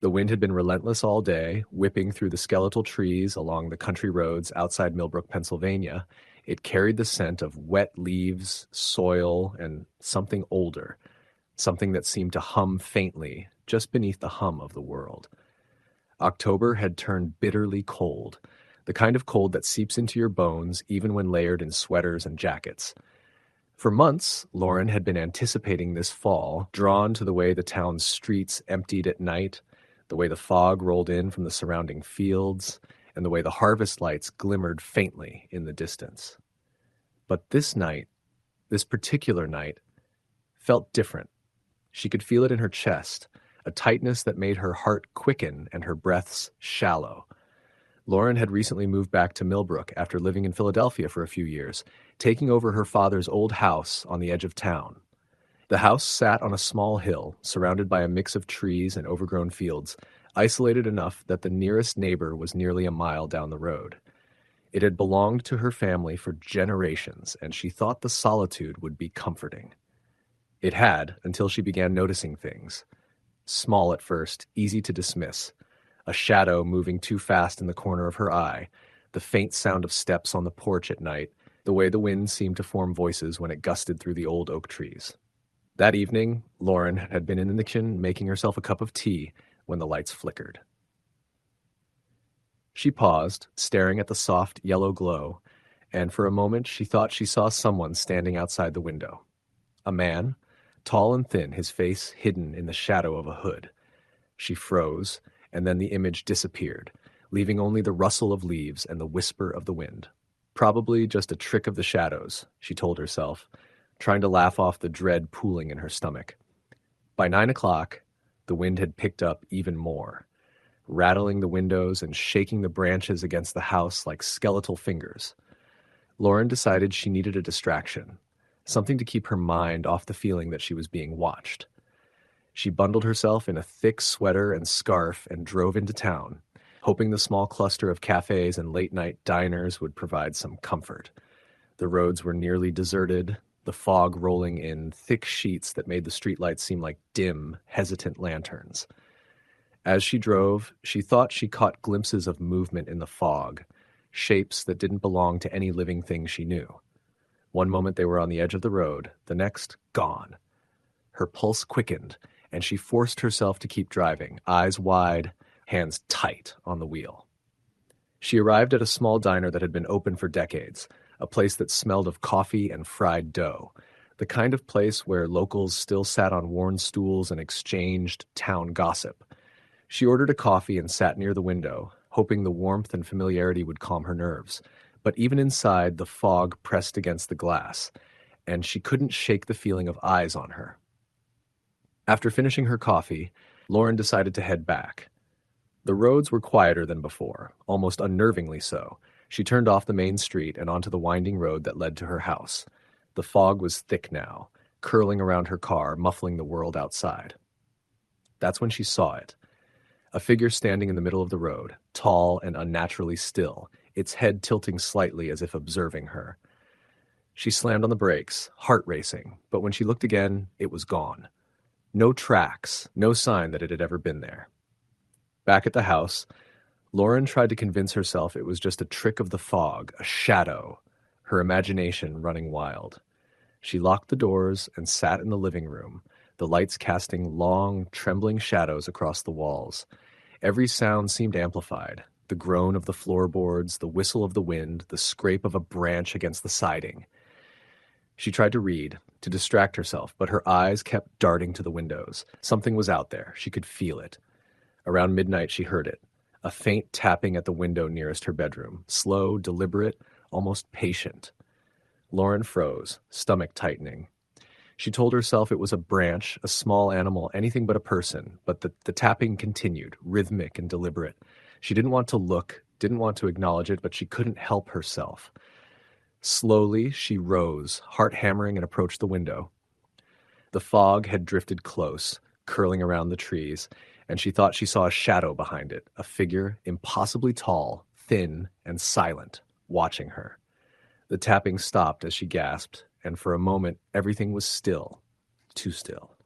The wind had been relentless all day, whipping through the skeletal trees along the country roads outside Millbrook, Pennsylvania. It carried the scent of wet leaves, soil, and something older, something that seemed to hum faintly just beneath the hum of the world. October had turned bitterly cold, the kind of cold that seeps into your bones even when layered in sweaters and jackets. For months, Lauren had been anticipating this fall, drawn to the way the town's streets emptied at night, the way the fog rolled in from the surrounding fields, and the way the harvest lights glimmered faintly in the distance. But this night, this particular night, felt different. She could feel it in her chest, a tightness that made her heart quicken and her breaths shallow. Lauren had recently moved back to Millbrook after living in Philadelphia for a few years, taking over her father's old house on the edge of town. The house sat on a small hill, surrounded by a mix of trees and overgrown fields, isolated enough that the nearest neighbor was nearly a mile down the road. It had belonged to her family for generations, and she thought the solitude would be comforting. It had, until she began noticing things. Small at first, easy to dismiss. A shadow moving too fast in the corner of her eye, the faint sound of steps on the porch at night, the way the wind seemed to form voices when it gusted through the old oak trees. That evening, Lauren had been in the kitchen making herself a cup of tea when the lights flickered. She paused, staring at the soft yellow glow, and for a moment she thought she saw someone standing outside the window. A man, tall and thin, his face hidden in the shadow of a hood. She froze, and then the image disappeared, leaving only the rustle of leaves and the whisper of the wind. Probably just a trick of the shadows, she told herself, trying to laugh off the dread pooling in her stomach. By 9 o'clock, the wind had picked up even more, rattling the windows and shaking the branches against the house like skeletal fingers. Lauren decided she needed a distraction, something to keep her mind off the feeling that she was being watched. She bundled herself in a thick sweater and scarf and drove into town, hoping the small cluster of cafes and late-night diners would provide some comfort. The roads were nearly deserted, the fog rolling in thick sheets that made the streetlights seem like dim, hesitant lanterns. As she drove, she thought she caught glimpses of movement in the fog, shapes that didn't belong to any living thing she knew. One moment they were on the edge of the road, the next, gone. Her pulse quickened, and she forced herself to keep driving, eyes wide, hands tight on the wheel. She arrived at a small diner that had been open for decades, a place that smelled of coffee and fried dough, the kind of place where locals still sat on worn stools and exchanged town gossip. She ordered a coffee and sat near the window, hoping the warmth and familiarity would calm her nerves. But even inside, the fog pressed against the glass, and she couldn't shake the feeling of eyes on her. After finishing her coffee, Lauren decided to head back. The roads were quieter than before, almost unnervingly so. She turned off the main street and onto the winding road that led to her house. The fog was thick now, curling around her car, muffling the world outside. That's when she saw it. A figure standing in the middle of the road, tall and unnaturally still, its head tilting slightly as if observing her. She slammed on the brakes, heart racing, but when she looked again, it was gone. No tracks, no sign that it had ever been there. Back at the house, Lauren tried to convince herself it was just a trick of the fog, a shadow, her imagination running wild. She locked the doors and sat in the living room, the lights casting long, trembling shadows across the walls. Every sound seemed amplified, the groan of the floorboards, the whistle of the wind, the scrape of a branch against the siding. She tried to read, to distract herself, but her eyes kept darting to the windows. Something was out there. She could feel it. Around midnight, she heard it. A faint tapping at the window nearest her bedroom, slow, deliberate, almost patient. Lauren froze, stomach tightening. She told herself it was a branch, a small animal, anything but a person, but the tapping continued, rhythmic and deliberate. She didn't want to look, didn't want to acknowledge it, but she couldn't help herself. Slowly, she rose, heart hammering, and approached the window. The fog had drifted close, curling around the trees, and she thought she saw a shadow behind it, a figure impossibly tall, thin, and silent, watching her. The tapping stopped as she gasped, and for a moment everything was still, too still.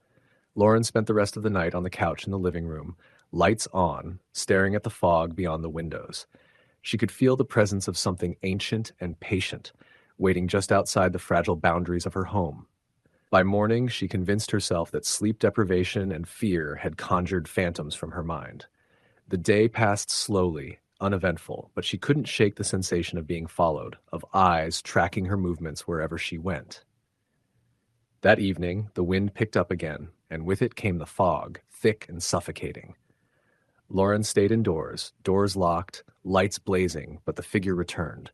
Lauren spent the rest of the night on the couch in the living room, lights on, staring at the fog beyond the windows. She could feel the presence of something ancient and patient, waiting just outside the fragile boundaries of her home. By morning, she convinced herself that sleep deprivation and fear had conjured phantoms from her mind. The day passed slowly, uneventful, but she couldn't shake the sensation of being followed, of eyes tracking her movements wherever she went. That evening, the wind picked up again, and with it came the fog, thick and suffocating. Lauren stayed indoors, doors locked, lights blazing, but the figure returned.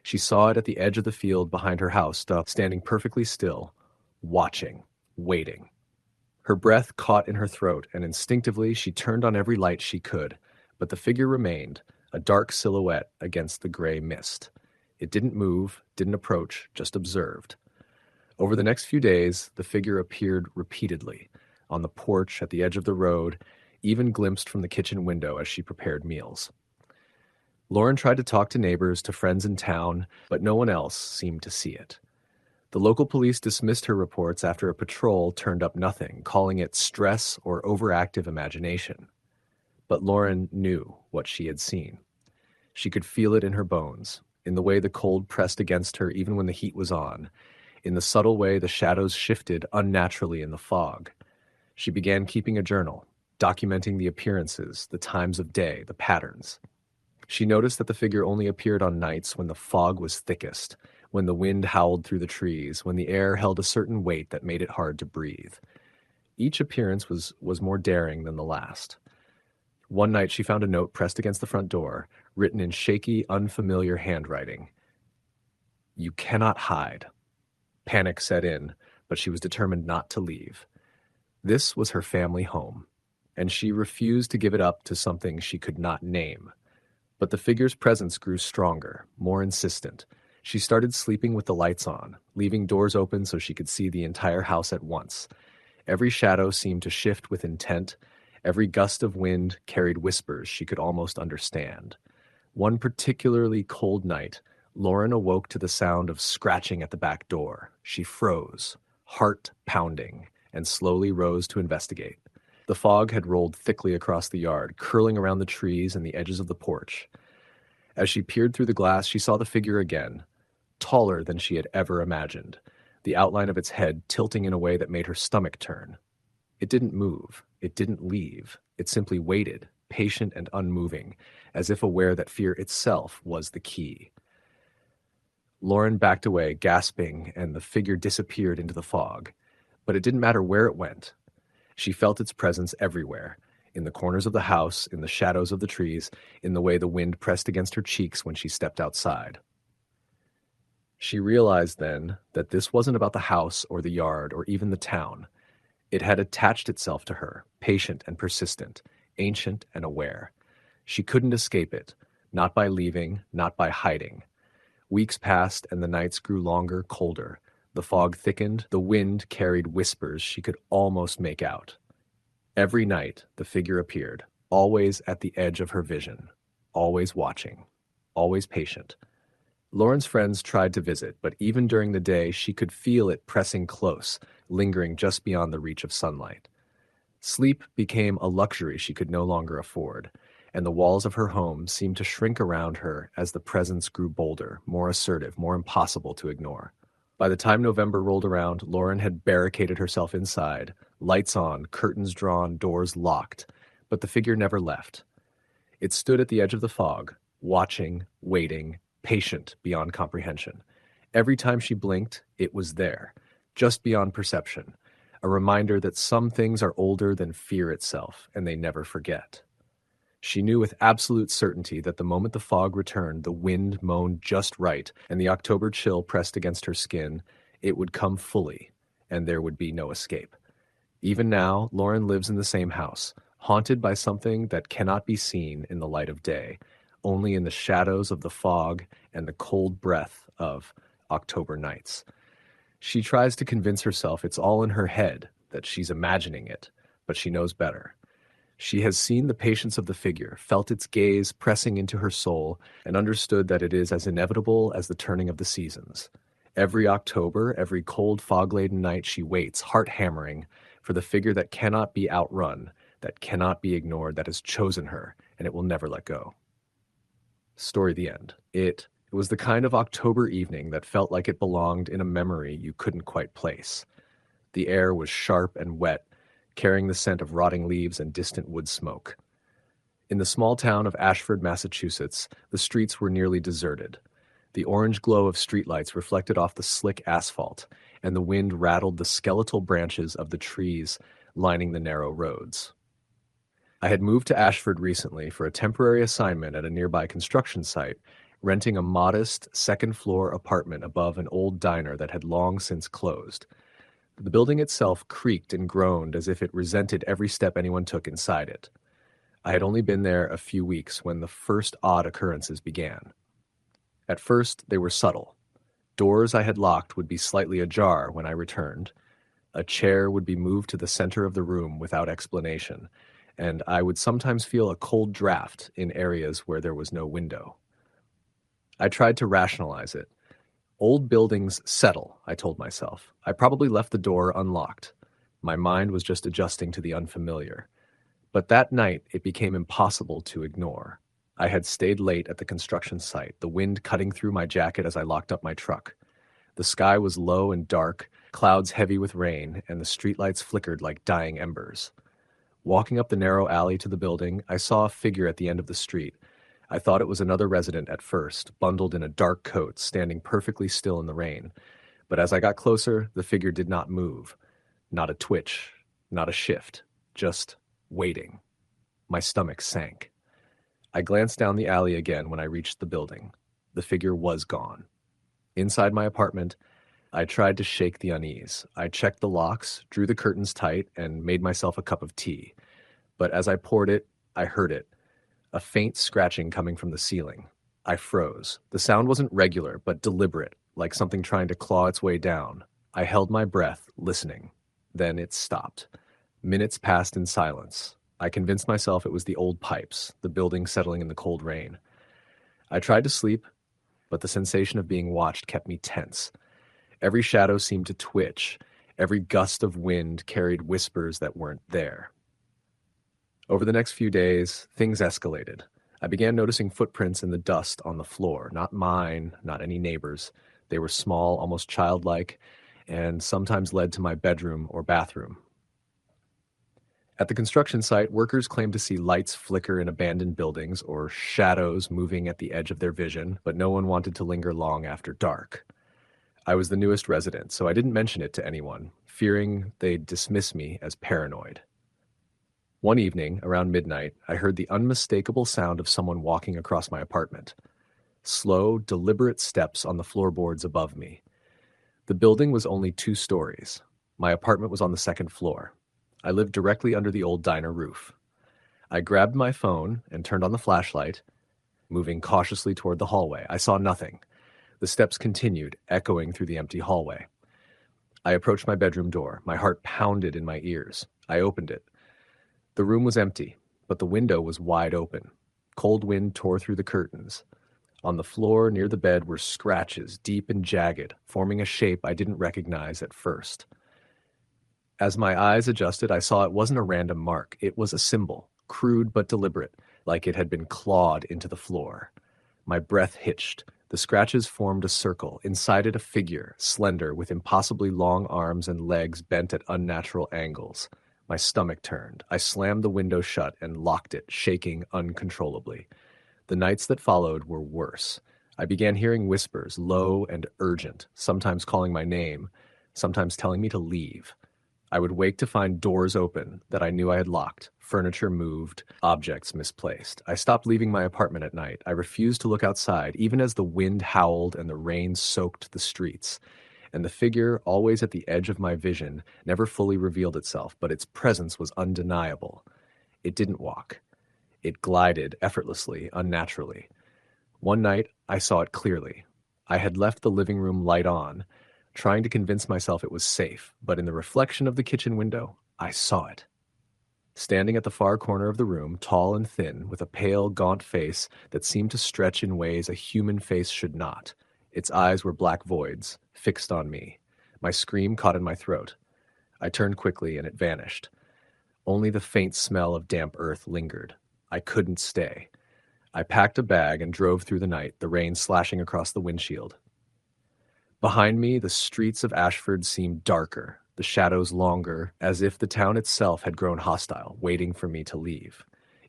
She saw it at the edge of the field behind her house, standing perfectly still, watching, waiting. Her breath caught in her throat, and instinctively she turned on every light she could, but the figure remained, a dark silhouette against the gray mist. It didn't move, didn't approach, just observed. Over the next few days, the figure appeared repeatedly, on the porch, at the edge of the road, even glimpsed from the kitchen window as she prepared meals. Lauren tried to talk to neighbors, to friends in town, but no one else seemed to see it. The local police dismissed her reports after a patrol turned up nothing, calling it stress or overactive imagination. But Lauren knew what she had seen. She could feel it in her bones, in the way the cold pressed against her even when the heat was on, in the subtle way the shadows shifted unnaturally in the fog. She began keeping a journal, documenting the appearances, the times of day, the patterns. She noticed that the figure only appeared on nights when the fog was thickest, when the wind howled through the trees, when the air held a certain weight that made it hard to breathe. Each appearance was more daring than the last. One night she found a note pressed against the front door, written in shaky, unfamiliar handwriting. "You cannot hide." Panic set in, but she was determined not to leave. This was her family home, and she refused to give it up to something she could not name. But the figure's presence grew stronger, more insistent. She started sleeping with the lights on, leaving doors open so she could see the entire house at once. Every shadow seemed to shift with intent. Every gust of wind carried whispers she could almost understand. One particularly cold night, Lauren awoke to the sound of scratching at the back door. She froze, heart pounding, and slowly rose to investigate. The fog had rolled thickly across the yard, curling around the trees and the edges of the porch. As she peered through the glass, she saw the figure again, taller than she had ever imagined, the outline of its head tilting in a way that made her stomach turn. It didn't move. It didn't leave. It simply waited, patient and unmoving, as if aware that fear itself was the key. Lauren backed away, gasping, and the figure disappeared into the fog. But it didn't matter where it went. She felt its presence everywhere, in the corners of the house, in the shadows of the trees, in the way the wind pressed against her cheeks when she stepped outside. She realized then that this wasn't about the house or the yard or even the town. It had attached itself to her, patient and persistent, ancient and aware. She couldn't escape it, not by leaving, not by hiding. Weeks passed and the nights grew longer, colder. The fog thickened, the wind carried whispers she could almost make out. Every night the figure appeared, always at the edge of her vision, always watching, always patient. Lauren's friends tried to visit, but even during the day she could feel it pressing close, lingering just beyond the reach of sunlight. Sleep became a luxury she could no longer afford, and the walls of her home seemed to shrink around her as the presence grew bolder, more assertive, more impossible to ignore. By the time November rolled around, Lauren had barricaded herself inside, lights on, curtains drawn, doors locked, but the figure never left. It stood at the edge of the fog, watching, waiting, patient beyond comprehension. Every time she blinked, it was there, just beyond perception, a reminder that some things are older than fear itself, and they never forget. She knew with absolute certainty that the moment the fog returned, the wind moaned just right, and the October chill pressed against her skin, it would come fully, and there would be no escape. Even now, Lauren lives in the same house, haunted by something that cannot be seen in the light of day, only in the shadows of the fog and the cold breath of October nights. She tries to convince herself it's all in her head, that she's imagining it, but she knows better. She has seen the patience of the figure, felt its gaze pressing into her soul, and understood that it is as inevitable as the turning of the seasons. Every October, every cold fog-laden night she waits, heart hammering, for the figure that cannot be outrun, that cannot be ignored, that has chosen her, and it will never let go. Story the end. It was the kind of October evening that felt like it belonged in a memory you couldn't quite place. The air was sharp and wet, carrying the scent of rotting leaves and distant wood smoke. In the small town of Ashford, Massachusetts, the streets were nearly deserted. The orange glow of streetlights reflected off the slick asphalt, and the wind rattled the skeletal branches of the trees lining the narrow roads. I had moved to Ashford recently for a temporary assignment at a nearby construction site, renting a modest second-floor apartment above an old diner that had long since closed. The building itself creaked and groaned as if it resented every step anyone took inside it. I had only been there a few weeks when the first odd occurrences began. At first, they were subtle. Doors I had locked would be slightly ajar when I returned. A chair would be moved to the center of the room without explanation, and I would sometimes feel a cold draft in areas where there was no window. I tried to rationalize it. Old buildings settle, I told myself. I probably left the door unlocked. My mind was just adjusting to the unfamiliar. But that night, it became impossible to ignore. I had stayed late at the construction site, the wind cutting through my jacket as I locked up my truck. The sky was low and dark, clouds heavy with rain, and the streetlights flickered like dying embers. Walking up the narrow alley to the building, I saw a figure at the end of the street. I thought it was another resident at first, bundled in a dark coat, standing perfectly still in the rain. But as I got closer, the figure did not move. Not a twitch, not a shift, just waiting. My stomach sank. I glanced down the alley again when I reached the building. The figure was gone. Inside my apartment, I tried to shake the unease. I checked the locks, drew the curtains tight, and made myself a cup of tea. But as I poured it, I heard it. A faint scratching coming from the ceiling. I froze. The sound wasn't regular, but deliberate, like something trying to claw its way down. I held my breath, listening. Then it stopped. Minutes passed in silence. I convinced myself it was the old pipes, the building settling in the cold rain. I tried to sleep, but the sensation of being watched kept me tense. Every shadow seemed to twitch. Every gust of wind carried whispers that weren't there. Over the next few days, things escalated. I began noticing footprints in the dust on the floor, not mine, not any neighbors. They were small, almost childlike, and sometimes led to my bedroom or bathroom. At the construction site, workers claimed to see lights flicker in abandoned buildings or shadows moving at the edge of their vision, but no one wanted to linger long after dark. I was the newest resident, so I didn't mention it to anyone, fearing they'd dismiss me as paranoid. One evening, around midnight, I heard the unmistakable sound of someone walking across my apartment. Slow, deliberate steps on the floorboards above me. The building was only 2 stories. My apartment was on the second floor. I lived directly under the old diner roof. I grabbed my phone and turned on the flashlight, moving cautiously toward the hallway. I saw nothing. The steps continued, echoing through the empty hallway. I approached my bedroom door. My heart pounded in my ears. I opened it. The room was empty, but the window was wide open. Cold wind tore through the curtains. On the floor near the bed were scratches, deep and jagged, forming a shape I didn't recognize at first. As my eyes adjusted, I saw it wasn't a random mark. It was a symbol, crude but deliberate, like it had been clawed into the floor. My breath hitched. The scratches formed a circle. Inside it a figure, slender, with impossibly long arms and legs bent at unnatural angles. My stomach turned. I slammed the window shut and locked it, shaking uncontrollably. The nights that followed were worse. I began hearing whispers, low and urgent, sometimes calling my name, sometimes telling me to leave. I would wake to find doors open that I knew I had locked, furniture moved, objects misplaced. I stopped leaving my apartment at night. I refused to look outside, even as the wind howled and the rain soaked the streets. And the figure, always at the edge of my vision, never fully revealed itself, but its presence was undeniable. It didn't walk. It glided effortlessly, unnaturally. One night, I saw it clearly. I had left the living room light on, trying to convince myself it was safe, but in the reflection of the kitchen window, I saw it. Standing at the far corner of the room, tall and thin, with a pale, gaunt face that seemed to stretch in ways a human face should not. Its eyes were black voids, fixed on me. My scream caught in my throat. I turned quickly, and it vanished. Only the faint smell of damp earth lingered. I couldn't stay. I packed a bag and drove through the night, the rain slashing across the windshield. Behind me, the streets of Ashford seemed darker, the shadows longer, as if the town itself had grown hostile, waiting for me to leave.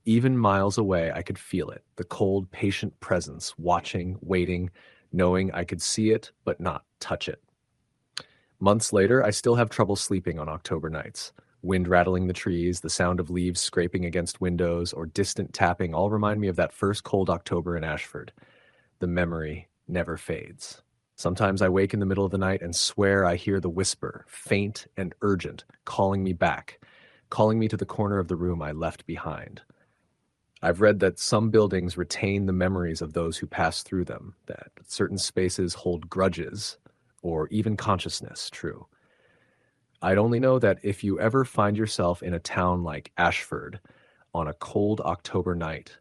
Even miles away, I could feel it, the cold, patient presence, watching, waiting, knowing I could see it, but not touch it. Months later, I still have trouble sleeping on October nights. Wind rattling the trees, the sound of leaves scraping against windows, or distant tapping all remind me of that first cold October in Ashford. The memory never fades. Sometimes I wake in the middle of the night and swear I hear the whisper, faint and urgent, calling me back, calling me to the corner of the room I left behind. I've read that some buildings retain the memories of those who pass through them, that certain spaces hold grudges, or even consciousness, true. I'd only know that if you ever find yourself in a town like Ashford on a cold October night,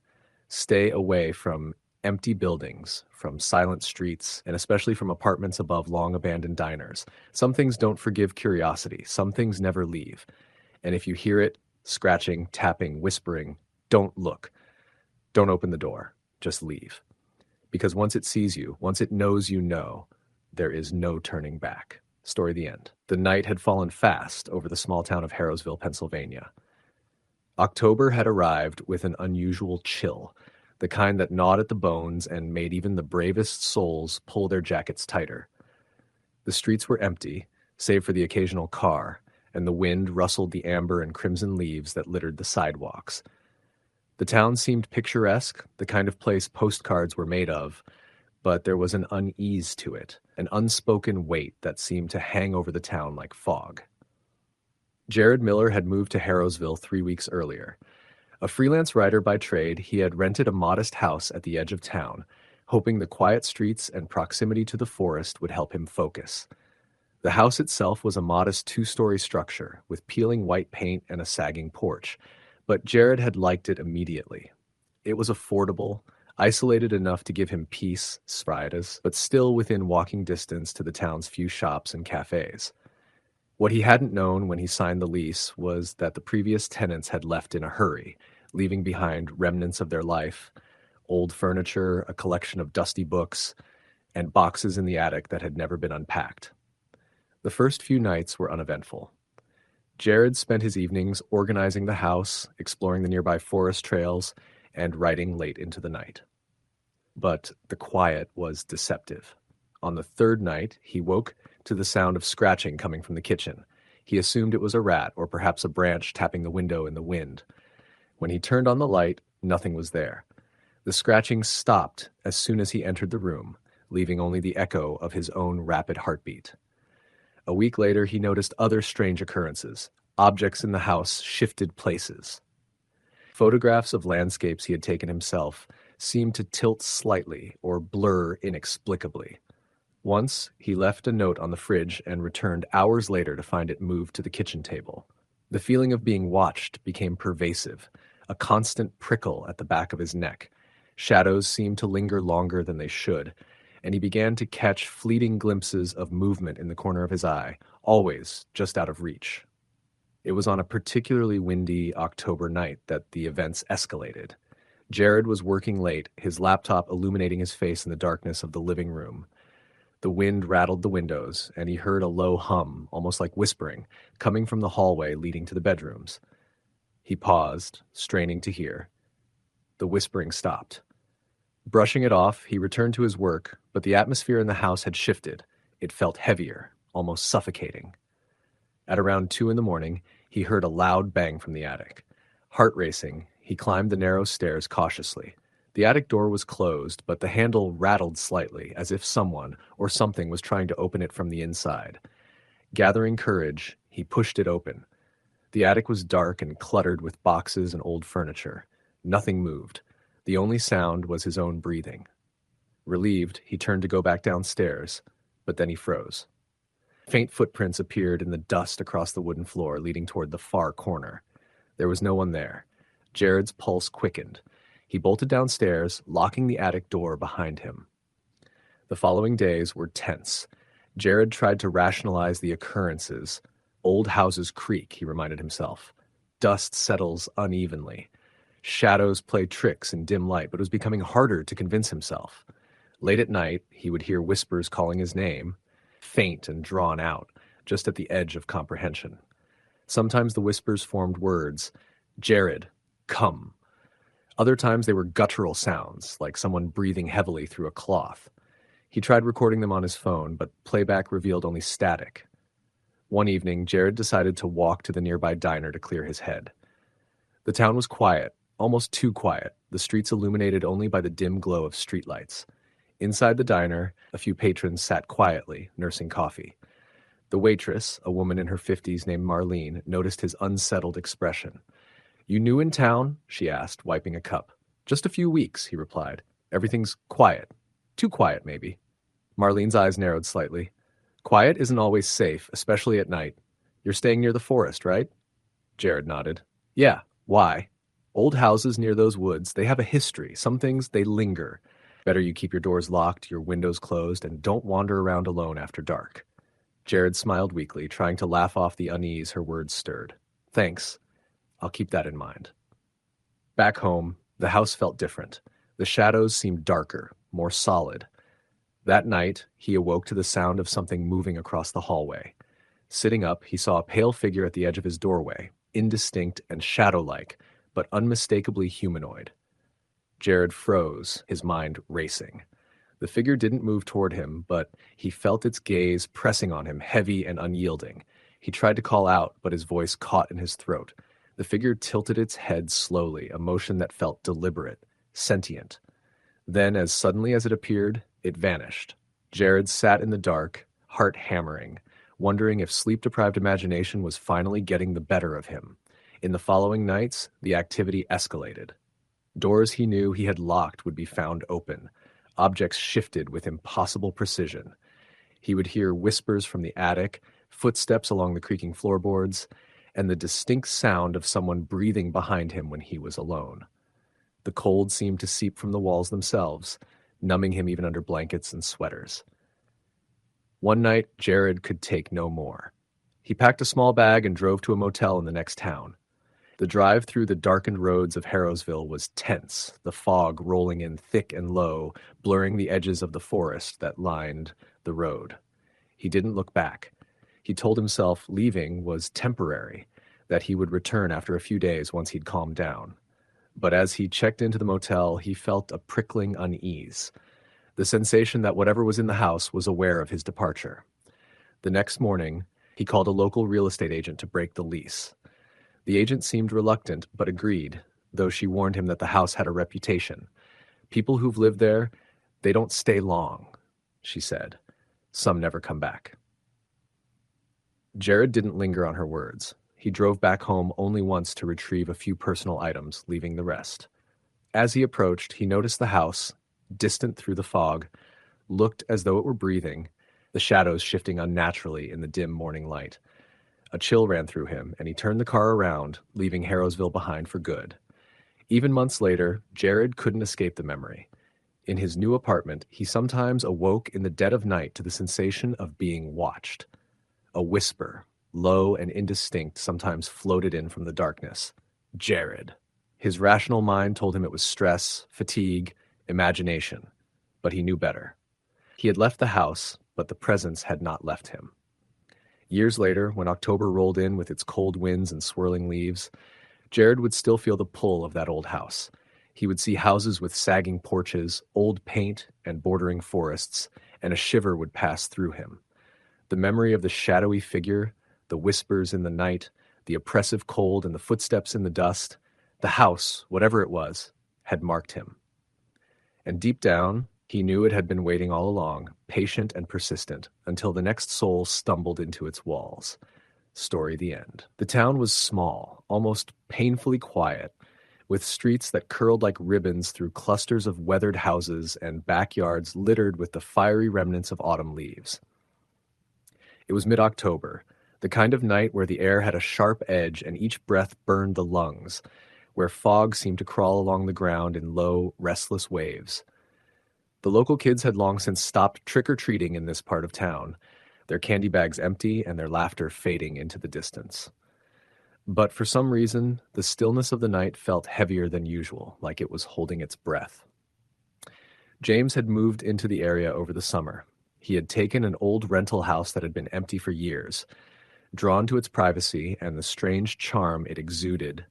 stay away from empty buildings, from silent streets, and especially from apartments above long abandoned diners. Some things don't forgive curiosity. Some things never leave. And if you hear it, scratching, tapping, whispering, don't look. Don't open the door. Just leave. Because once it sees you, once it knows you know, there is no turning back. Story the end. The night had fallen fast over the small town of Harrowsville, Pennsylvania. October had arrived with an unusual chill, the kind that gnawed at the bones and made even the bravest souls pull their jackets tighter. The streets were empty, save for the occasional car, and the wind rustled the amber and crimson leaves that littered the sidewalks. The town seemed picturesque, the kind of place postcards were made of, but there was an unease to it, an unspoken weight that seemed to hang over the town like fog. Jared Miller had moved to Harrowsville 3 weeks earlier. A freelance writer by trade, he had rented a modest house at the edge of town, hoping the quiet streets and proximity to the forest would help him focus. The house itself was a modest 2-story structure, with peeling white paint and a sagging porch, but Jared had liked it immediately. It was affordable, isolated enough to give him peace, but still within walking distance to the town's few shops and cafes. What he hadn't known when he signed the lease was that the previous tenants had left in a hurry, leaving behind remnants of their life, old furniture, a collection of dusty books, and boxes in the attic that had never been unpacked. The first few nights were uneventful. Jared spent his evenings organizing the house, exploring the nearby forest trails, and writing late into the night. But the quiet was deceptive. On the third night, he woke to the sound of scratching coming from the kitchen. He assumed it was a rat or perhaps a branch tapping the window in the wind. When he turned on the light, nothing was there. The scratching stopped as soon as he entered the room, leaving only the echo of his own rapid heartbeat. A week later, he noticed other strange occurrences. Objects in the house shifted places. Photographs of landscapes he had taken himself seemed to tilt slightly or blur inexplicably. Once, he left a note on the fridge and returned hours later to find it moved to the kitchen table. The feeling of being watched became pervasive, a constant prickle at the back of his neck. Shadows seemed to linger longer than they should, and he began to catch fleeting glimpses of movement in the corner of his eye, always just out of reach. It was on a particularly windy October night that the events escalated. Jared was working late, his laptop illuminating his face in the darkness of the living room. The wind rattled the windows, and he heard a low hum, almost like whispering, coming from the hallway leading to the bedrooms. He paused, straining to hear. The whispering stopped. Brushing it off, he returned to his work, but the atmosphere in the house had shifted. It felt heavier, almost suffocating. At around 2 a.m, he heard a loud bang from the attic. Heart racing, he climbed the narrow stairs cautiously. The attic door was closed, but the handle rattled slightly, as if someone or something was trying to open it from the inside. Gathering courage, he pushed it open. The attic was dark and cluttered with boxes and old furniture. Nothing moved. The only sound was his own breathing. Relieved, he turned to go back downstairs, but then he froze. Faint footprints appeared in the dust across the wooden floor leading toward the far corner. There was no one there. Jared's pulse quickened. He bolted downstairs, locking the attic door behind him. The following days were tense. Jared tried to rationalize the occurrences. Old houses creak, he reminded himself. Dust settles unevenly. Shadows play tricks in dim light, but it was becoming harder to convince himself. Late at night, he would hear whispers calling his name, faint and drawn out, just at the edge of comprehension. Sometimes the whispers formed words, Jared, come. Other times they were guttural sounds, like someone breathing heavily through a cloth. He tried recording them on his phone, but playback revealed only static. One evening, Jared decided to walk to the nearby diner to clear his head. The town was quiet, almost too quiet, the streets illuminated only by the dim glow of streetlights. Inside the diner, a few patrons sat quietly, nursing coffee. The waitress, a woman in her 50s named Marlene, noticed his unsettled expression. "You new in town?" she asked, wiping a cup. "Just a few weeks," he replied. "Everything's quiet. Too quiet, maybe." Marlene's eyes narrowed slightly. "Quiet isn't always safe, especially at night. You're staying near the forest, right?" Jared nodded. "Yeah, why?" "Old houses near those woods, they have a history. Some things, they linger. Better you keep your doors locked, your windows closed, and don't wander around alone after dark." Jared smiled weakly, trying to laugh off the unease her words stirred. "Thanks. I'll keep that in mind." Back home, the house felt different. The shadows seemed darker, more solid. That night, he awoke to the sound of something moving across the hallway. Sitting up, he saw a pale figure at the edge of his doorway, indistinct and shadow-like, but unmistakably humanoid. Jared froze, his mind racing. The figure didn't move toward him, but he felt its gaze pressing on him, heavy and unyielding. He tried to call out, but his voice caught in his throat. The figure tilted its head slowly, a motion that felt deliberate, sentient. Then, as suddenly as it appeared, it vanished. Jared sat in the dark, heart hammering, wondering if sleep-deprived imagination was finally getting the better of him. In the following nights, the activity escalated. Doors he knew he had locked would be found open. Objects shifted with impossible precision. He would hear whispers from the attic, footsteps along the creaking floorboards, and the distinct sound of someone breathing behind him when he was alone. The cold seemed to seep from the walls themselves, numbing him even under blankets and sweaters. One night, Jared could take no more. He packed a small bag and drove to a motel in the next town. The drive through the darkened roads of Harrowsville was tense, the fog rolling in thick and low, blurring the edges of the forest that lined the road. He didn't look back. He told himself leaving was temporary, that he would return after a few days once he'd calmed down. But as he checked into the motel, he felt a prickling unease, the sensation that whatever was in the house was aware of his departure. The next morning, he called a local real estate agent to break the lease. The agent seemed reluctant, but agreed, though she warned him that the house had a reputation. "People who've lived there, they don't stay long," she said. "Some never come back." Jared didn't linger on her words. He drove back home only once to retrieve a few personal items, leaving the rest. As he approached, he noticed the house, distant through the fog, looked as though it were breathing, the shadows shifting unnaturally in the dim morning light. A chill ran through him, and he turned the car around, leaving Harrowsville behind for good. Even months later, Jared couldn't escape the memory. In his new apartment, he sometimes awoke in the dead of night to the sensation of being watched. A whisper, low and indistinct, sometimes floated in from the darkness. Jared. His rational mind told him it was stress, fatigue, imagination, but he knew better. He had left the house, but the presence had not left him. Years later, when October rolled in with its cold winds and swirling leaves, Jared would still feel the pull of that old house. He would see houses with sagging porches, old paint, and bordering forests, and a shiver would pass through him. The memory of the shadowy figure, the whispers in the night, the oppressive cold and the footsteps in the dust, the house, whatever it was, had marked him. And deep down, he knew it had been waiting all along, patient and persistent, until the next soul stumbled into its walls. Story the end. The town was small, almost painfully quiet, with streets that curled like ribbons through clusters of weathered houses and backyards littered with the fiery remnants of autumn leaves. It was mid-October, the kind of night where the air had a sharp edge and each breath burned the lungs, where fog seemed to crawl along the ground in low, restless waves. The local kids had long since stopped trick-or-treating in this part of town, their candy bags empty and their laughter fading into the distance. But for some reason, the stillness of the night felt heavier than usual, like it was holding its breath. James had moved into the area over the summer. He had taken an old rental house that had been empty for years, drawn to its privacy and the strange charm it exuded,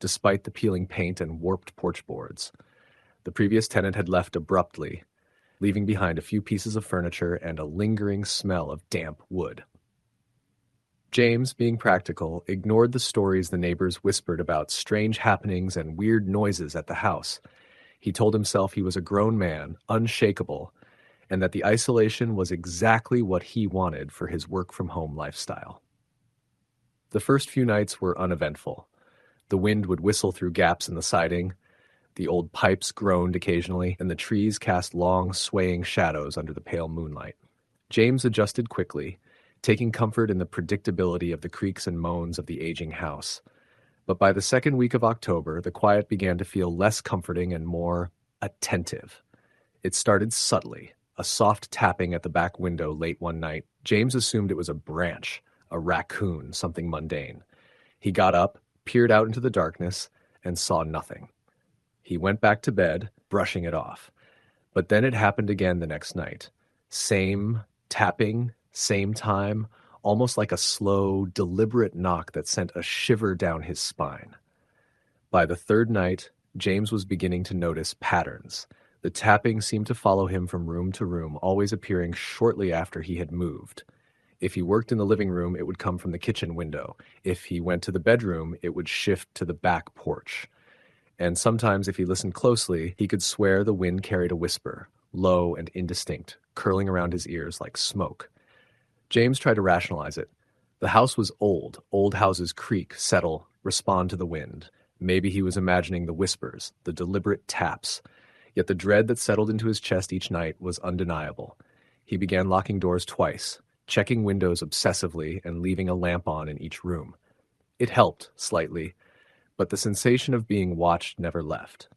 despite the peeling paint and warped porch boards. The previous tenant had left abruptly, leaving behind a few pieces of furniture and a lingering smell of damp wood. James, being practical, ignored the stories the neighbors whispered about strange happenings and weird noises at the house. He told himself he was a grown man, unshakable, and that the isolation was exactly what he wanted for his work-from-home lifestyle. The first few nights were uneventful. The wind would whistle through gaps in the siding, the old pipes groaned occasionally, and the trees cast long, swaying shadows under the pale moonlight. James adjusted quickly, taking comfort in the predictability of the creaks and moans of the aging house. But by the second week of October, the quiet began to feel less comforting and more attentive. It started subtly, a soft tapping at the back window late one night. James assumed it was a branch, a raccoon, something mundane. He got up, peered out into the darkness, and saw nothing. He went back to bed, brushing it off. But then it happened again the next night. Same tapping, same time, almost like a slow, deliberate knock that sent a shiver down his spine. By the third night, James was beginning to notice patterns. The tapping seemed to follow him from room to room, always appearing shortly after he had moved. If he worked in the living room, it would come from the kitchen window. If he went to the bedroom, it would shift to the back porch. And sometimes, if he listened closely, he could swear the wind carried a whisper, low and indistinct, curling around his ears like smoke. James tried to rationalize it. The house was old. Old houses creak, settle, respond to the wind. Maybe he was imagining the whispers, the deliberate taps. Yet the dread that settled into his chest each night was undeniable. He began locking doors twice, checking windows obsessively and leaving a lamp on in each room. It helped, slightly, but the sensation of being watched never left.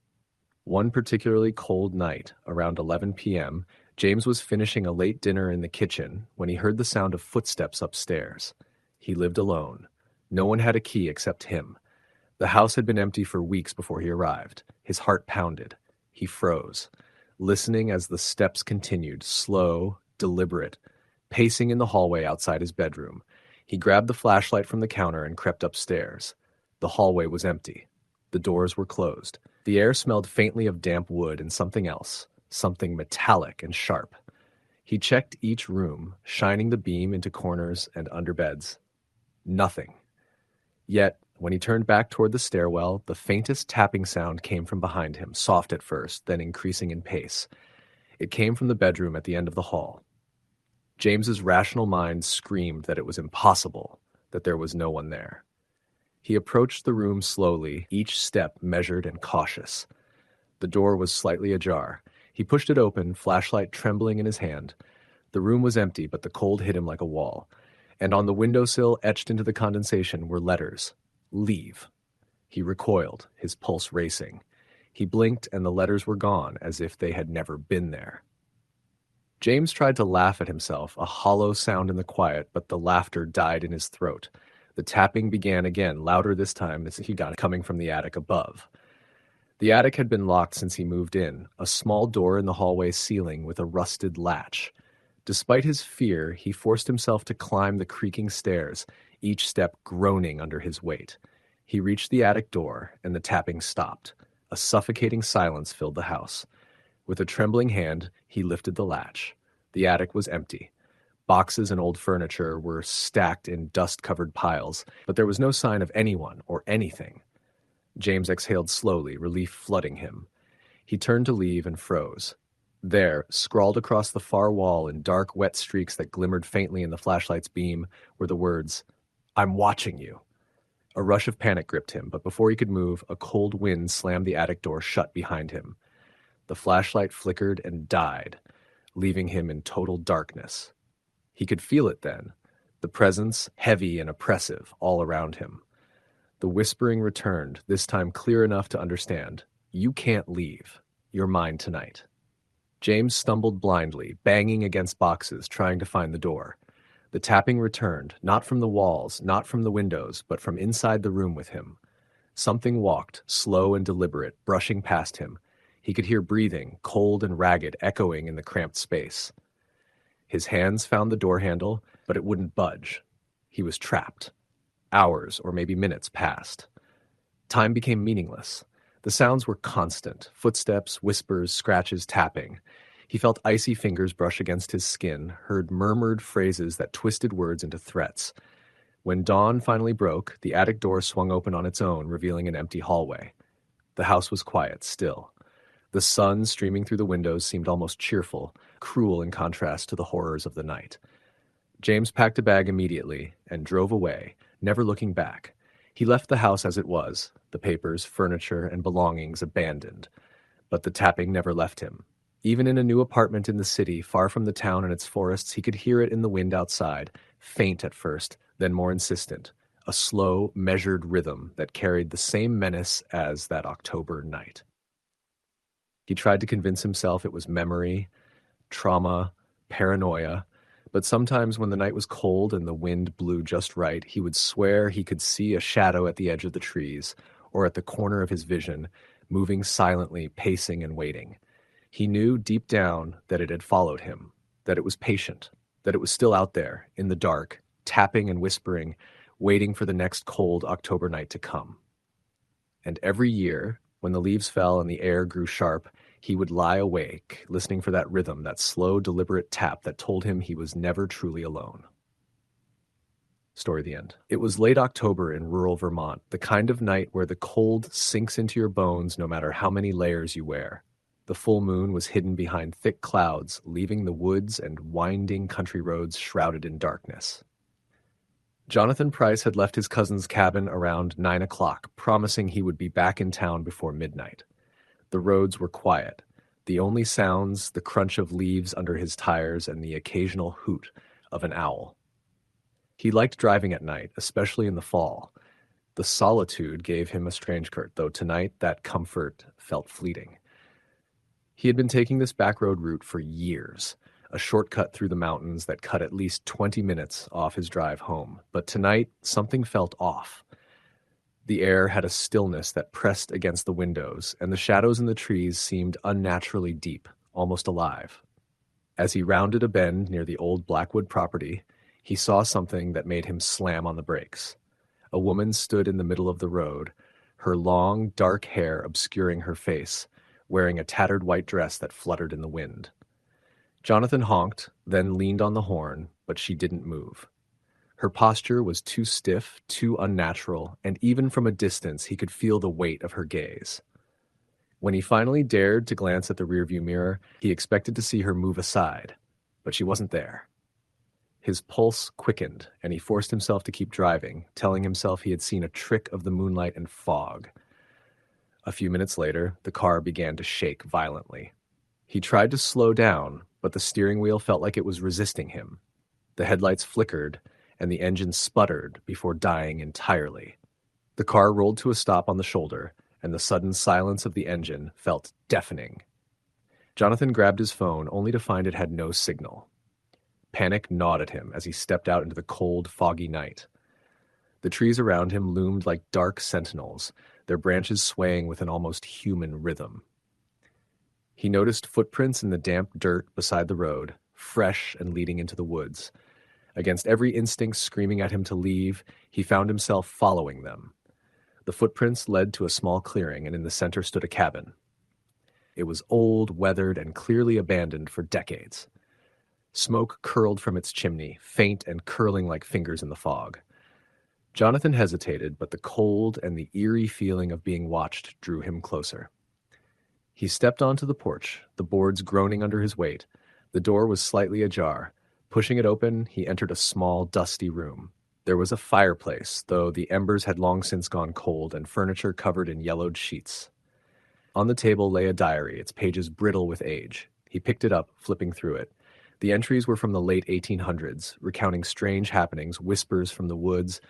One particularly cold night, around 11 p.m., James was finishing a late dinner in the kitchen when he heard the sound of footsteps upstairs. He lived alone. No one had a key except him. The house had been empty for weeks before he arrived. His heart pounded. He froze, listening as the steps continued, slow, deliberate, pacing in the hallway outside his bedroom. He grabbed the flashlight from the counter and crept upstairs. The hallway was empty. The doors were closed. The air smelled faintly of damp wood and something else, something metallic and sharp. He checked each room, shining the beam into corners and under beds. Nothing. Yet, when he turned back toward the stairwell, the faintest tapping sound came from behind him, soft at first, then increasing in pace. It came from the bedroom at the end of the hall. James's rational mind screamed that it was impossible, that there was no one there. He approached the room slowly, each step measured and cautious. The door was slightly ajar. He pushed it open, flashlight trembling in his hand. The room was empty, but the cold hit him like a wall. And on the windowsill, etched into the condensation, were letters. Leave. He recoiled, his pulse racing. He blinked, and the letters were gone, as if they had never been there. James tried to laugh at himself, a hollow sound in the quiet, but the laughter died in his throat. The tapping began again, louder this time as he got it coming from the attic above. The attic had been locked since he moved in, a small door in the hallway ceiling with a rusted latch. Despite his fear, he forced himself to climb the creaking stairs, each step groaning under his weight. He reached the attic door, and the tapping stopped. A suffocating silence filled the house. With a trembling hand, he lifted the latch. The attic was empty. Boxes and old furniture were stacked in dust-covered piles, but there was no sign of anyone or anything. James exhaled slowly, relief flooding him. He turned to leave and froze. There, scrawled across the far wall in dark, wet streaks that glimmered faintly in the flashlight's beam, were the words, "I'm watching you." A rush of panic gripped him, but before he could move, a cold wind slammed the attic door shut behind him. The flashlight flickered and died, leaving him in total darkness. He could feel it then, the presence, heavy and oppressive, all around him. The whispering returned, this time clear enough to understand. You can't leave. You're mine tonight. James stumbled blindly, banging against boxes, trying to find the door. The tapping returned, not from the walls, not from the windows, but from inside the room with him. Something walked, slow and deliberate, brushing past him. He could hear breathing, cold and ragged, echoing in the cramped space. His hands found the door handle, but it wouldn't budge. He was trapped. Hours, or maybe minutes, passed. Time became meaningless. The sounds were constant: footsteps, whispers, scratches, tapping. He felt icy fingers brush against his skin, heard murmured phrases that twisted words into threats. When dawn finally broke, the attic door swung open on its own, revealing an empty hallway. The house was quiet, still. The sun streaming through the windows seemed almost cheerful, cruel in contrast to the horrors of the night. James packed a bag immediately and drove away, never looking back. He left the house as it was, the papers, furniture, and belongings abandoned. But the tapping never left him. Even in a new apartment in the city, far from the town and its forests, he could hear it in the wind outside, faint at first, then more insistent, a slow, measured rhythm that carried the same menace as that October night. He tried to convince himself it was memory, trauma, paranoia, but sometimes when the night was cold and the wind blew just right, he would swear he could see a shadow at the edge of the trees, or at the corner of his vision, moving silently, pacing and waiting. He knew deep down that it had followed him, that it was patient, that it was still out there, in the dark, tapping and whispering, waiting for the next cold October night to come. And every year, when the leaves fell and the air grew sharp, he would lie awake, listening for that rhythm, that slow, deliberate tap that told him he was never truly alone. Story the end. It was late October in rural Vermont, the kind of night where the cold sinks into your bones no matter how many layers you wear. The full moon was hidden behind thick clouds, leaving the woods and winding country roads shrouded in darkness. Jonathan Price had left his cousin's cabin around 9 o'clock, promising he would be back in town before midnight. The roads were quiet. The only sounds, the crunch of leaves under his tires and the occasional hoot of an owl. He liked driving at night, especially in the fall. The solitude gave him a strange comfort, though tonight that comfort felt fleeting. He had been taking this backroad route for years, a shortcut through the mountains that cut at least 20 minutes off his drive home. But tonight, something felt off. The air had a stillness that pressed against the windows, and the shadows in the trees seemed unnaturally deep, almost alive. As he rounded a bend near the old Blackwood property, he saw something that made him slam on the brakes. A woman stood in the middle of the road, her long, dark hair obscuring her face, wearing a tattered white dress that fluttered in the wind. Jonathan honked, then leaned on the horn, but she didn't move. Her posture was too stiff, too unnatural, and even from a distance he could feel the weight of her gaze. When he finally dared to glance at the rearview mirror, he expected to see her move aside, but she wasn't there. His pulse quickened, and he forced himself to keep driving, telling himself he had seen a trick of the moonlight and fog. A few minutes later, the car began to shake violently. He tried to slow down, but the steering wheel felt like it was resisting him. The headlights flickered, and the engine sputtered before dying entirely. The car rolled to a stop on the shoulder, and the sudden silence of the engine felt deafening. Jonathan grabbed his phone, only to find it had no signal. Panic gnawed at him as he stepped out into the cold, foggy night. The trees around him loomed like dark sentinels, their branches swaying with an almost human rhythm. He noticed footprints in the damp dirt beside the road, fresh and leading into the woods. Against every instinct screaming at him to leave, he found himself following them. The footprints led to a small clearing, and in the center stood a cabin. It was old, weathered, and clearly abandoned for decades. Smoke curled from its chimney, faint and curling like fingers in the fog. Jonathan hesitated, but the cold and the eerie feeling of being watched drew him closer. He stepped onto the porch, the boards groaning under his weight. The door was slightly ajar. Pushing it open, he entered a small, dusty room. There was a fireplace, though the embers had long since gone cold, and furniture covered in yellowed sheets. On the table lay a diary, its pages brittle with age. He picked it up, flipping through it. The entries were from the late 1800s, recounting strange happenings, whispers from the woods,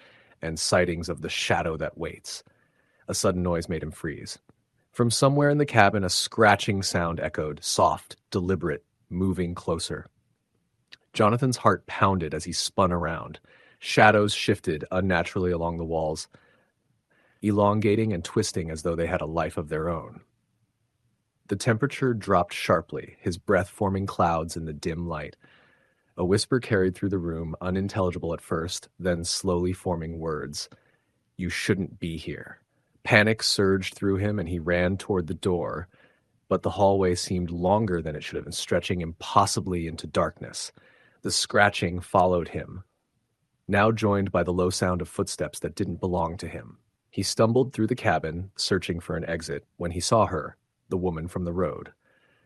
and sightings of the shadow that waits. A sudden noise made him freeze. From somewhere in the cabin, a scratching sound echoed, soft, deliberate, moving closer. Jonathan's heart pounded as he spun around. Shadows shifted unnaturally along the walls, elongating and twisting as though they had a life of their own. The temperature dropped sharply, his breath forming clouds in the dim light. A whisper carried through the room, unintelligible at first, then slowly forming words. "You shouldn't be here." Panic surged through him and he ran toward the door, but the hallway seemed longer than it should have been, stretching impossibly into darkness. The scratching followed him, now joined by the low sound of footsteps that didn't belong to him. He stumbled through the cabin, searching for an exit, when he saw her, the woman from the road.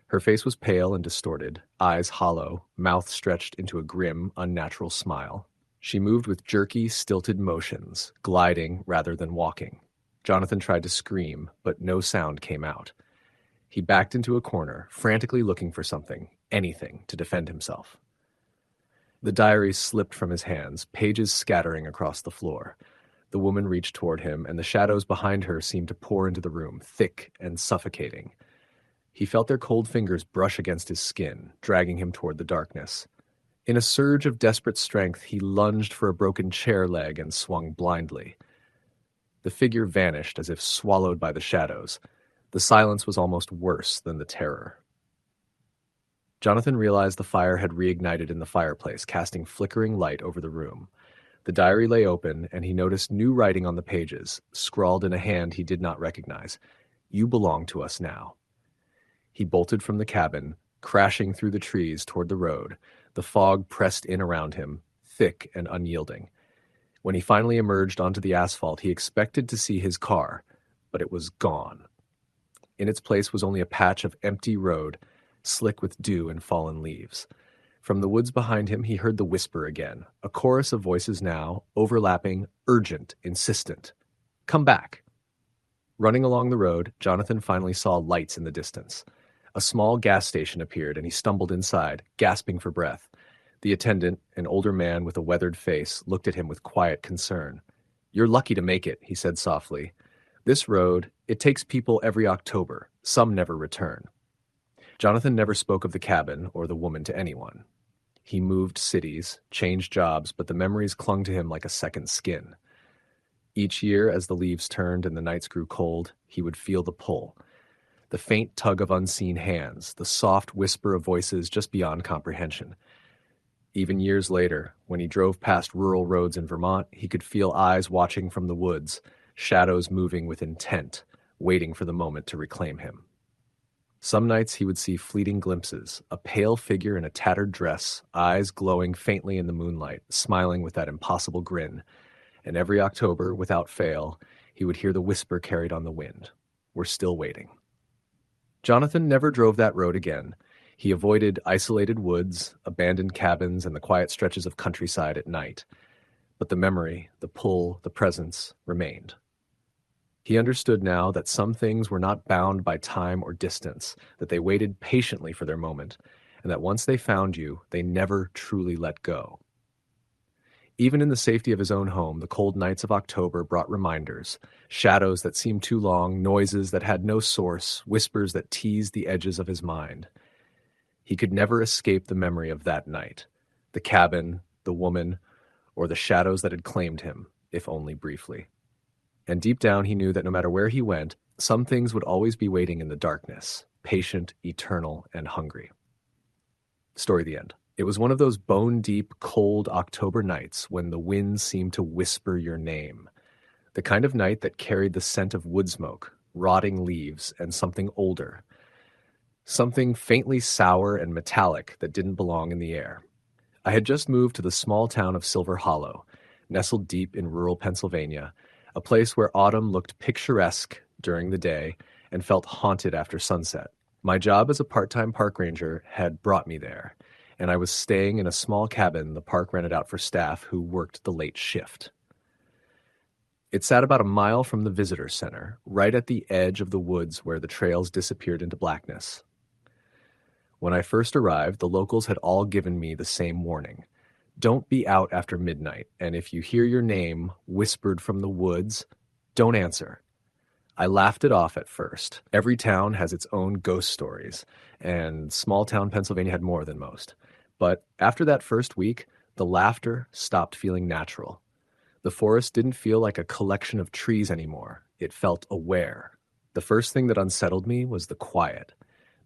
Her face was pale and distorted, eyes hollow, mouth stretched into a grim, unnatural smile. She moved with jerky, stilted motions, gliding rather than walking. Jonathan tried to scream, but no sound came out. He backed into a corner, frantically looking for something, anything, to defend himself. The diary slipped from his hands, pages scattering across the floor. The woman reached toward him, and the shadows behind her seemed to pour into the room, thick and suffocating. He felt their cold fingers brush against his skin, dragging him toward the darkness. In a surge of desperate strength, he lunged for a broken chair leg and swung blindly. The figure vanished as if swallowed by the shadows. The silence was almost worse than the terror. Jonathan realized the fire had reignited in the fireplace, casting flickering light over the room. The diary lay open, and he noticed new writing on the pages, scrawled in a hand he did not recognize. "You belong to us now." He bolted from the cabin, crashing through the trees toward the road. The fog pressed in around him, thick and unyielding. When he finally emerged onto the asphalt, he expected to see his car, but it was gone. In its place was only a patch of empty road, slick with dew and fallen leaves. From the woods behind him, he heard the whisper again, a chorus of voices now, overlapping, urgent, insistent. "Come back." Running along the road, Jonathan finally saw lights in the distance. A small gas station appeared, and he stumbled inside, gasping for breath. The attendant, an older man with a weathered face, looked at him with quiet concern. "You're lucky to make it," he said softly. "This road, it takes people every October. Some never return." Jonathan never spoke of the cabin or the woman to anyone. He moved cities, changed jobs, but the memories clung to him like a second skin. Each year, as the leaves turned and the nights grew cold, he would feel the pull. The faint tug of unseen hands, the soft whisper of voices just beyond comprehension. Even years later, when he drove past rural roads in Vermont, he could feel eyes watching from the woods, shadows moving with intent, waiting for the moment to reclaim him. Some nights he would see fleeting glimpses, a pale figure in a tattered dress, eyes glowing faintly in the moonlight, smiling with that impossible grin. And every October, without fail, he would hear the whisper carried on the wind. "We're still waiting." Jonathan never drove that road again. He avoided isolated woods, abandoned cabins, and the quiet stretches of countryside at night. But the memory, the pull, the presence remained. He understood now that some things were not bound by time or distance, that they waited patiently for their moment, and that once they found you, they never truly let go. Even in the safety of his own home, the cold nights of October brought reminders, shadows that seemed too long, noises that had no source, whispers that teased the edges of his mind. He could never escape the memory of that night, the cabin, the woman, or the shadows that had claimed him, if only briefly. And deep down he knew that no matter where he went, some things would always be waiting in the darkness, patient, eternal, and hungry. Story the end. It was one of those bone-deep, cold October nights when the wind seemed to whisper your name. The kind of night that carried the scent of wood smoke, rotting leaves, and something older. Something faintly sour and metallic that didn't belong in the air. I had just moved to the small town of Silver Hollow, nestled deep in rural Pennsylvania, a place where autumn looked picturesque during the day and felt haunted after sunset. My job as a part-time park ranger had brought me there, and I was staying in a small cabin the park rented out for staff who worked the late shift. It sat about a mile from the visitor center, right at the edge of the woods where the trails disappeared into blackness. When I first arrived, the locals had all given me the same warning. Don't be out after midnight, and if you hear your name whispered from the woods, don't answer. I laughed it off at first. Every town has its own ghost stories, and small town Pennsylvania had more than most. But after that first week, the laughter stopped feeling natural. The forest didn't feel like a collection of trees anymore. It felt aware. The first thing that unsettled me was the quiet.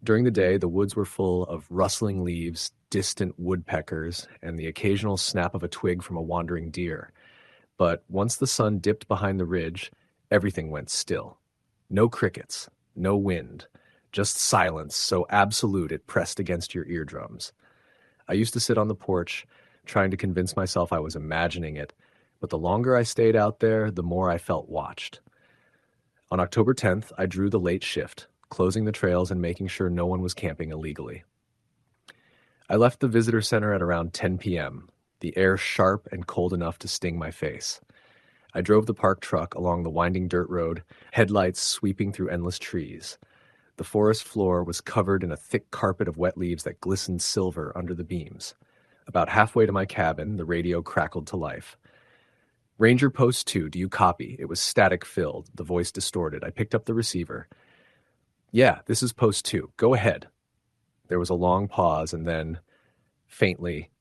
During the day, the woods were full of rustling leaves, distant woodpeckers, and the occasional snap of a twig from a wandering deer. But once the sun dipped behind the ridge, everything went still. No crickets, no wind, just silence so absolute it pressed against your eardrums. I used to sit on the porch, trying to convince myself I was imagining it, but the longer I stayed out there, the more I felt watched. On October 10th, I drew the late shift, closing the trails and making sure no one was camping illegally. I left the visitor center at around 10 p.m., the air sharp and cold enough to sting my face. I drove the parked truck along the winding dirt road, headlights sweeping through endless trees. The forest floor was covered in a thick carpet of wet leaves that glistened silver under the beams. About halfway to my cabin, the radio crackled to life. "Ranger Post 2, do you copy?" It was static-filled, the voice distorted. I picked up the receiver. "Yeah, this is Post 2. Go ahead." There was a long pause, and then, faintly,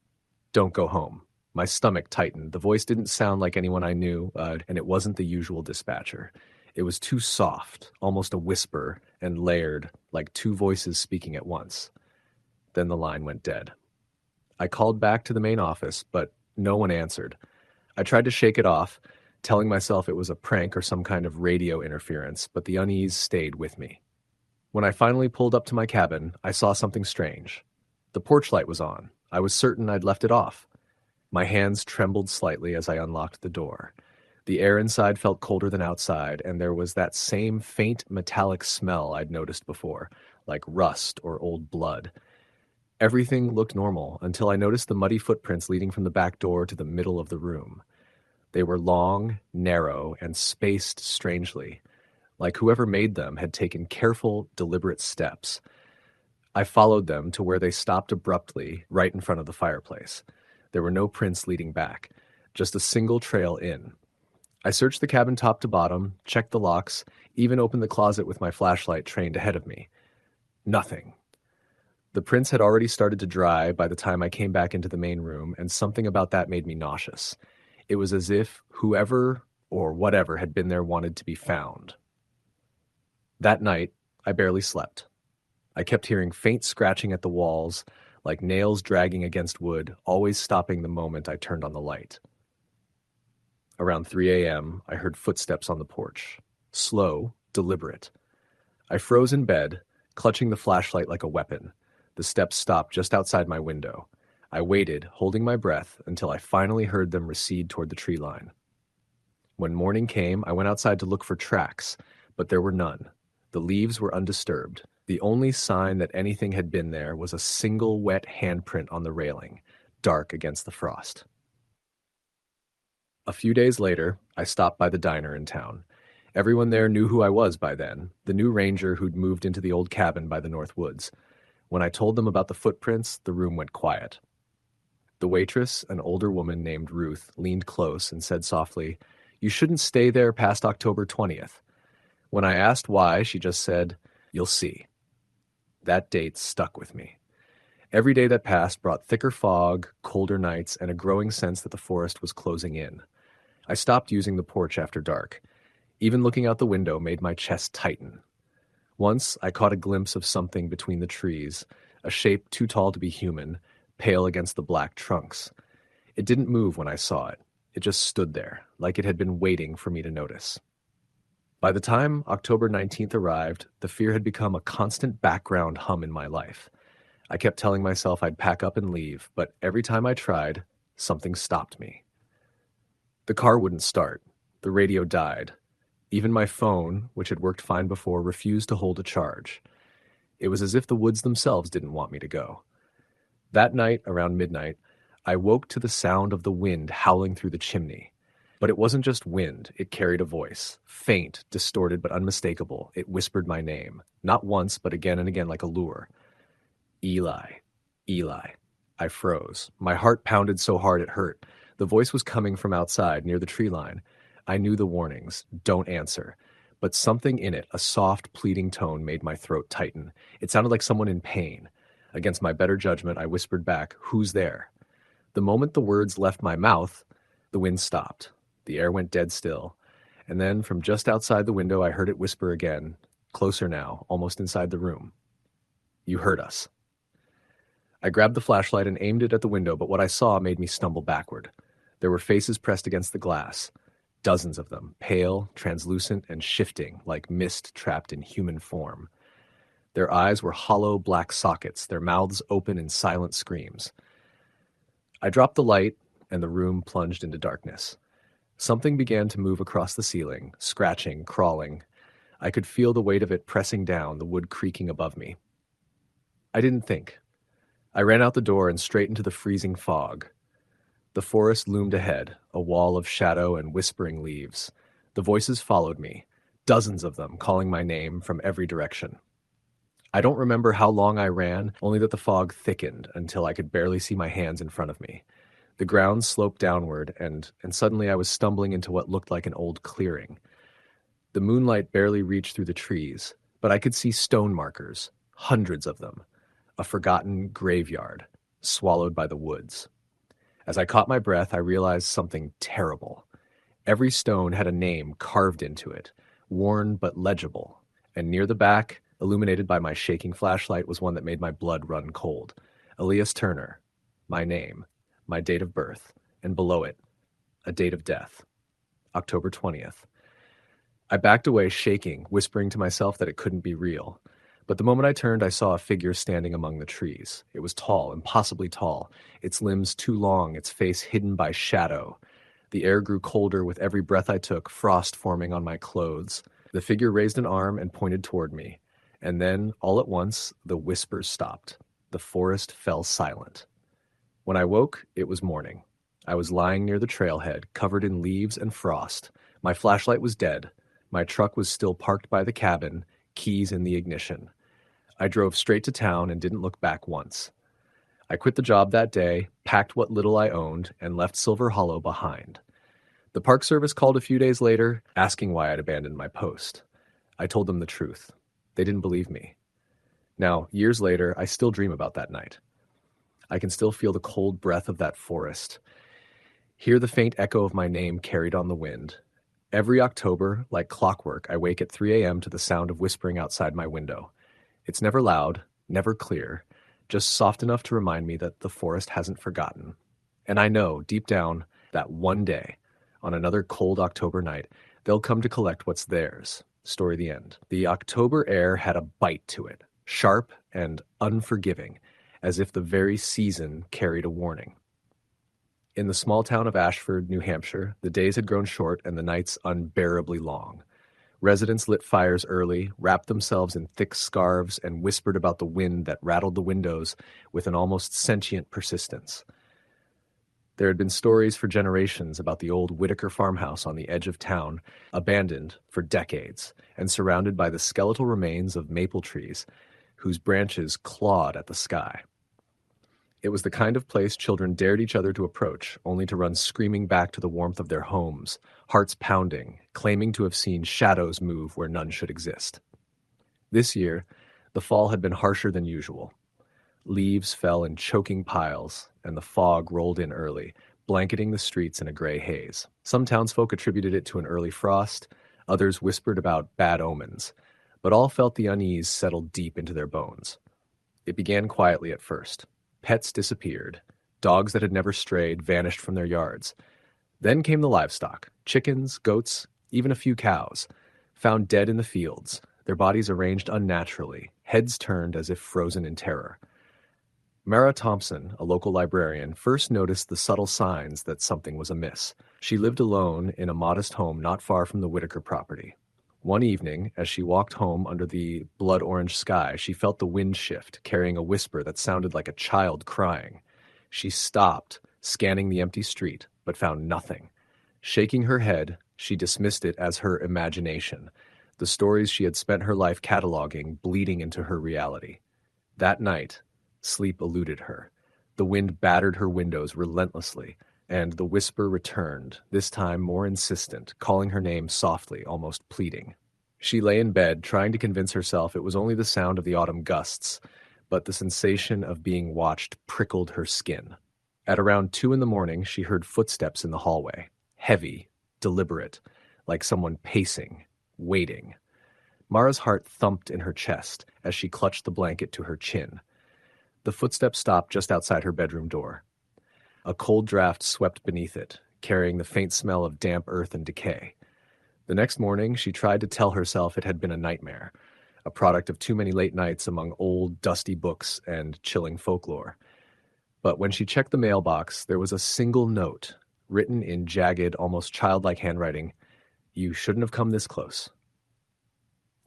"Don't go home." My stomach tightened. The voice didn't sound like anyone I knew, and it wasn't the usual dispatcher. It was too soft, almost a whisper, and layered, like two voices speaking at once. Then the line went dead. I called back to the main office, but no one answered. I tried to shake it off, telling myself it was a prank or some kind of radio interference, but the unease stayed with me. When I finally pulled up to my cabin, I saw something strange. The porch light was on. I was certain I'd left it off. My hands trembled slightly as I unlocked the door. The air inside felt colder than outside, and there was that same faint metallic smell I'd noticed before, like rust or old blood. Everything looked normal until I noticed the muddy footprints leading from the back door to the middle of the room. They were long, narrow, and spaced strangely, like whoever made them had taken careful, deliberate steps. I followed them to where they stopped abruptly, right in front of the fireplace. There were no prints leading back, just a single trail in. I searched the cabin top to bottom, checked the locks, even opened the closet with my flashlight trained ahead of me. Nothing. The prints had already started to dry by the time I came back into the main room, and something about that made me nauseous. It was as if whoever or whatever had been there wanted to be found. That night, I barely slept. I kept hearing faint scratching at the walls, like nails dragging against wood, always stopping the moment I turned on the light. Around 3 a.m., I heard footsteps on the porch. Slow, deliberate. I froze in bed, clutching the flashlight like a weapon. The steps stopped just outside my window. I waited, holding my breath, until I finally heard them recede toward the tree line. When morning came, I went outside to look for tracks, but there were none. The leaves were undisturbed. The only sign that anything had been there was a single wet handprint on the railing, dark against the frost. A few days later, I stopped by the diner in town. Everyone there knew who I was by then, the new ranger who'd moved into the old cabin by the North Woods. When I told them about the footprints, the room went quiet. The waitress, an older woman named Ruth, leaned close and said softly, "You shouldn't stay there past October 20th. When I asked why, she just said, "You'll see." That date stuck with me. Every day that passed brought thicker fog, colder nights, and a growing sense that the forest was closing in. I stopped using the porch after dark. Even looking out the window made my chest tighten. Once, I caught a glimpse of something between the trees, a shape too tall to be human, pale against the black trunks. It didn't move when I saw it. It just stood there, like it had been waiting for me to notice. By the time October 19th arrived, the fear had become a constant background hum in my life. I kept telling myself I'd pack up and leave, but every time I tried, something stopped me. The car wouldn't start. The radio died. Even my phone, which had worked fine before, refused to hold a charge. It was as if the woods themselves didn't want me to go. That night, around midnight, I woke to the sound of the wind howling through the chimney. But it wasn't just wind, it carried a voice. Faint, distorted, but unmistakable. It whispered my name. Not once, but again and again like a lure. Eli. Eli. I froze. My heart pounded so hard it hurt. The voice was coming from outside, near the tree line. I knew the warnings. Don't answer. But something in it, a soft, pleading tone, made my throat tighten. It sounded like someone in pain. Against my better judgment, I whispered back, "Who's there?" The moment the words left my mouth, the wind stopped. The air went dead still. And then, from just outside the window, I heard it whisper again, closer now, almost inside the room. "You heard us." I grabbed the flashlight and aimed it at the window, but what I saw made me stumble backward. There were faces pressed against the glass. Dozens of them, pale, translucent, and shifting, like mist trapped in human form. Their eyes were hollow black sockets, their mouths open in silent screams. I dropped the light, and the room plunged into darkness. Something began to move across the ceiling, scratching, crawling. I could feel the weight of it pressing down, the wood creaking above me. I didn't think. I ran out the door and straight into the freezing fog. The forest loomed ahead, a wall of shadow and whispering leaves. The voices followed me, dozens of them calling my name from every direction. I don't remember how long I ran, only that the fog thickened until I could barely see my hands in front of me. The ground sloped downward, and suddenly I was stumbling into what looked like an old clearing. The moonlight barely reached through the trees, but I could see stone markers, hundreds of them, a forgotten graveyard, swallowed by the woods. As I caught my breath, I realized something terrible. Every stone had a name carved into it, worn but legible, and near the back, illuminated by my shaking flashlight, was one that made my blood run cold. Elias Turner, my name, my date of birth, and below it, a date of death, October 20th. I backed away shaking, whispering to myself that it couldn't be real. But the moment I turned, I saw a figure standing among the trees. It was tall, impossibly tall, its limbs too long, its face hidden by shadow. The air grew colder with every breath I took, frost forming on my clothes. The figure raised an arm and pointed toward me. And then, all at once, the whispers stopped. The forest fell silent. When I woke, it was morning. I was lying near the trailhead, covered in leaves and frost. My flashlight was dead. My truck was still parked by the cabin, keys in the ignition. I drove straight to town and didn't look back once. I quit the job that day, packed what little I owned, and left Silver Hollow behind. The Park Service called a few days later, asking why I'd abandoned my post. I told them the truth. They didn't believe me. Now, years later, I still dream about that night. I can still feel the cold breath of that forest, hear the faint echo of my name carried on the wind. Every October, like clockwork, I wake at 3 a.m. to the sound of whispering outside my window. It's never loud, never clear, just soft enough to remind me that the forest hasn't forgotten. And I know, deep down, that one day, on another cold October night, they'll come to collect what's theirs. Story the end. The October air had a bite to it, sharp and unforgiving, as if the very season carried a warning. In the small town of Ashford, New Hampshire, the days had grown short and the nights unbearably long. Residents lit fires early, wrapped themselves in thick scarves, and whispered about the wind that rattled the windows with an almost sentient persistence. There had been stories for generations about the old Whitaker farmhouse on the edge of town, abandoned for decades, and surrounded by the skeletal remains of maple trees whose branches clawed at the sky. It was the kind of place children dared each other to approach, only to run screaming back to the warmth of their homes, hearts pounding, claiming to have seen shadows move where none should exist. This year, the fall had been harsher than usual. Leaves fell in choking piles, and the fog rolled in early, blanketing the streets in a gray haze. Some townsfolk attributed it to an early frost, others whispered about bad omens, but all felt the unease settle deep into their bones. It began quietly at first. Pets disappeared. Dogs that had never strayed vanished from their yards. Then came the livestock, chickens, goats, even a few cows, found dead in the fields, their bodies arranged unnaturally, heads turned as if frozen in terror. Mara Thompson, a local librarian, first noticed the subtle signs that something was amiss. She lived alone in a modest home not far from the Whitaker property. One evening, as she walked home under the blood-orange sky, she felt the wind shift, carrying a whisper that sounded like a child crying. She stopped, scanning the empty street, but found nothing. Shaking her head, she dismissed it as her imagination, the stories she had spent her life cataloging bleeding into her reality. That night, sleep eluded her. The wind battered her windows relentlessly, and the whisper returned, this time more insistent, calling her name softly, almost pleading. She lay in bed, trying to convince herself it was only the sound of the autumn gusts, but the sensation of being watched prickled her skin. At around 2 in the morning, she heard footsteps in the hallway, heavy, deliberate, like someone pacing, waiting. Mara's heart thumped in her chest as she clutched the blanket to her chin. The footsteps stopped just outside her bedroom door. A cold draft swept beneath it, carrying the faint smell of damp earth and decay. The next morning, she tried to tell herself it had been a nightmare, a product of too many late nights among old, dusty books and chilling folklore. But when she checked the mailbox, there was a single note, written in jagged, almost childlike handwriting. "You shouldn't have come this close."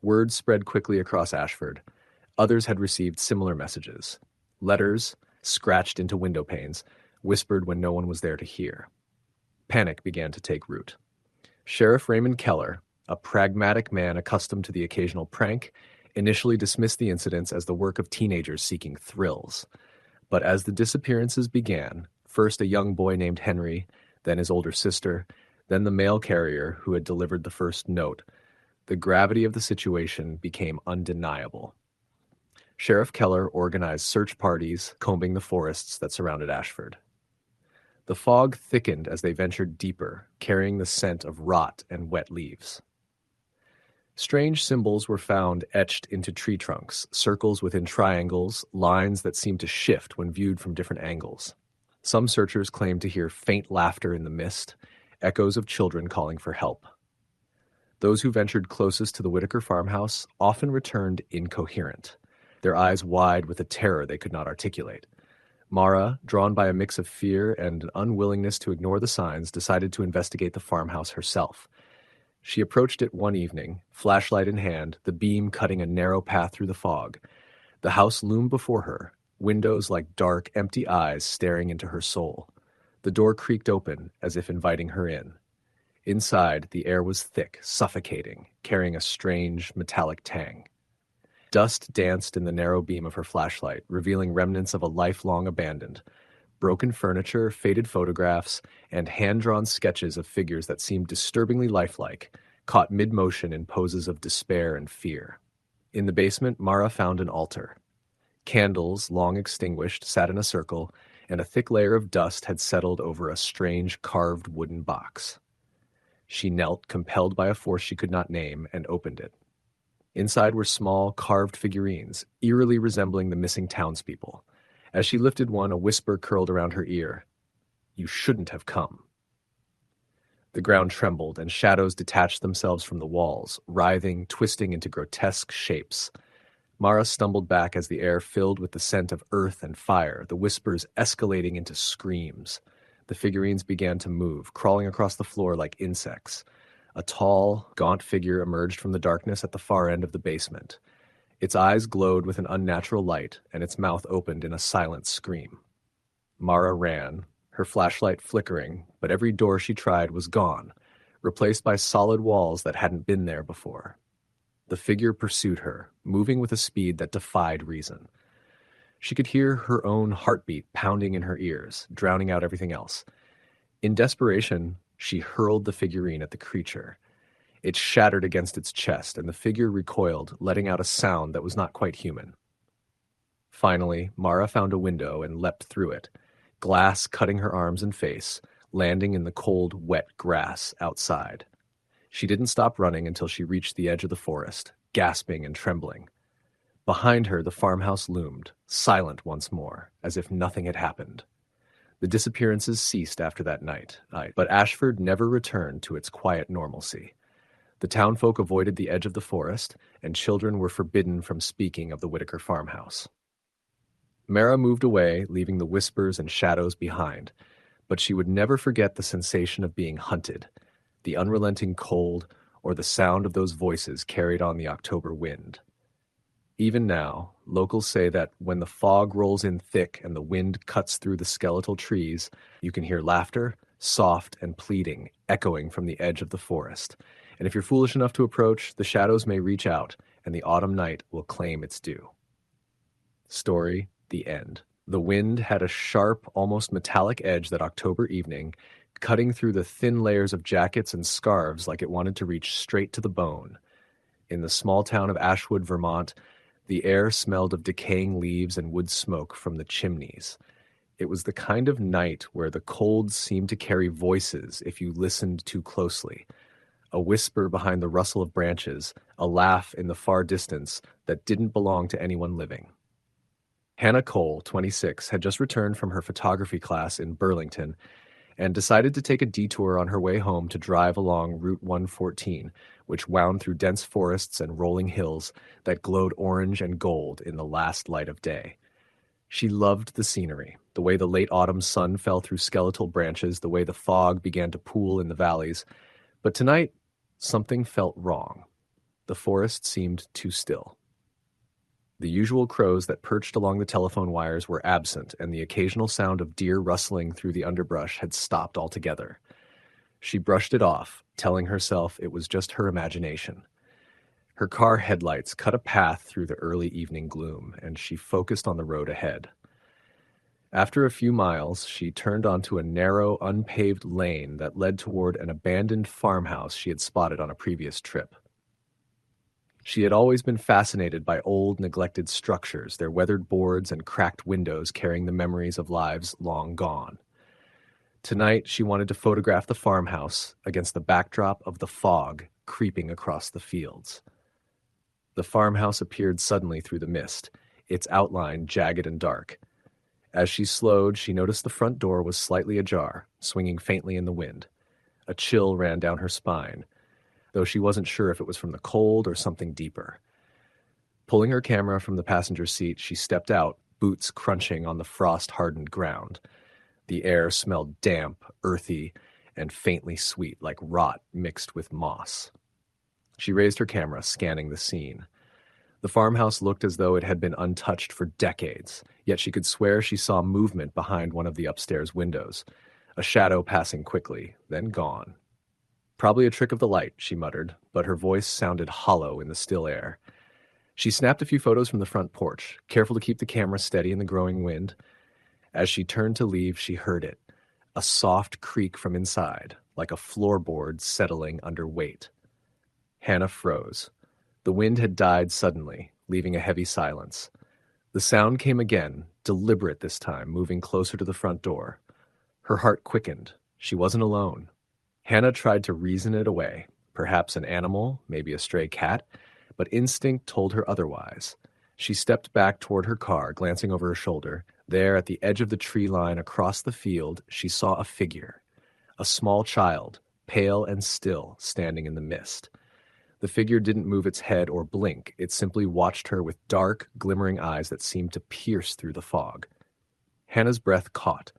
Word spread quickly across Ashford. Others had received similar messages. Letters, scratched into window panes, whispered when no one was there to hear. Panic began to take root. Sheriff Raymond Keller, a pragmatic man accustomed to the occasional prank, initially dismissed the incidents as the work of teenagers seeking thrills. But as the disappearances began, first a young boy named Henry, then his older sister, then the mail carrier who had delivered the first note, the gravity of the situation became undeniable. Sheriff Keller organized search parties, combing the forests that surrounded Ashford. The fog thickened as they ventured deeper, carrying the scent of rot and wet leaves. Strange symbols were found etched into tree trunks, circles within triangles, lines that seemed to shift when viewed from different angles. Some searchers claimed to hear faint laughter in the mist, echoes of children calling for help. Those who ventured closest to the Whitaker farmhouse often returned incoherent, their eyes wide with a terror they could not articulate. Mara, drawn by a mix of fear and an unwillingness to ignore the signs, decided to investigate the farmhouse herself. She approached it one evening, flashlight in hand, the beam cutting a narrow path through the fog. The house loomed before her, windows like dark, empty eyes staring into her soul. The door creaked open, as if inviting her in. Inside, the air was thick, suffocating, carrying a strange, metallic tang. Dust danced in the narrow beam of her flashlight, revealing remnants of a life long abandoned. Broken furniture, faded photographs, and hand-drawn sketches of figures that seemed disturbingly lifelike, caught mid-motion in poses of despair and fear. In the basement, Mara found an altar. Candles, long extinguished, sat in a circle, and a thick layer of dust had settled over a strange carved wooden box. She knelt, compelled by a force she could not name, and opened it. Inside were small, carved figurines, eerily resembling the missing townspeople. As she lifted one, a whisper curled around her ear. "You shouldn't have come." The ground trembled, and shadows detached themselves from the walls, writhing, twisting into grotesque shapes. Mara stumbled back as the air filled with the scent of earth and fire, the whispers escalating into screams. The figurines began to move, crawling across the floor like insects. A tall, gaunt figure emerged from the darkness at the far end of the basement. Its eyes glowed with an unnatural light, and its mouth opened in a silent scream. Mara ran, her flashlight flickering, but every door she tried was gone, replaced by solid walls that hadn't been there before. The figure pursued her, moving with a speed that defied reason. She could hear her own heartbeat pounding in her ears, drowning out everything else. In desperation, she hurled the figurine at the creature. It shattered against its chest, and the figure recoiled, letting out a sound that was not quite human. Finally, Mara found a window and leapt through it, glass cutting her arms and face, landing in the cold, wet grass outside. She didn't stop running until she reached the edge of the forest, gasping and trembling. Behind her, the farmhouse loomed, silent once more, as if nothing had happened. The disappearances ceased after that night, but Ashford never returned to its quiet normalcy. The townfolk avoided the edge of the forest, and children were forbidden from speaking of the Whitaker farmhouse. Mara moved away, leaving the whispers and shadows behind, but she would never forget the sensation of being hunted, the unrelenting cold, or the sound of those voices carried on the October wind. Even now, locals say that when the fog rolls in thick and the wind cuts through the skeletal trees, you can hear laughter, soft and pleading, echoing from the edge of the forest. And if you're foolish enough to approach, the shadows may reach out, and the autumn night will claim its due. Story: the end. The wind had a sharp, almost metallic edge that October evening, cutting through the thin layers of jackets and scarves like it wanted to reach straight to the bone. In the small town of Ashwood, Vermont, The air smelled of decaying leaves and wood smoke from the chimneys. It was the kind of night where the cold seemed to carry voices if you listened too closely. A whisper behind the rustle of branches, a laugh in the far distance that didn't belong to anyone living. Hannah Cole, 26, had just returned from her photography class in Burlington and decided to take a detour on her way home to drive along Route 114, which wound through dense forests and rolling hills that glowed orange and gold in the last light of day. She loved the scenery, the way the late autumn sun fell through skeletal branches, the way the fog began to pool in the valleys. But tonight, something felt wrong. The forest seemed too still. The usual crows that perched along the telephone wires were absent, and the occasional sound of deer rustling through the underbrush had stopped altogether. She brushed it off, telling herself it was just her imagination. Her car headlights cut a path through the early evening gloom, and she focused on the road ahead. After a few miles, she turned onto a narrow, unpaved lane that led toward an abandoned farmhouse she had spotted on a previous trip. She had always been fascinated by old, neglected structures, their weathered boards and cracked windows carrying the memories of lives long gone. Tonight, she wanted to photograph the farmhouse against the backdrop of the fog creeping across the fields. The farmhouse appeared suddenly through the mist, its outline jagged and dark. As she slowed, she noticed the front door was slightly ajar, swinging faintly in the wind. A chill ran down her spine, though she wasn't sure if it was from the cold or something deeper. Pulling her camera from the passenger seat, she stepped out, boots crunching on the frost-hardened ground. The air smelled damp, earthy, and faintly sweet, like rot mixed with moss. She raised her camera, scanning the scene. The farmhouse looked as though it had been untouched for decades, yet she could swear she saw movement behind one of the upstairs windows, a shadow passing quickly, then gone. Probably a trick of the light, she muttered, but her voice sounded hollow in the still air. She snapped a few photos from the front porch, careful to keep the camera steady in the growing wind. As she turned to leave, she heard it, a soft creak from inside, like a floorboard settling under weight. Hannah froze. The wind had died suddenly, leaving a heavy silence. The sound came again, deliberate this time, moving closer to the front door. Her heart quickened. She wasn't alone. Hannah tried to reason it away. Perhaps an animal, maybe a stray cat, but instinct told her otherwise. She stepped back toward her car, glancing over her shoulder. There, at the edge of the tree line across the field, she saw a figure. A small child, pale and still, standing in the mist. The figure didn't move its head or blink. It simply watched her with dark, glimmering eyes that seemed to pierce through the fog. Hannah's breath caught.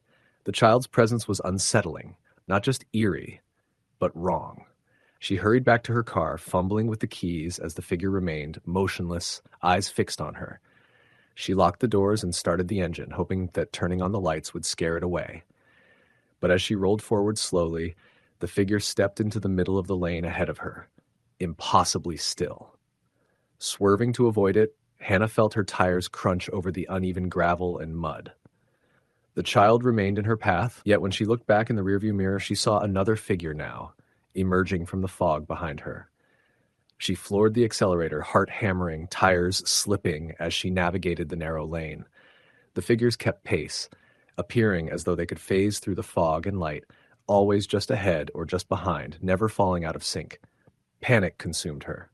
The child's presence was unsettling, not just eerie, but wrong. She hurried back to her car, fumbling with the keys as the figure remained, motionless, eyes fixed on her. She locked the doors and started the engine, hoping that turning on the lights would scare it away. But as she rolled forward slowly, the figure stepped into the middle of the lane ahead of her, impossibly still. Swerving to avoid it, Hannah felt her tires crunch over the uneven gravel and mud. The child remained in her path, yet when she looked back in the rearview mirror, she saw another figure now, emerging from the fog behind her. She floored the accelerator, heart hammering, tires slipping as she navigated the narrow lane. The figures kept pace, appearing as though they could phase through the fog and light, always just ahead or just behind, never falling out of sync. Panic consumed her.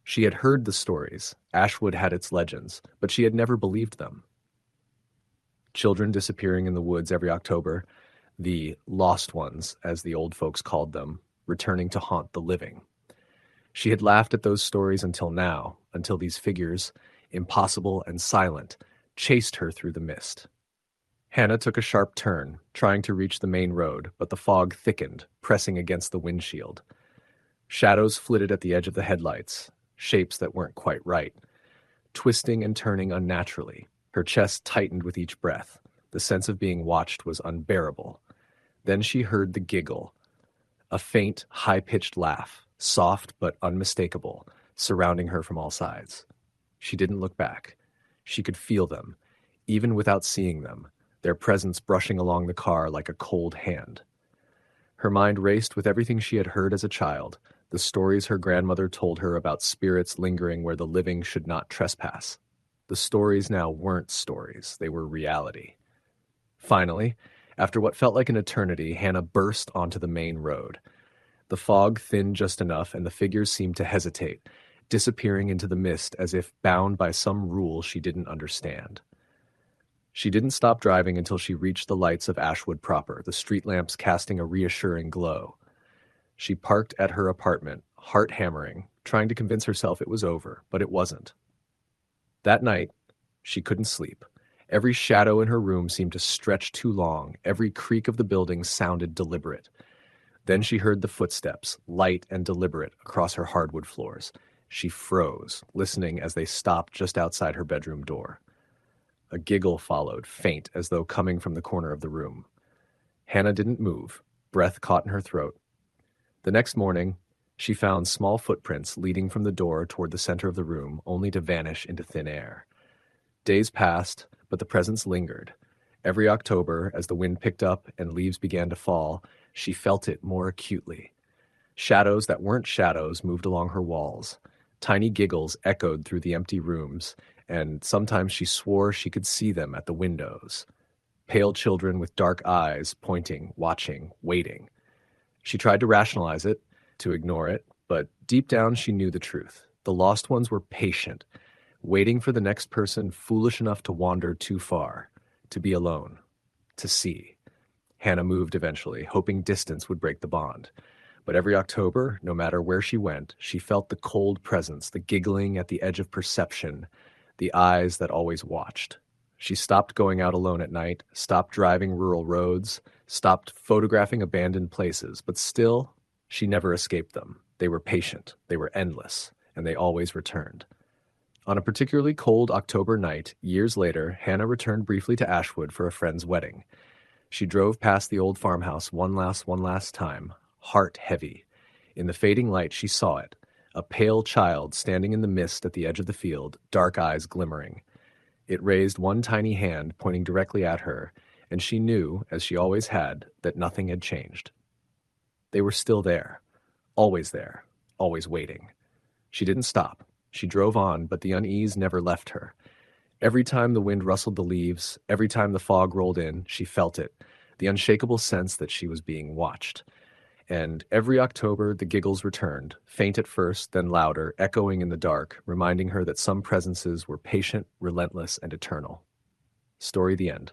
She had heard the stories. Ashwood had its legends, but she had never believed them. Children disappearing in the woods every October, the lost ones, as the old folks called them, returning to haunt the living. She had laughed at those stories until now, until these figures, impossible and silent, chased her through the mist. Hannah took a sharp turn, trying to reach the main road, but the fog thickened, pressing against the windshield. Shadows flitted at the edge of the headlights, shapes that weren't quite right, twisting and turning unnaturally. Her chest tightened with each breath. The sense of being watched was unbearable. Then she heard the giggle, a faint, high-pitched laugh, soft but unmistakable, surrounding her from all sides. She didn't look back. She could feel them, even without seeing them, their presence brushing along the car like a cold hand. Her mind raced with everything she had heard as a child, The stories her grandmother told her about spirits lingering where the living should not trespass. The stories now weren't stories, they were reality. Finally, after what felt like an eternity, Hannah burst onto the main road. The fog thinned just enough, and the figures seemed to hesitate, disappearing into the mist as if bound by some rule she didn't understand. She didn't stop driving until she reached the lights of Ashwood proper, the street lamps casting a reassuring glow. She parked at her apartment, heart hammering, trying to convince herself it was over, but it wasn't. That night, she couldn't sleep. Every shadow in her room seemed to stretch too long. Every creak of the building sounded deliberate. Then she heard the footsteps, light and deliberate, across her hardwood floors. She froze, listening as they stopped just outside her bedroom door. A giggle followed, faint, as though coming from the corner of the room. Hannah didn't move, breath caught in her throat. The next morning, she found small footprints leading from the door toward the center of the room, only to vanish into thin air. Days passed, but the presence lingered. Every October, as the wind picked up and leaves began to fall, she felt it more acutely. Shadows that weren't shadows moved along her walls. Tiny giggles echoed through the empty rooms, and sometimes she swore she could see them at the windows. Pale children with dark eyes, pointing, watching, waiting. She tried to rationalize it, to ignore it, but deep down she knew the truth. The lost ones were patient, waiting for the next person foolish enough to wander too far, to be alone, to see. Hannah moved eventually, hoping distance would break the bond. But every October, no matter where she went, she felt the cold presence, the giggling at the edge of perception, the eyes that always watched. She stopped going out alone at night, stopped driving rural roads, stopped photographing abandoned places, but still, she never escaped them. They were patient, they were endless, and they always returned. On a particularly cold October night, years later, Hannah returned briefly to Ashwood for a friend's wedding. She drove past the old farmhouse one last time, heart heavy. In the fading light, she saw it, a pale child standing in the mist at the edge of the field, dark eyes glimmering. It raised one tiny hand, pointing directly at her, and she knew, as she always had, that nothing had changed. They were still there, always waiting. She didn't stop. She drove on, but the unease never left her. Every time the wind rustled the leaves, every time the fog rolled in, she felt it, the unshakable sense that she was being watched. And every October, the giggles returned, faint at first, then louder, echoing in the dark, reminding her that some presences were patient, relentless, and eternal. Story the end.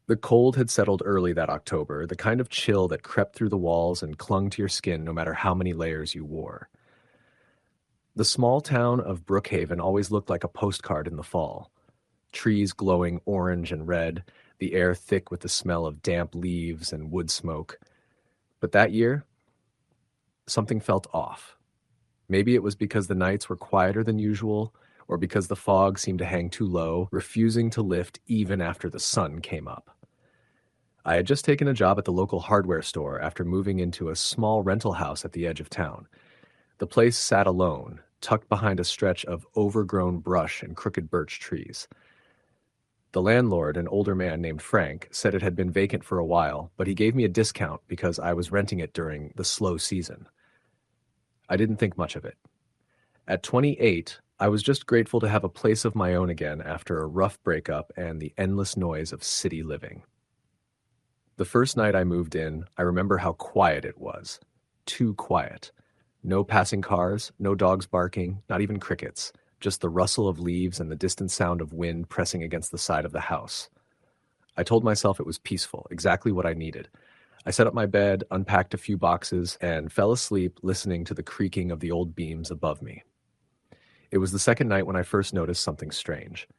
The cold had settled early that October, the kind of chill that crept through the walls and clung to your skin no matter how many layers you wore. The small town of Brookhaven always looked like a postcard in the fall. Trees glowing orange and red, the air thick with the smell of damp leaves and wood smoke. But that year, something felt off. Maybe it was because the nights were quieter than usual, or because the fog seemed to hang too low, refusing to lift even after the sun came up. I had just taken a job at the local hardware store after moving into a small rental house at the edge of town. The place sat alone, tucked behind a stretch of overgrown brush and crooked birch trees. The landlord, an older man named Frank, said it had been vacant for a while, but he gave me a discount because I was renting it during the slow season. I didn't think much of it. At 28, I was just grateful to have a place of my own again after a rough breakup and the endless noise of city living. The first night I moved in, I remember how quiet it was. Too quiet. No passing cars, no dogs barking, not even crickets, just the rustle of leaves and the distant sound of wind pressing against the side of the house. I told myself it was peaceful, exactly what I needed. I set up my bed, unpacked a few boxes, and fell asleep listening to the creaking of the old beams above me. It was the second night when I first noticed something strange.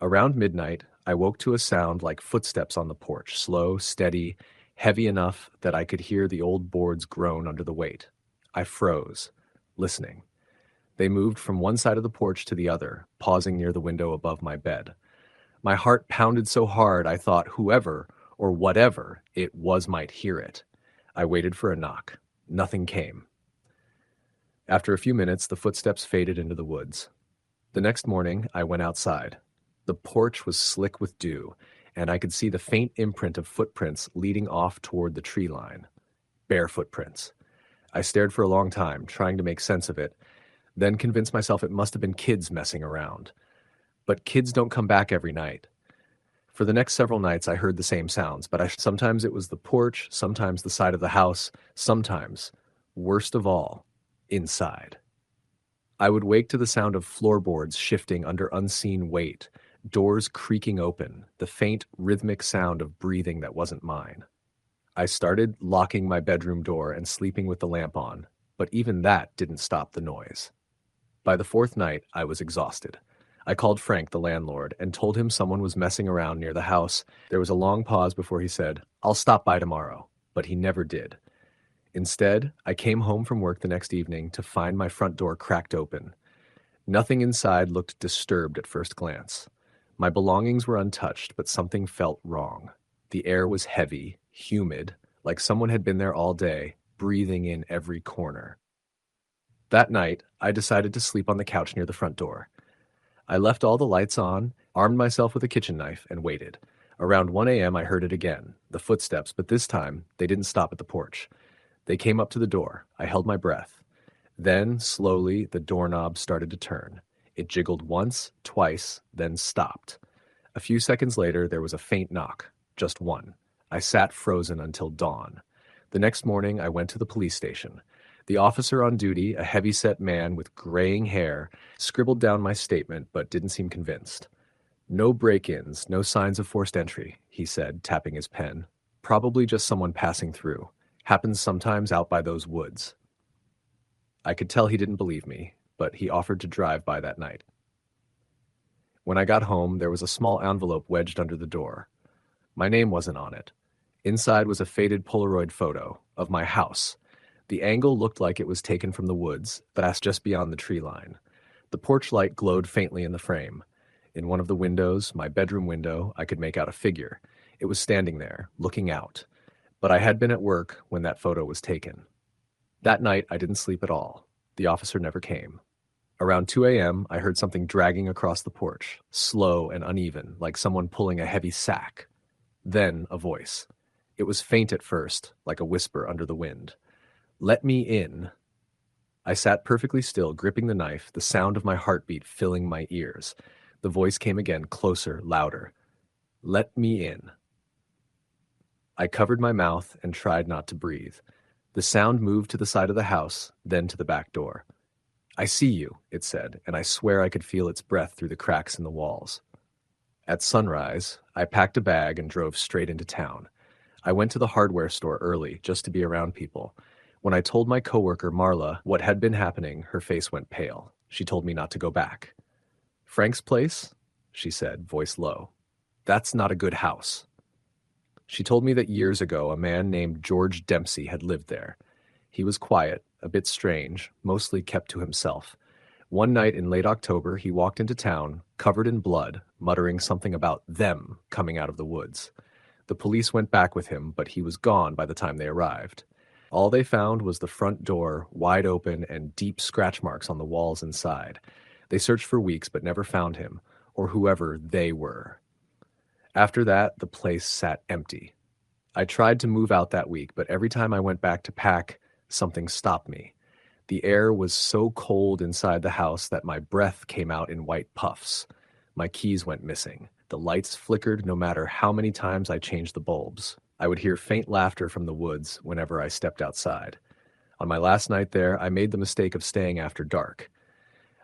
Around midnight, I woke to a sound like footsteps on the porch, slow, steady, heavy enough that I could hear the old boards groan under the weight. I froze, listening. They moved from one side of the porch to the other, pausing near the window above my bed. My heart pounded so hard I thought whoever, or whatever it was, might hear it. I waited for a knock. Nothing came. After a few minutes, the footsteps faded into the woods. The next morning, I went outside. The porch was slick with dew, and I could see the faint imprint of footprints leading off toward the tree line. Bare footprints. I stared for a long time, trying to make sense of it, then convinced myself it must have been kids messing around. But kids don't come back every night. For the next several nights, I heard the same sounds, but sometimes it was the porch, sometimes the side of the house, sometimes, worst of all, inside. I would wake to the sound of floorboards shifting under unseen weight, doors creaking open, the faint, rhythmic sound of breathing that wasn't mine. I started locking my bedroom door and sleeping with the lamp on, but even that didn't stop the noise. By the fourth night, I was exhausted. I called Frank, the landlord, and told him someone was messing around near the house. There was a long pause before he said, "I'll stop by tomorrow," but he never did. Instead, I came home from work the next evening to find my front door cracked open. Nothing inside looked disturbed at first glance. My belongings were untouched, but something felt wrong. The air was heavy, humid, like someone had been there all day, breathing in every corner. That night, I decided to sleep on the couch near the front door. I left all the lights on, armed myself with a kitchen knife, and waited. Around 1 a.m., I heard it again, the footsteps, but this time, they didn't stop at the porch. They came up to the door. I held my breath. Then, slowly, the doorknob started to turn. It jiggled once, twice, then stopped. A few seconds later, there was a faint knock. Just one. I sat frozen until dawn. The next morning, I went to the police station. The officer on duty, a heavy-set man with graying hair, scribbled down my statement but didn't seem convinced. "No break-ins, no signs of forced entry," he said, tapping his pen. "Probably just someone passing through. Happens sometimes out by those woods." I could tell he didn't believe me, but he offered to drive by that night. When I got home, there was a small envelope wedged under the door. My name wasn't on it. Inside was a faded Polaroid photo of my house. The angle looked like it was taken from the woods, but that's just beyond the tree line. The porch light glowed faintly in the frame. In one of the windows, my bedroom window, I could make out a figure. It was standing there, looking out. But I had been at work when that photo was taken. That night, I didn't sleep at all. The officer never came. Around 2 a.m., I heard something dragging across the porch, slow and uneven, like someone pulling a heavy sack. Then a voice. It was faint at first, like a whisper under the wind. "Let me in." I sat perfectly still, gripping the knife, the sound of my heartbeat filling my ears. The voice came again, closer, louder. "Let me in." I covered my mouth and tried not to breathe. The sound moved to the side of the house, then to the back door. "I see you," it said, and I swear I could feel its breath through the cracks in the walls. At sunrise, I packed a bag and drove straight into town. I went to the hardware store early, just to be around people. When I told my coworker, Marla, what had been happening, her face went pale. She told me not to go back. "Frank's place?" she said, voice low. "That's not a good house." She told me that years ago a man named George Dempsey had lived there. He was quiet, a bit strange, mostly kept to himself. One night in late October, he walked into town, covered in blood, muttering something about them coming out of the woods. The police went back with him, but he was gone by the time they arrived. All they found was the front door, wide open, and deep scratch marks on the walls inside. They searched for weeks but never found him, or whoever they were. After that, the place sat empty. I tried to move out that week, but every time I went back to pack, something stopped me. The air was so cold inside the house that my breath came out in white puffs. My keys went missing. The lights flickered no matter how many times I changed the bulbs. I would hear faint laughter from the woods whenever I stepped outside. On my last night there, I made the mistake of staying after dark.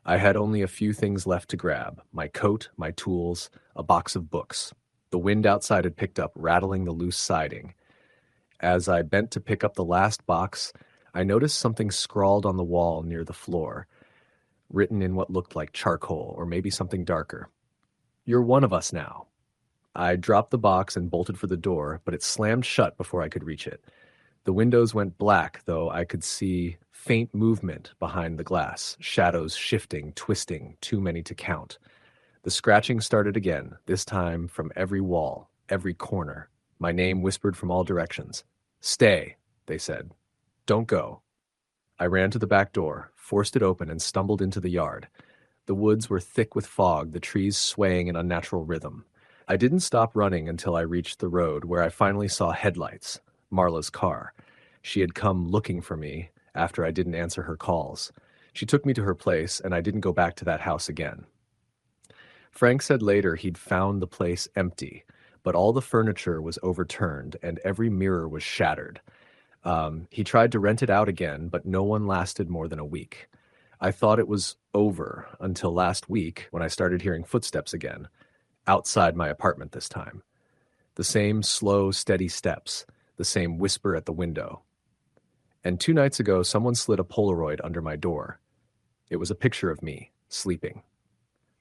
I had only a few things left to grab: my coat, my tools, a box of books. The wind outside had picked up, rattling the loose siding. As I bent to pick up the last box, I noticed something scrawled on the wall near the floor, written in what looked like charcoal, or maybe something darker. "You're one of us now." I dropped the box and bolted for the door, but it slammed shut before I could reach it. The windows went black, though I could see faint movement behind the glass, shadows shifting, twisting, too many to count. The scratching started again, this time from every wall, every corner. My name whispered from all directions. "Stay," they said. "Don't go." I ran to the back door, forced it open, and stumbled into the yard. The woods were thick with fog, the trees swaying in unnatural rhythm. I didn't stop running until I reached the road, where I finally saw headlights, Marla's car. She had come looking for me, after I didn't answer her calls. She took me to her place, and I didn't go back to that house again. Frank said later he'd found the place empty, but all the furniture was overturned and every mirror was shattered. He tried to rent it out again, but no one lasted more than a week. I thought it was over until last week when I started hearing footsteps again, outside my apartment this time. The same slow, steady steps, the same whisper at the window. And 2 nights ago, someone slid a Polaroid under my door. It was a picture of me, sleeping.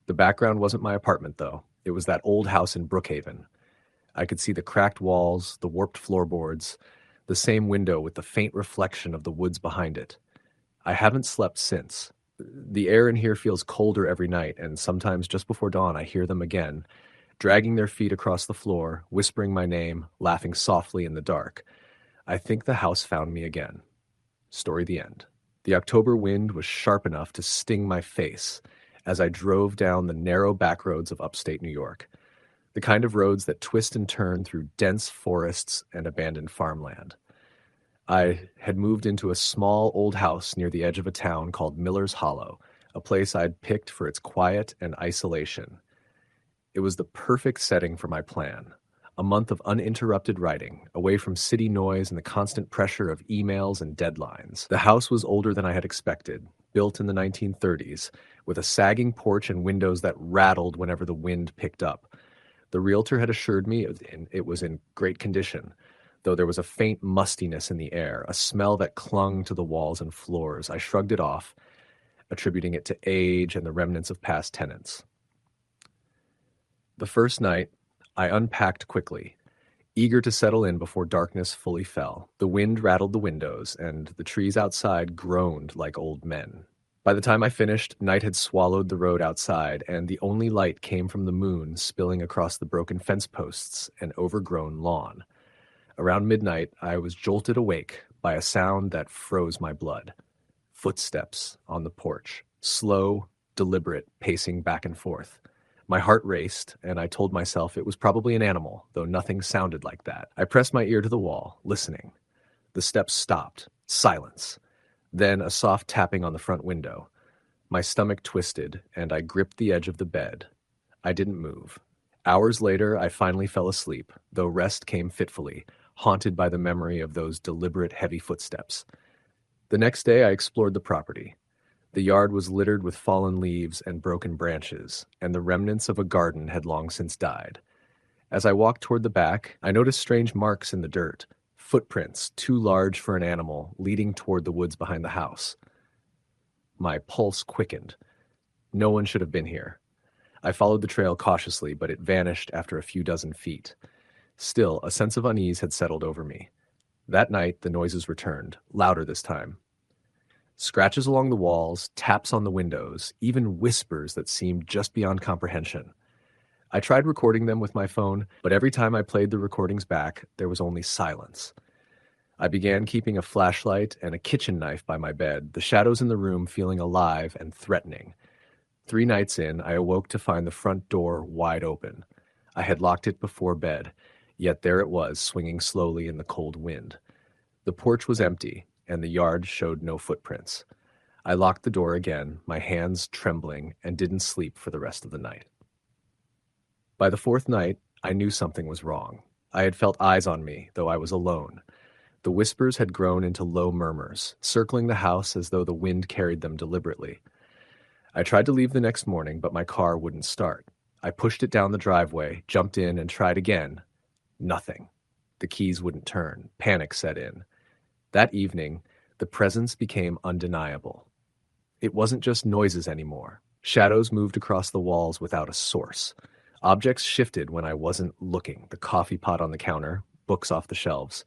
The background wasn't my apartment, though. It was that old house in Brookhaven. I could see the cracked walls, the warped floorboards, the same window with the faint reflection of the woods behind it. I haven't slept since. The air in here feels colder every night, and sometimes just before dawn I hear them again, dragging their feet across the floor, whispering my name, laughing softly in the dark. I think the house found me again. Story the end. The October wind was sharp enough to sting my face as I drove down the narrow back roads of upstate New York, the kind of roads that twist and turn through dense forests and abandoned farmland. I had moved into a small old house near the edge of a town called Miller's Hollow, a place I'd picked for its quiet and isolation. It was the perfect setting for my plan. A month of uninterrupted writing, away from city noise and the constant pressure of emails and deadlines. The house was older than I had expected, built in the 1930s, with a sagging porch and windows that rattled whenever the wind picked up. The realtor had assured me it was in great condition, though there was a faint mustiness in the air, a smell that clung to the walls and floors. I shrugged it off, attributing it to age and the remnants of past tenants. The first night, I unpacked quickly, eager to settle in before darkness fully fell. The wind rattled the windows, and the trees outside groaned like old men. By the time I finished, night had swallowed the road outside, and the only light came from the moon spilling across the broken fence posts and overgrown lawn. Around midnight, I was jolted awake by a sound that froze my blood. Footsteps on the porch, slow, deliberate, pacing back and forth. My heart raced, and I told myself it was probably an animal, though nothing sounded like that. I pressed my ear to the wall, listening. The steps stopped. Silence. Then a soft tapping on the front window. My stomach twisted, and I gripped the edge of the bed. I didn't move. Hours later, I finally fell asleep, though rest came fitfully, haunted by the memory of those deliberate, heavy footsteps. The next day, I explored the property. The yard was littered with fallen leaves and broken branches, and the remnants of a garden had long since died. As I walked toward the back, I noticed strange marks in the dirt, footprints too large for an animal leading toward the woods behind the house. My pulse quickened. No one should have been here. I followed the trail cautiously, but it vanished after a few dozen feet. Still, a sense of unease had settled over me. That night, the noises returned, louder this time. Scratches along the walls, taps on the windows, even whispers that seemed just beyond comprehension. I tried recording them with my phone, but every time I played the recordings back, there was only silence. I began keeping a flashlight and a kitchen knife by my bed, the shadows in the room feeling alive and threatening. 3 nights in, I awoke to find the front door wide open. I had locked it before bed, yet there it was, swinging slowly in the cold wind. The porch was empty, and the yard showed no footprints. I locked the door again, my hands trembling, and didn't sleep for the rest of the night. By the 4th night, I knew something was wrong. I had felt eyes on me, though I was alone. The whispers had grown into low murmurs, circling the house as though the wind carried them deliberately. I tried to leave the next morning, but my car wouldn't start. I pushed it down the driveway, jumped in, and tried again. Nothing. The keys wouldn't turn. Panic set in. That evening, the presence became undeniable. It wasn't just noises anymore. Shadows moved across the walls without a source. Objects shifted when I wasn't looking, the coffee pot on the counter, books off the shelves.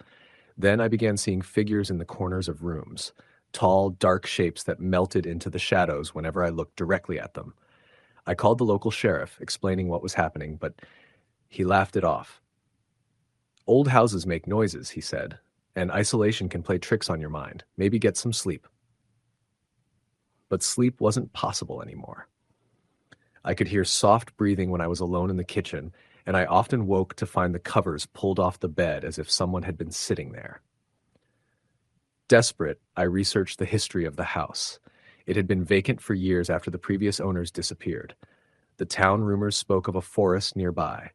Then I began seeing figures in the corners of rooms, tall, dark shapes that melted into the shadows whenever I looked directly at them. I called the local sheriff, explaining what was happening, but he laughed it off. "Old houses make noises," he said, "and isolation can play tricks on your mind. Maybe get some sleep." But sleep wasn't possible anymore. I could hear soft breathing when I was alone in the kitchen, and I often woke to find the covers pulled off the bed as if someone had been sitting there. Desperate, I researched the history of the house. It had been vacant for years after the previous owners disappeared. The town rumors spoke of a forest nearby,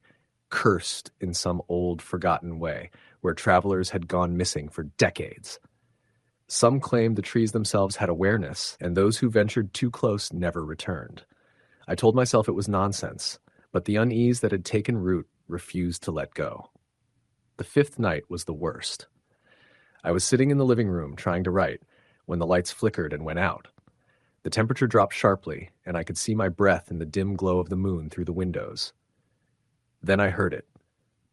cursed in some old, forgotten way, where travelers had gone missing for decades. Some claimed the trees themselves had awareness, and those who ventured too close never returned. I told myself it was nonsense, but the unease that had taken root refused to let go. The fifth night was the worst. I was sitting in the living room trying to write when the lights flickered and went out. The temperature dropped sharply, and I could see my breath in the dim glow of the moon through the windows. Then I heard it,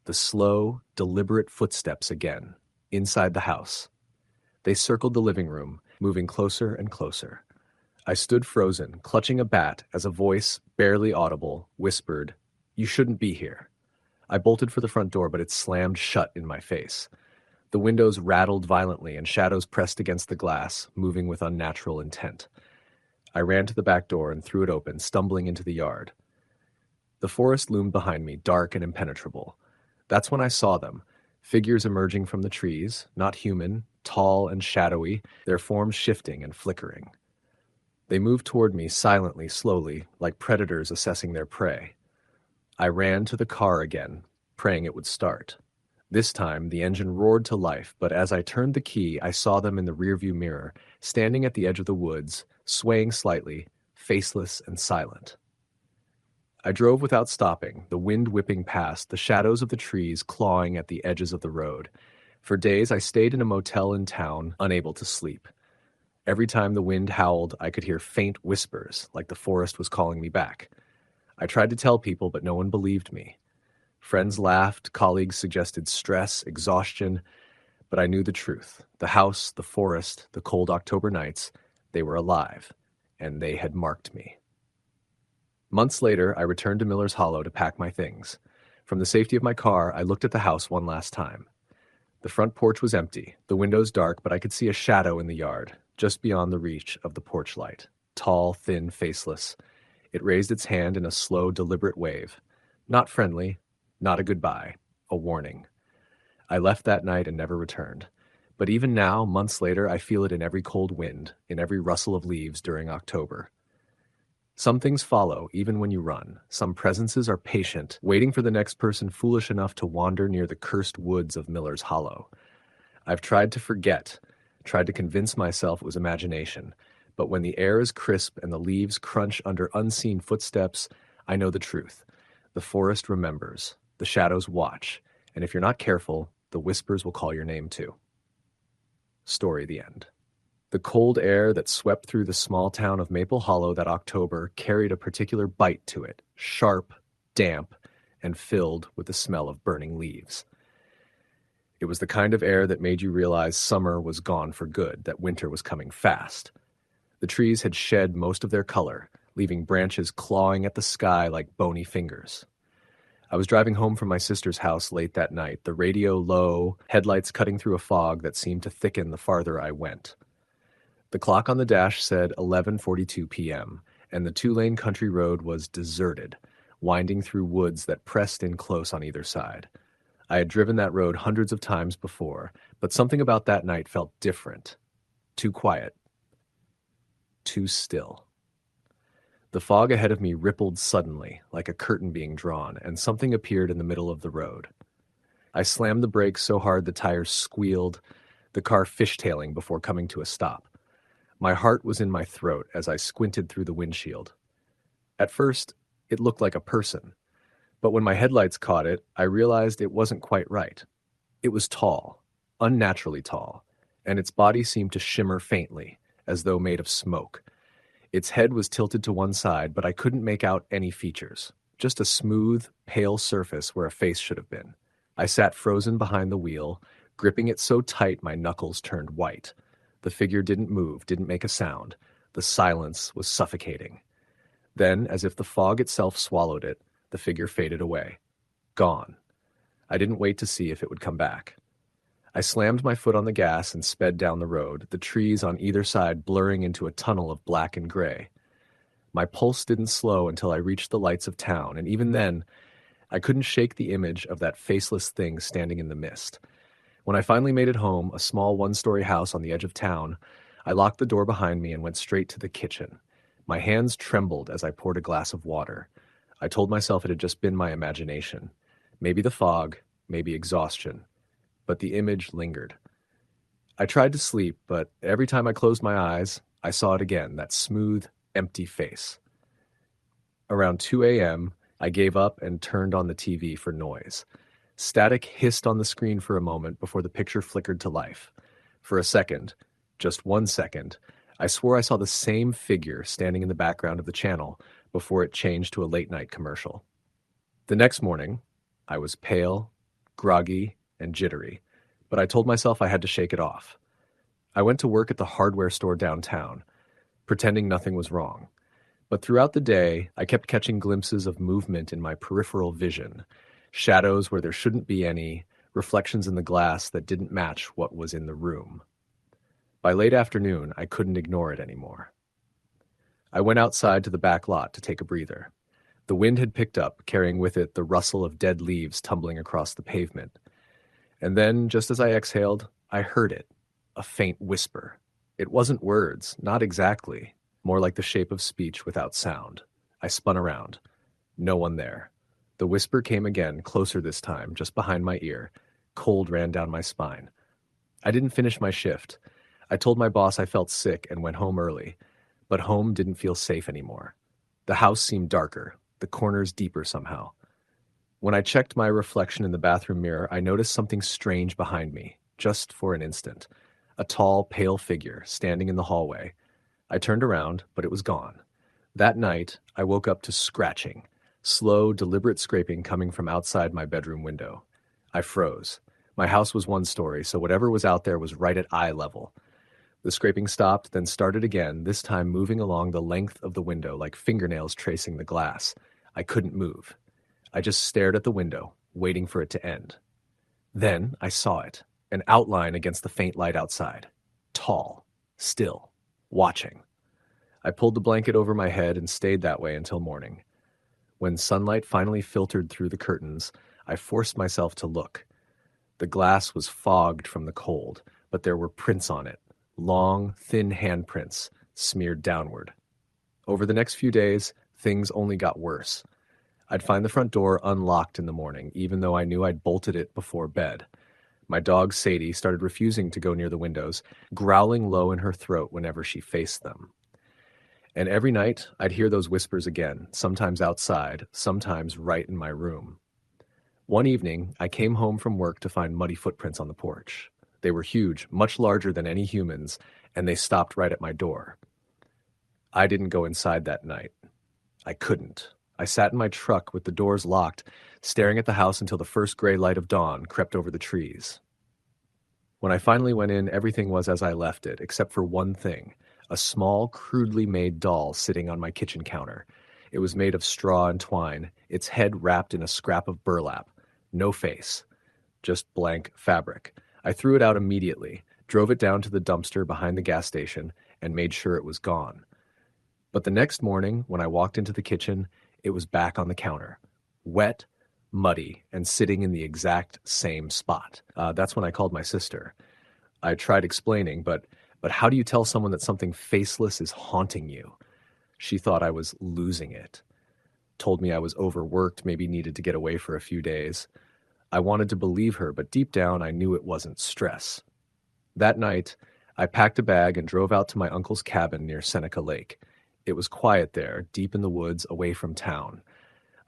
the slow, deliberate footsteps again, inside the house. They circled the living room, moving closer and closer. I stood frozen, clutching a bat as a voice, barely audible, whispered, "You shouldn't be here." I bolted for the front door, but it slammed shut in my face. The windows rattled violently and shadows pressed against the glass, moving with unnatural intent. I ran to the back door and threw it open, stumbling into the yard. The forest loomed behind me, dark and impenetrable. That's when I saw them, figures emerging from the trees, not human, tall and shadowy, their forms shifting and flickering. They moved toward me silently, slowly, like predators assessing their prey. I ran to the car again, praying it would start. This time, the engine roared to life, but as I turned the key, I saw them in the rearview mirror, standing at the edge of the woods, swaying slightly, faceless and silent. I drove without stopping, the wind whipping past, the shadows of the trees clawing at the edges of the road. For days, I stayed in a motel in town, unable to sleep. Every time the wind howled, I could hear faint whispers, like the forest was calling me back. I tried to tell people, but no one believed me. Friends laughed, colleagues suggested stress, exhaustion, but I knew the truth. The house, the forest, the cold October nights, they were alive, and they had marked me. Months later, I returned to Miller's Hollow to pack my things. From the safety of my car, I looked at the house one last time. The front porch was empty, the windows dark, but I could see a shadow in the yard, just beyond the reach of the porch light. Tall, thin, faceless. It raised its hand in a slow, deliberate wave. Not friendly, not a goodbye, a warning. I left that night and never returned. But even now, months later, I feel it in every cold wind, in every rustle of leaves during October. Some things follow, even when you run. Some presences are patient, waiting for the next person foolish enough to wander near the cursed woods of Miller's Hollow. I've tried to forget, tried to convince myself it was imagination, but when the air is crisp and the leaves crunch under unseen footsteps, I know the truth. The forest remembers, the shadows watch, and if you're not careful, the whispers will call your name too. Story the end. The cold air that swept through the small town of Maple Hollow that October carried a particular bite to it, sharp, damp, and filled with the smell of burning leaves. It was the kind of air that made you realize summer was gone for good, that winter was coming fast. The trees had shed most of their color, leaving branches clawing at the sky like bony fingers. I was driving home from my sister's house late that night, the radio low, headlights cutting through a fog that seemed to thicken the farther I went. The clock on the dash said 11:42 p.m., and the two-lane country road was deserted, winding through woods that pressed in close on either side. I had driven that road hundreds of times before, but something about that night felt different. Too quiet. Too still. The fog ahead of me rippled suddenly, like a curtain being drawn, and something appeared in the middle of the road. I slammed the brakes so hard the tires squealed, the car fishtailing before coming to a stop. My heart was in my throat as I squinted through the windshield. At first, it looked like a person, but when my headlights caught it, I realized it wasn't quite right. It was tall, unnaturally tall, and its body seemed to shimmer faintly, as though made of smoke. Its head was tilted to one side, but I couldn't make out any features, just a smooth, pale surface where a face should have been. I sat frozen behind the wheel, gripping it so tight my knuckles turned white. The figure didn't move, didn't make a sound. The silence was suffocating. Then, as if the fog itself swallowed it, the figure faded away. Gone. I didn't wait to see if it would come back. I slammed my foot on the gas and sped down the road, the trees on either side blurring into a tunnel of black and gray. My pulse didn't slow until I reached the lights of town, and even then, I couldn't shake the image of that faceless thing standing in the mist. When I finally made it home, a small one-story house on the edge of town, I locked the door behind me and went straight to the kitchen. My hands trembled as I poured a glass of water. I told myself it had just been my imagination. Maybe the fog, maybe exhaustion, but the image lingered. I tried to sleep, but every time I closed my eyes, I saw it again, that smooth, empty face. Around 2 a.m., I gave up and turned on the TV for noise. Static hissed on the screen for a moment before the picture flickered to life. For a second, just 1 second, I swore I saw the same figure standing in the background of the channel before it changed to a late-night commercial. The next morning, I was pale, groggy, and jittery, but I told myself I had to shake it off. I went to work at the hardware store downtown, pretending nothing was wrong. But throughout the day, I kept catching glimpses of movement in my peripheral vision, shadows where there shouldn't be any, reflections in the glass that didn't match what was in the room. By late afternoon, I couldn't ignore it anymore. I went outside to the back lot to take a breather. The wind had picked up, carrying with it the rustle of dead leaves tumbling across the pavement. And then, just as I exhaled, I heard it, a faint whisper. It wasn't words, not exactly, more like the shape of speech without sound. I spun around. No one there. The whisper came again, closer this time, just behind my ear. Cold ran down my spine. I didn't finish my shift. I told my boss I felt sick and went home early, but home didn't feel safe anymore. The house seemed darker, the corners deeper somehow. When I checked my reflection in the bathroom mirror, I noticed something strange behind me, just for an instant. A tall, pale figure standing in the hallway. I turned around, but it was gone. That night, I woke up to scratching, slow, deliberate scraping coming from outside my bedroom window. I froze. My house was one story, so whatever was out there was right at eye level. The scraping stopped, then started again, this time moving along the length of the window like fingernails tracing the glass. I couldn't move. I just stared at the window, waiting for it to end. Then I saw it, an outline against the faint light outside. Tall, still, watching. I pulled the blanket over my head and stayed that way until morning. When sunlight finally filtered through the curtains, I forced myself to look. The glass was fogged from the cold, but there were prints on it, long, thin handprints, smeared downward. Over the next few days, things only got worse. I'd find the front door unlocked in the morning, even though I knew I'd bolted it before bed. My dog, Sadie, started refusing to go near the windows, growling low in her throat whenever she faced them. And every night, I'd hear those whispers again, sometimes outside, sometimes right in my room. One evening, I came home from work to find muddy footprints on the porch. They were huge, much larger than any humans, and they stopped right at my door. I didn't go inside that night. I couldn't. I sat in my truck with the doors locked, staring at the house until the first gray light of dawn crept over the trees. When I finally went in, everything was as I left it, except for one thing, a small, crudely made doll sitting on my kitchen counter. It was made of straw and twine, its head wrapped in a scrap of burlap. No face, just blank fabric. I threw it out immediately, drove it down to the dumpster behind the gas station, and made sure it was gone. But the next morning, when I walked into the kitchen, it was back on the counter, wet, muddy, and sitting in the exact same spot. That's when I called my sister. I tried explaining, but how do you tell someone that something faceless is haunting you? She thought I was losing it. Told me I was overworked, maybe needed to get away for a few days. I wanted to believe her, but deep down I knew it wasn't stress. That night, I packed a bag and drove out to my uncle's cabin near Seneca Lake. It was quiet there, deep in the woods, away from town.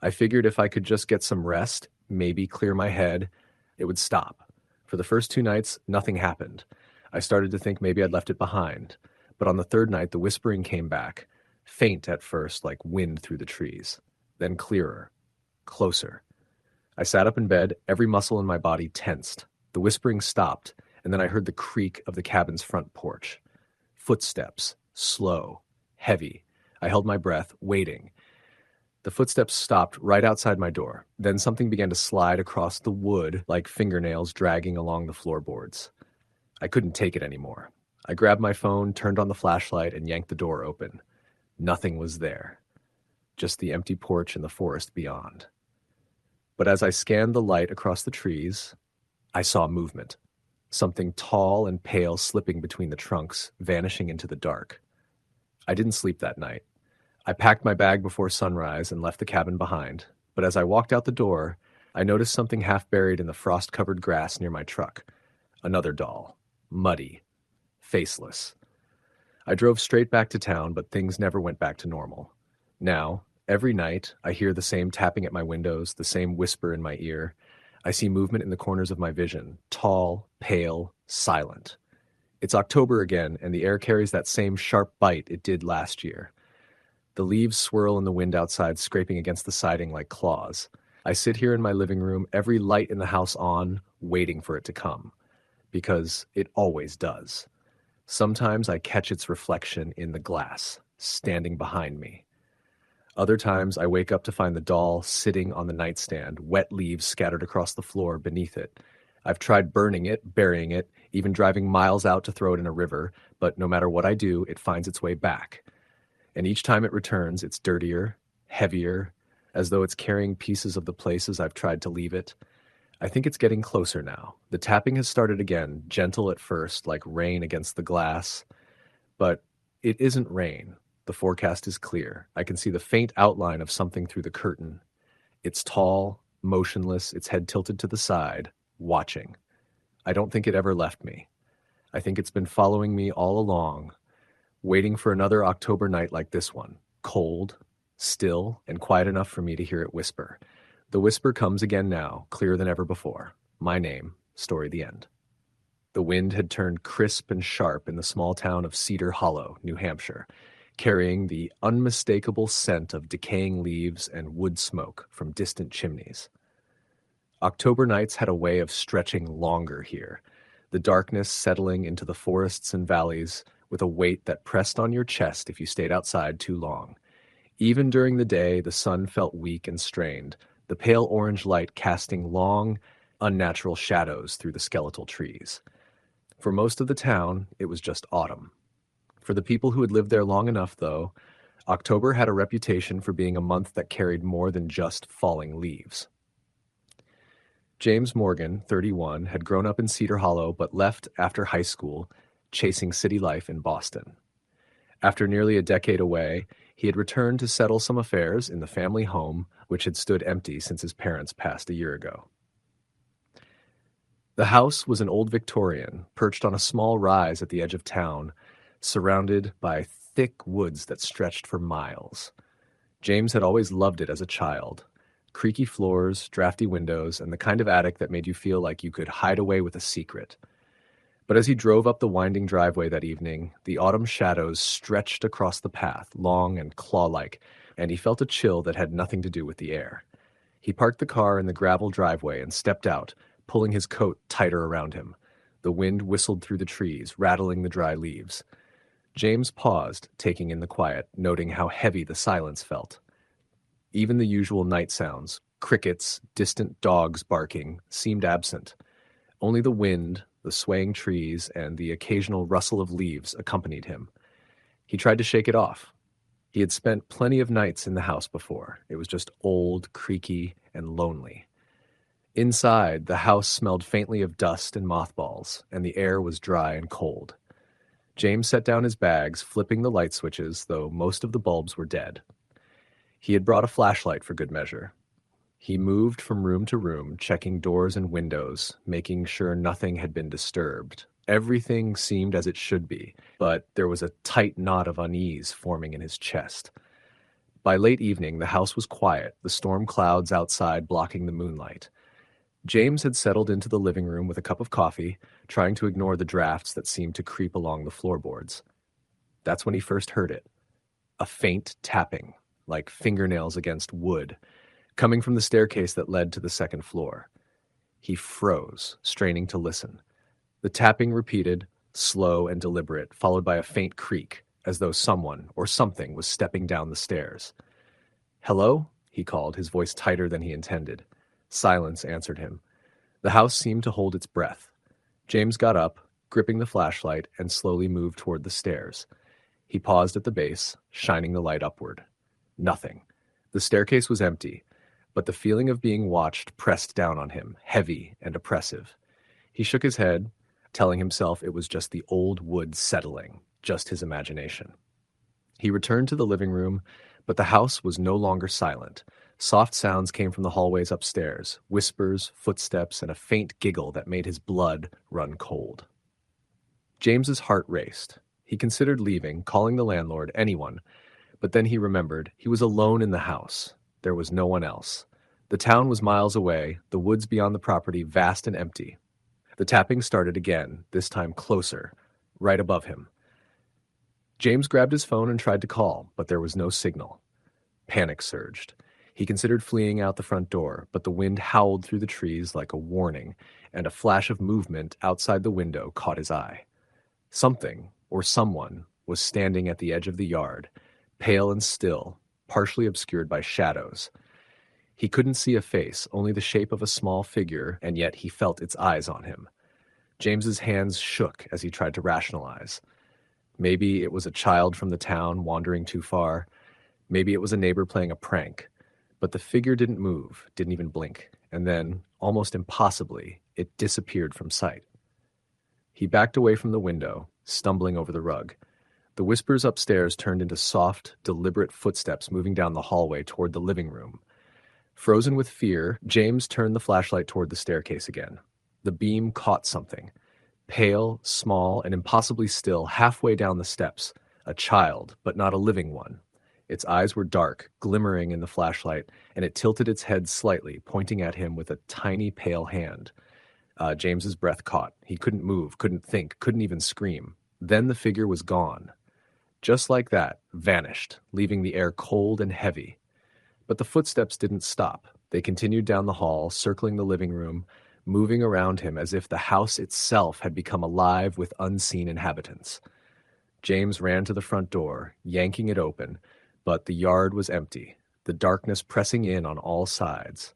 I figured if I could just get some rest, maybe clear my head, it would stop. For the first 2 nights, nothing happened. I started to think maybe I'd left it behind. But on the third night, the whispering came back, faint at first, like wind through the trees, then clearer, closer. I sat up in bed, every muscle in my body tensed. The whispering stopped, and then I heard the creak of the cabin's front porch. Footsteps, slow, heavy. I held my breath, waiting. The footsteps stopped right outside my door. Then something began to slide across the wood like fingernails dragging along the floorboards. I couldn't take it anymore. I grabbed my phone, turned on the flashlight, and yanked the door open. Nothing was there. Just the empty porch and the forest beyond. But as I scanned the light across the trees, I saw movement. something tall and pale slipping between the trunks, vanishing into the dark. I didn't sleep that night. I packed my bag before sunrise and left the cabin behind, but as I walked out the door, I noticed something half buried in the frost-covered grass near my truck. Another doll. Muddy. Faceless. I drove straight back to town, but things never went back to normal. Now, every night, I hear the same tapping at my windows, the same whisper in my ear. I see movement in the corners of my vision, tall, pale, silent. It's October again, and the air carries that same sharp bite it did last year. The leaves swirl in the wind outside, scraping against the siding like claws. I sit here in my living room, every light in the house on, waiting for it to come. Because it always does. Sometimes I catch its reflection in the glass, standing behind me. Other times I wake up to find the doll sitting on the nightstand, wet leaves scattered across the floor beneath it. I've tried burning it, burying it, even driving miles out to throw it in a river, but no matter what I do, it finds its way back. And each time it returns, it's dirtier, heavier, as though it's carrying pieces of the places I've tried to leave it. I think it's getting closer now. The tapping has started again, gentle at first, like rain against the glass. But it isn't rain. The forecast is clear. I can see the faint outline of something through the curtain. It's tall, motionless, its head tilted to the side, watching. I don't think it ever left me. I think it's been following me all along, waiting for another October night like this one, cold, still, and quiet enough for me to hear it whisper. The whisper comes again now, clearer than ever before. My name, story the end. The wind had turned crisp and sharp in the small town of Cedar Hollow, New Hampshire, carrying the unmistakable scent of decaying leaves and wood smoke from distant chimneys. October nights had a way of stretching longer here, the darkness settling into the forests and valleys with a weight that pressed on your chest if you stayed outside too long. Even during the day, the sun felt weak and strained, the pale orange light casting long, unnatural shadows through the skeletal trees. For most of the town, it was just autumn. For the people who had lived there long enough, though, October had a reputation for being a month that carried more than just falling leaves. James Morgan, 31, had grown up in Cedar Hollow but left after high school, chasing city life in Boston. After nearly a decade away, he had returned to settle some affairs in the family home, which had stood empty since his parents passed a year ago. The house was an old Victorian, perched on a small rise at the edge of town, surrounded by thick woods that stretched for miles. James had always loved it as a child. Creaky floors, drafty windows, and the kind of attic that made you feel like you could hide away with a secret. But as he drove up the winding driveway that evening, the autumn shadows stretched across the path, long and claw-like, and he felt a chill that had nothing to do with the air. He parked the car in the gravel driveway and stepped out, pulling his coat tighter around him. The wind whistled through the trees, rattling the dry leaves. James paused, taking in the quiet, noting how heavy the silence felt. Even the usual night sounds, crickets, distant dogs barking, seemed absent. Only the wind, the swaying trees, and the occasional rustle of leaves accompanied him. He tried to shake it off. He had spent plenty of nights in the house before. It was just old, creaky, and lonely. Inside, the house smelled faintly of dust and mothballs, and the air was dry and cold. James set down his bags, flipping the light switches, though most of the bulbs were dead. He had brought a flashlight for good measure. He moved from room to room, checking doors and windows, making sure nothing had been disturbed. Everything seemed as it should be, but there was a tight knot of unease forming in his chest. By late evening, the house was quiet, the storm clouds outside blocking the moonlight. James had settled into the living room with a cup of coffee, trying to ignore the drafts that seemed to creep along the floorboards. That's when he first heard it. A faint tapping, like fingernails against wood, coming from the staircase that led to the second floor. He froze, straining to listen. The tapping repeated, slow and deliberate, followed by a faint creak, as though someone or something was stepping down the stairs. "Hello?" he called, his voice tighter than he intended. Silence answered him. The house seemed to hold its breath. James got up, gripping the flashlight, and slowly moved toward the stairs. He paused at the base, shining the light upward. Nothing. The staircase was empty, but the feeling of being watched pressed down on him, heavy and oppressive. He shook his head, telling himself it was just the old wood settling, just his imagination. He returned to the living room, but the house was no longer silent. Soft sounds came from the hallways upstairs, whispers, footsteps, and a faint giggle that made his blood run cold. James's heart raced. He considered leaving, calling the landlord, anyone, but then he remembered he was alone in the house. There was no one else. The town was miles away, the woods beyond the property vast and empty. The tapping started again, this time closer, right above him. James grabbed his phone and tried to call, but there was no signal. Panic surged. He considered fleeing out the front door, but the wind howled through the trees like a warning, and a flash of movement outside the window caught his eye. Something, or someone, was standing at the edge of the yard, pale and still, partially obscured by shadows. He couldn't see a face, only the shape of a small figure, and yet he felt its eyes on him. James's hands shook as he tried to rationalize. Maybe it was a child from the town wandering too far. Maybe it was a neighbor playing a prank. But the figure didn't move, didn't even blink, and then, almost impossibly, it disappeared from sight. He backed away from the window, stumbling over the rug. The whispers upstairs turned into soft, deliberate footsteps moving down the hallway toward the living room. Frozen with fear, James turned the flashlight toward the staircase again. The beam caught something. Pale, small, and impossibly still, halfway down the steps. A child, but not a living one. Its eyes were dark, glimmering in the flashlight, and it tilted its head slightly, pointing at him with a tiny, pale hand. James's breath caught. He couldn't move, couldn't think, couldn't even scream. Then the figure was gone. Just like that, vanished, leaving the air cold and heavy. But the footsteps didn't stop. They continued down the hall, circling the living room, moving around him as if the house itself had become alive with unseen inhabitants. James ran to the front door, yanking it open, but the yard was empty, the darkness pressing in on all sides.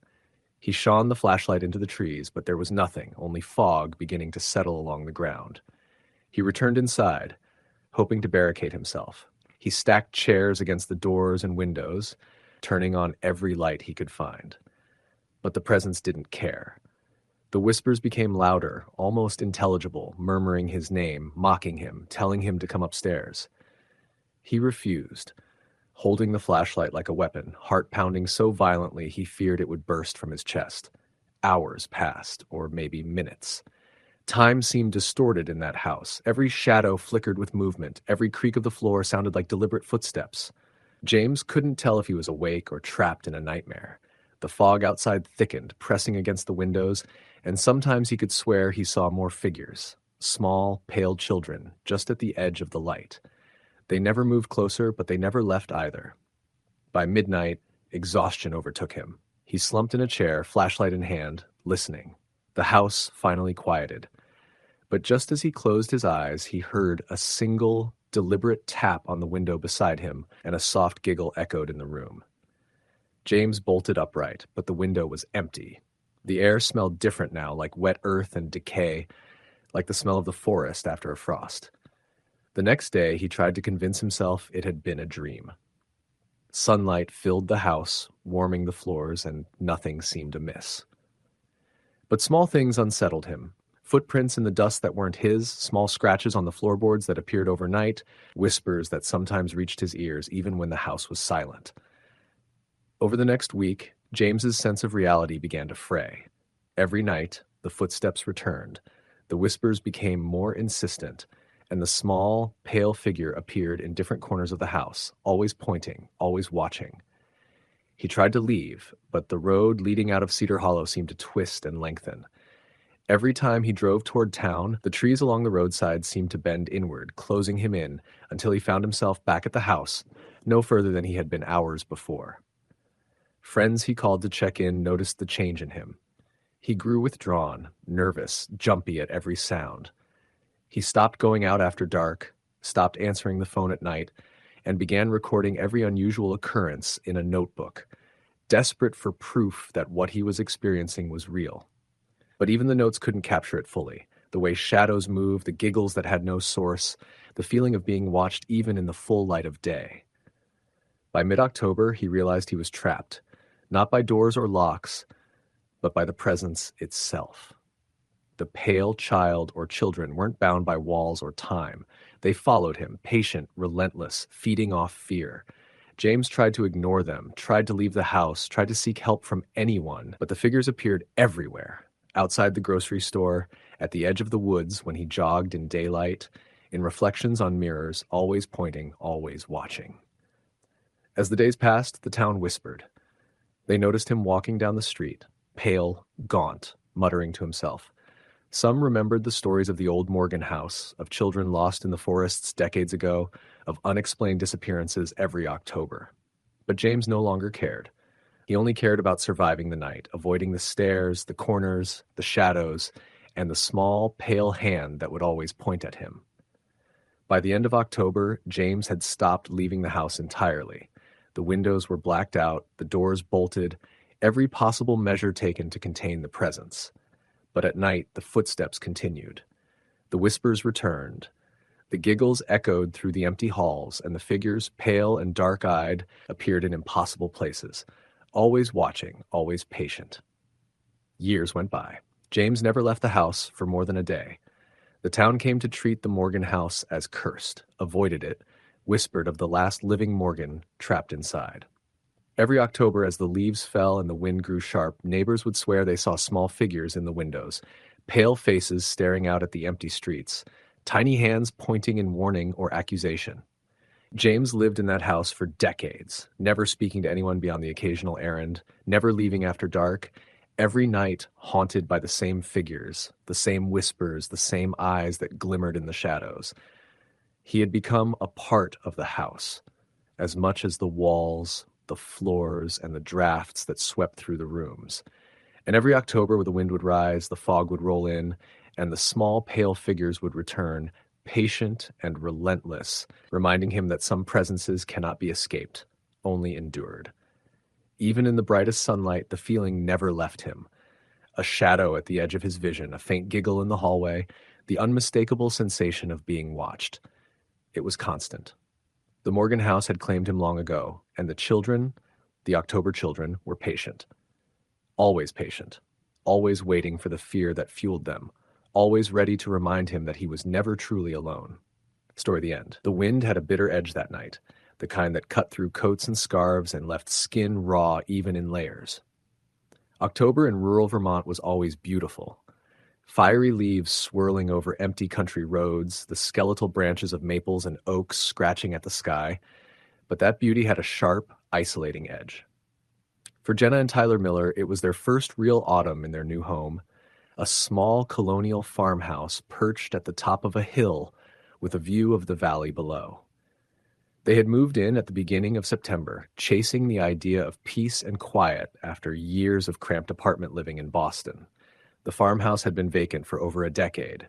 He shone the flashlight into the trees, but there was nothing, only fog beginning to settle along the ground. He returned inside, hoping to barricade himself. He stacked chairs against the doors and windows, turning on every light he could find. But the presence didn't care. The whispers became louder, almost intelligible, murmuring his name, mocking him, telling him to come upstairs. He refused, holding the flashlight like a weapon, heart pounding so violently he feared it would burst from his chest. Hours passed, or maybe minutes. Time seemed distorted in that house. Every shadow flickered with movement. Every creak of the floor sounded like deliberate footsteps. James couldn't tell if he was awake or trapped in a nightmare. The fog outside thickened, pressing against the windows, and sometimes he could swear he saw more figures, small, pale children, just at the edge of the light. They never moved closer, but they never left either. By midnight, exhaustion overtook him. He slumped in a chair, flashlight in hand, listening. The house finally quieted. But just as he closed his eyes, he heard a single, deliberate tap on the window beside him, and a soft giggle echoed in the room. James bolted upright, but the window was empty. The air smelled different now, like wet earth and decay, like the smell of the forest after a frost. The next day, he tried to convince himself it had been a dream. Sunlight filled the house, warming the floors, and nothing seemed amiss. But small things unsettled him. Footprints in the dust that weren't his, small scratches on the floorboards that appeared overnight, whispers that sometimes reached his ears even when the house was silent. Over the next week, James's sense of reality began to fray. Every night, the footsteps returned. The whispers became more insistent, and the small, pale figure appeared in different corners of the house, always pointing, always watching. He tried to leave, but the road leading out of Cedar Hollow seemed to twist and lengthen. Every time he drove toward town, the trees along the roadside seemed to bend inward, closing him in, until he found himself back at the house, no further than he had been hours before. Friends he called to check in noticed the change in him. He grew withdrawn, nervous, jumpy at every sound. He stopped going out after dark, stopped answering the phone at night, and began recording every unusual occurrence in a notebook, desperate for proof that what he was experiencing was real. But even the notes couldn't capture it fully. The way shadows moved, the giggles that had no source, the feeling of being watched even in the full light of day. By mid-October, he realized he was trapped, not by doors or locks, but by the presence itself. The pale child or children weren't bound by walls or time. They followed him, patient, relentless, feeding off fear. James tried to ignore them, tried to leave the house, tried to seek help from anyone, but the figures appeared everywhere. Outside the grocery store, at the edge of the woods when he jogged in daylight, in reflections on mirrors, always pointing, always watching. As the days passed, the town whispered. They noticed him walking down the street, pale, gaunt, muttering to himself. Some remembered the stories of the old Morgan house, of children lost in the forests decades ago, of unexplained disappearances every October. But James no longer cared. He only cared about surviving the night, avoiding the stairs, the corners, the shadows, and the small, pale hand that would always point at him. By the end of October, James had stopped leaving the house entirely. The windows were blacked out, the doors bolted, every possible measure taken to contain the presence. But at night, the footsteps continued. The whispers returned. The giggles echoed through the empty halls, and the figures, pale and dark-eyed, appeared in impossible places, always watching, always patient. Years went by. James never left the house for more than a day. The town came to treat the Morgan house as cursed, avoided it, whispered of the last living Morgan trapped inside. Every October, as the leaves fell and the wind grew sharp, neighbors would swear they saw small figures in the windows, pale faces staring out at the empty streets, tiny hands pointing in warning or accusation. James lived in that house for decades, never speaking to anyone beyond the occasional errand, never leaving after dark, every night haunted by the same figures, the same whispers, the same eyes that glimmered in the shadows. He had become a part of the house, as much as the walls, the floors, and the drafts that swept through the rooms. And every October, when the wind would rise, the fog would roll in, and the small, pale figures would return, patient and relentless, reminding him that some presences cannot be escaped, only endured. Even in the brightest sunlight, the feeling never left him. A shadow at the edge of his vision, a faint giggle in the hallway, the unmistakable sensation of being watched. It was constant. The Morgan house had claimed him long ago, and the children, the October children, were patient. Always patient. Always waiting for the fear that fueled them. Always ready to remind him that he was never truly alone. Story the end. The wind had a bitter edge that night, the kind that cut through coats and scarves and left skin raw even in layers. October in rural Vermont was always beautiful. Fiery leaves swirling over empty country roads, the skeletal branches of maples and oaks scratching at the sky. But that beauty had a sharp, isolating edge. For Jenna and Tyler Miller, it was their first real autumn in their new home, a small colonial farmhouse perched at the top of a hill with a view of the valley below. They had moved in at the beginning of September, chasing the idea of peace and quiet after years of cramped apartment living in Boston. The farmhouse had been vacant for over a decade,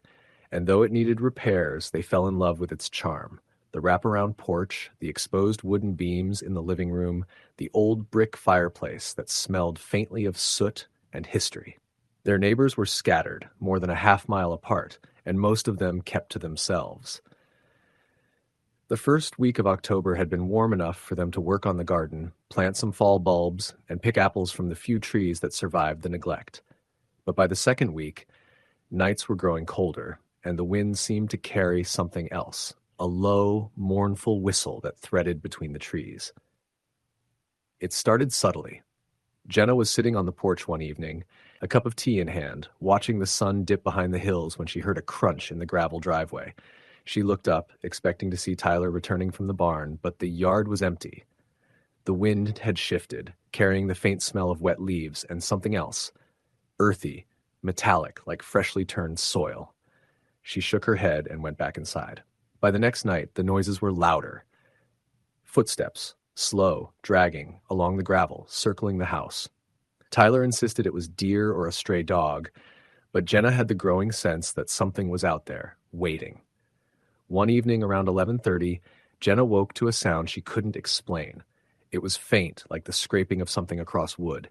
and though it needed repairs, they fell in love with its charm. The wraparound porch, the exposed wooden beams in the living room, the old brick fireplace that smelled faintly of soot and history. Their neighbors were scattered, more than a half-mile apart, and most of them kept to themselves. The first week of October had been warm enough for them to work on the garden, plant some fall bulbs, and pick apples from the few trees that survived the neglect. But by the second week, nights were growing colder, and the wind seemed to carry something else, a low, mournful whistle that threaded between the trees. It started subtly. Jenna was sitting on the porch one evening, a cup of tea in hand, watching the sun dip behind the hills when she heard a crunch in the gravel driveway. She looked up, expecting to see Tyler returning from the barn, but the yard was empty. The wind had shifted, carrying the faint smell of wet leaves and something else, earthy, metallic, like freshly turned soil. She shook her head and went back inside. By the next night, the noises were louder. Footsteps, slow, dragging, along the gravel, circling the house. Tyler insisted it was deer or a stray dog, but Jenna had the growing sense that something was out there, waiting. One evening around 11:30, Jenna woke to a sound she couldn't explain. It was faint, like the scraping of something across wood.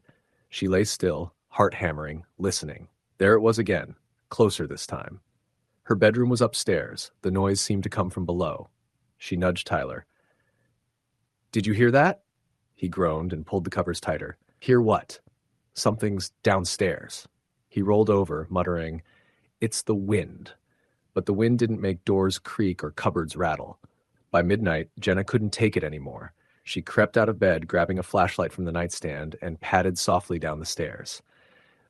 She lay still, heart hammering, listening. There it was again, closer this time. Her bedroom was upstairs. The noise seemed to come from below. She nudged Tyler. "Did you hear that?" He groaned and pulled the covers tighter. "Hear what?" "Something's downstairs." He rolled over, muttering, It's the wind. But the wind didn't make doors creak or cupboards rattle. By midnight, Jenna couldn't take it anymore. She crept out of bed, grabbing a flashlight from the nightstand, and padded softly down the stairs.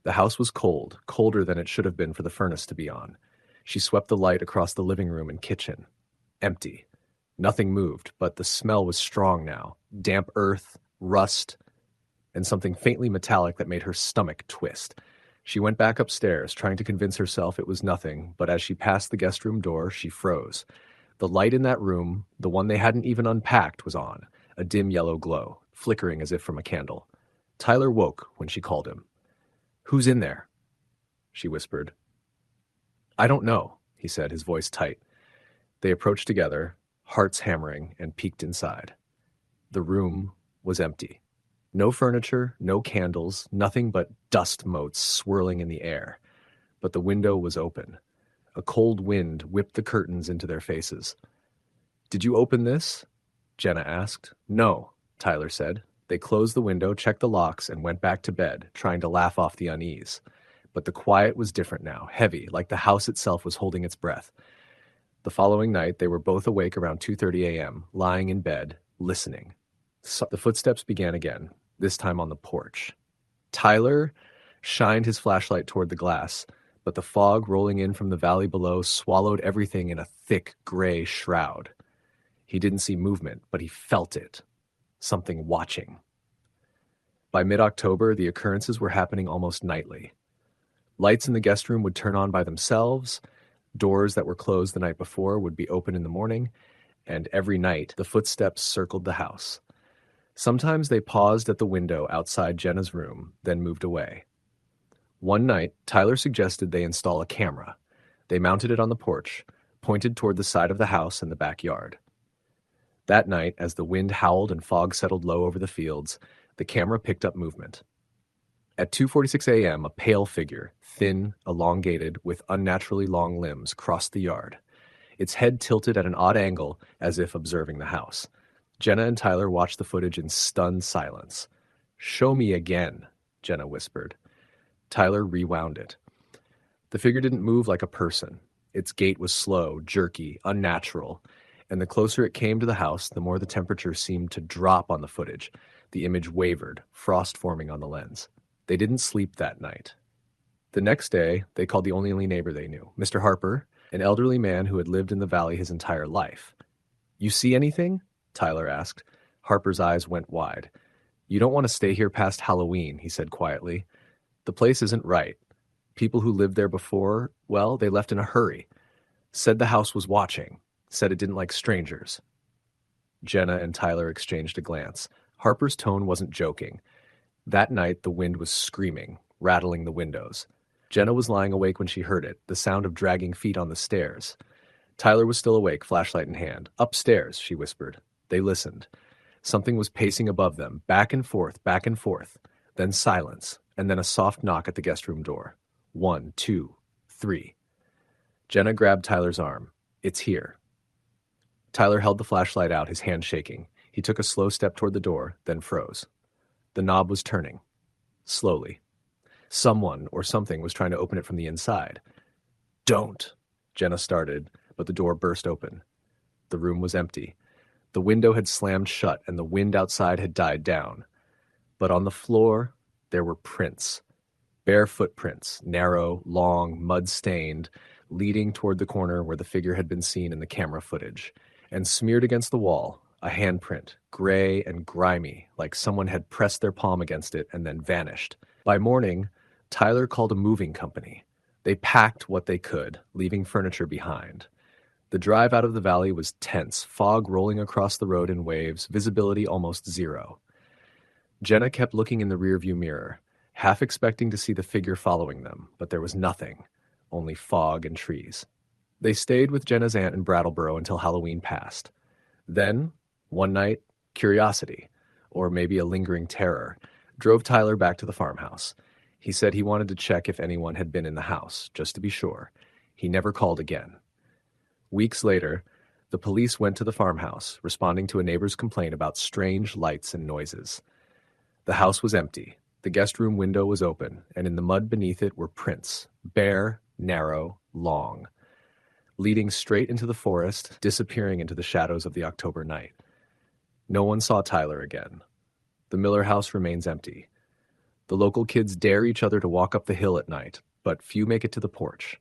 The house was cold, colder than it should have been for the furnace to be on. She swept the light across the living room and kitchen. Empty. Nothing moved, but the smell was strong now. Damp earth, rust, and something faintly metallic that made her stomach twist. She went back upstairs, trying to convince herself it was nothing, but as she passed the guest room door, she froze. The light in that room, the one they hadn't even unpacked, was on, a dim yellow glow, flickering as if from a candle. Tyler woke when she called him. "Who's in there?" she whispered. "I don't know," he said, his voice tight. They approached together, hearts hammering, and peeked inside. The room was empty. No furniture, no candles, nothing but dust motes swirling in the air. But the window was open. A cold wind whipped the curtains into their faces. "Did you open this?" Jenna asked. "No," Tyler said. They closed the window, checked the locks, and went back to bed, trying to laugh off the unease. But the quiet was different now, heavy, like the house itself was holding its breath. The following night, they were both awake around 2:30 a.m., lying in bed, listening. So the footsteps began again, this time on the porch. Tyler shined his flashlight toward the glass, but the fog rolling in from the valley below swallowed everything in a thick gray shroud. He didn't see movement, but he felt it. Something watching. By mid-October, the occurrences were happening almost nightly. Lights in the guest room would turn on by themselves, doors that were closed the night before would be open in the morning, and every night the footsteps circled the house. Sometimes they paused at the window outside Jenna's room, then moved away. One night, Tyler suggested they install a camera. They mounted it on the porch, pointed toward the side of the house and the backyard. That night, as the wind howled and fog settled low over the fields, the camera picked up movement. At 2:46 a.m., a pale figure, thin, elongated, with unnaturally long limbs, crossed the yard. Its head tilted at an odd angle, as if observing the house. Jenna and Tyler watched the footage in stunned silence. "Show me again," Jenna whispered. Tyler rewound it. The figure didn't move like a person. Its gait was slow, jerky, unnatural, and the closer it came to the house, the more the temperature seemed to drop on the footage. The image wavered, frost forming on the lens. They didn't sleep that night. The next day, they called the only neighbor they knew, Mr. Harper, an elderly man who had lived in the valley his entire life. "You see anything?" Tyler asked. Harper's eyes went wide. "You don't want to stay here past Halloween," he said quietly. "The place isn't right. People who lived there before, well, they left in a hurry. Said the house was watching. Said it didn't like strangers." Jenna and Tyler exchanged a glance. Harper's tone wasn't joking. That night, the wind was screaming, rattling the windows. Jenna was lying awake when she heard it, the sound of dragging feet on the stairs. Tyler was still awake, flashlight in hand. "Upstairs," she whispered. They listened. Something was pacing above them, back and forth, then silence, and then a soft knock at the guest room door. 1, 2, 3. Jenna grabbed Tyler's arm. "It's here." Tyler held the flashlight out, his hand shaking. He took a slow step toward the door, then froze. The knob was turning. Slowly. Someone or something was trying to open it from the inside. "Don't," Jenna started, but the door burst open. The room was empty. The window had slammed shut, and the wind outside had died down. But on the floor, there were prints. Bare footprints, narrow, long, mud-stained, leading toward the corner where the figure had been seen in the camera footage. And smeared against the wall, a handprint, gray and grimy, like someone had pressed their palm against it and then vanished. By morning, Tyler called a moving company. They packed what they could, leaving furniture behind. The drive out of the valley was tense, fog rolling across the road in waves, visibility almost zero. Jenna kept looking in the rearview mirror, half expecting to see the figure following them, but there was nothing, only fog and trees. They stayed with Jenna's aunt in Brattleboro until Halloween passed. Then, one night, curiosity, or maybe a lingering terror, drove Tyler back to the farmhouse. He said he wanted to check if anyone had been in the house, just to be sure. He never called again. Weeks later, the police went to the farmhouse, responding to a neighbor's complaint about strange lights and noises. The house was empty. The guest room window was open, and in the mud beneath it were prints, bare, narrow, long, leading straight into the forest, disappearing into the shadows of the October night. No one saw Tyler again. The Miller house remains empty. The local kids dare each other to walk up the hill at night, but few make it to the porch.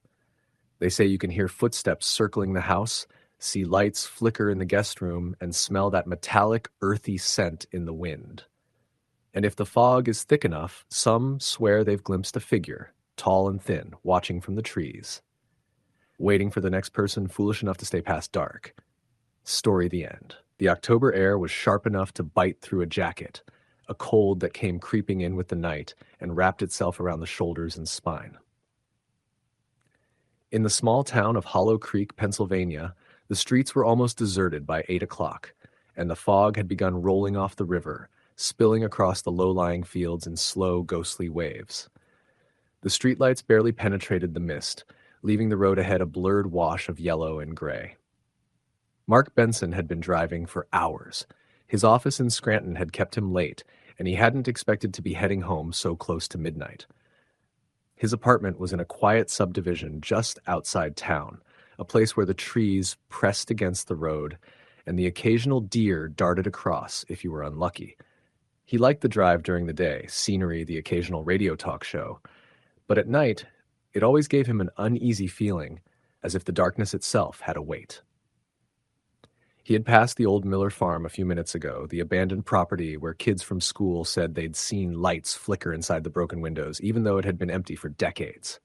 They say you can hear footsteps circling the house, see lights flicker in the guest room, and smell that metallic, earthy scent in the wind. And if the fog is thick enough, some swear they've glimpsed a figure, tall and thin, watching from the trees, waiting for the next person foolish enough to stay past dark. Story the end. The October air was sharp enough to bite through a jacket, a cold that came creeping in with the night and wrapped itself around the shoulders and spine. In the small town of Hollow Creek, Pennsylvania, the streets were almost deserted by 8 o'clock, and the fog had begun rolling off the river, spilling across the low-lying fields in slow, ghostly waves. The streetlights barely penetrated the mist, leaving the road ahead a blurred wash of yellow and gray. Mark Benson had been driving for hours. His office in Scranton had kept him late, and he hadn't expected to be heading home so close to midnight. His apartment was in a quiet subdivision just outside town, a place where the trees pressed against the road, and the occasional deer darted across if you were unlucky. He liked the drive during the day, scenery, the occasional radio talk show. But at night, it always gave him an uneasy feeling, as if the darkness itself had a weight. He had passed the old Miller farm a few minutes ago, the abandoned property where kids from school said they'd seen lights flicker inside the broken windows, even though it had been empty for decades.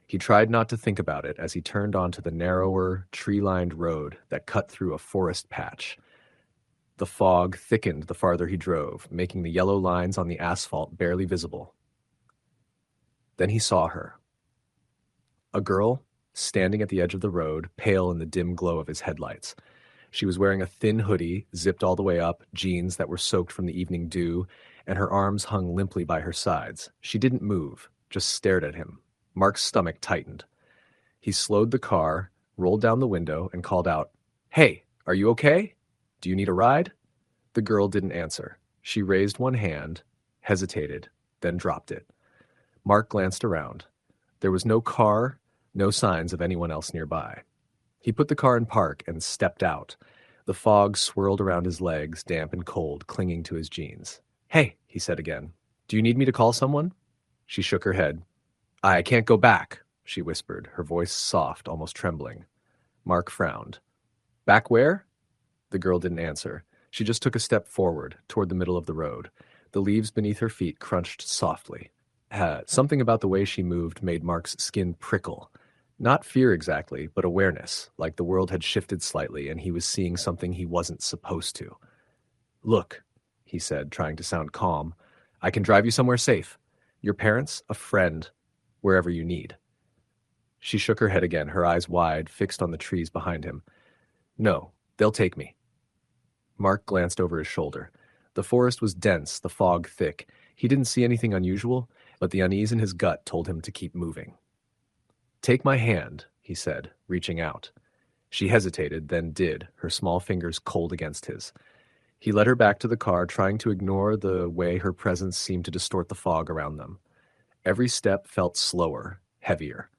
He tried not to think about it as he turned onto the narrower, tree-lined road that cut through a forest patch. The fog thickened the farther he drove, making the yellow lines on the asphalt barely visible. Then he saw her. A girl, standing at the edge of the road, pale in the dim glow of his headlights. She was wearing a thin hoodie, zipped all the way up, jeans that were soaked from the evening dew, and her arms hung limply by her sides. She didn't move, just stared at him. Mark's stomach tightened. He slowed the car, rolled down the window, and called out, "Hey, are you okay? Do you need a ride?" The girl didn't answer. She raised one hand, hesitated, then dropped it. Mark glanced around. There was no car, no signs of anyone else nearby. He put the car in park and stepped out. The fog swirled around his legs, damp and cold, clinging to his jeans. "Hey," he said again. "Do you need me to call someone?" She shook her head. "I can't go back," she whispered, her voice soft, almost trembling. Mark frowned. "Back where?" The girl didn't answer. She just took a step forward, toward the middle of the road. The leaves beneath her feet crunched softly. Something about the way she moved made Mark's skin prickle. Not fear exactly, but awareness, like the world had shifted slightly and he was seeing something he wasn't supposed to. "Look," he said, trying to sound calm, "I can drive you somewhere safe. Your parents, a friend, wherever you need." She shook her head again, her eyes wide, fixed on the trees behind him. "No, they'll take me." Mark glanced over his shoulder. The forest was dense, the fog thick. He didn't see anything unusual, but the unease in his gut told him to keep moving. "Take my hand," he said, reaching out. She hesitated, then did, her small fingers cold against his. He led her back to the car, trying to ignore the way her presence seemed to distort the fog around them. Every step felt slower, heavier.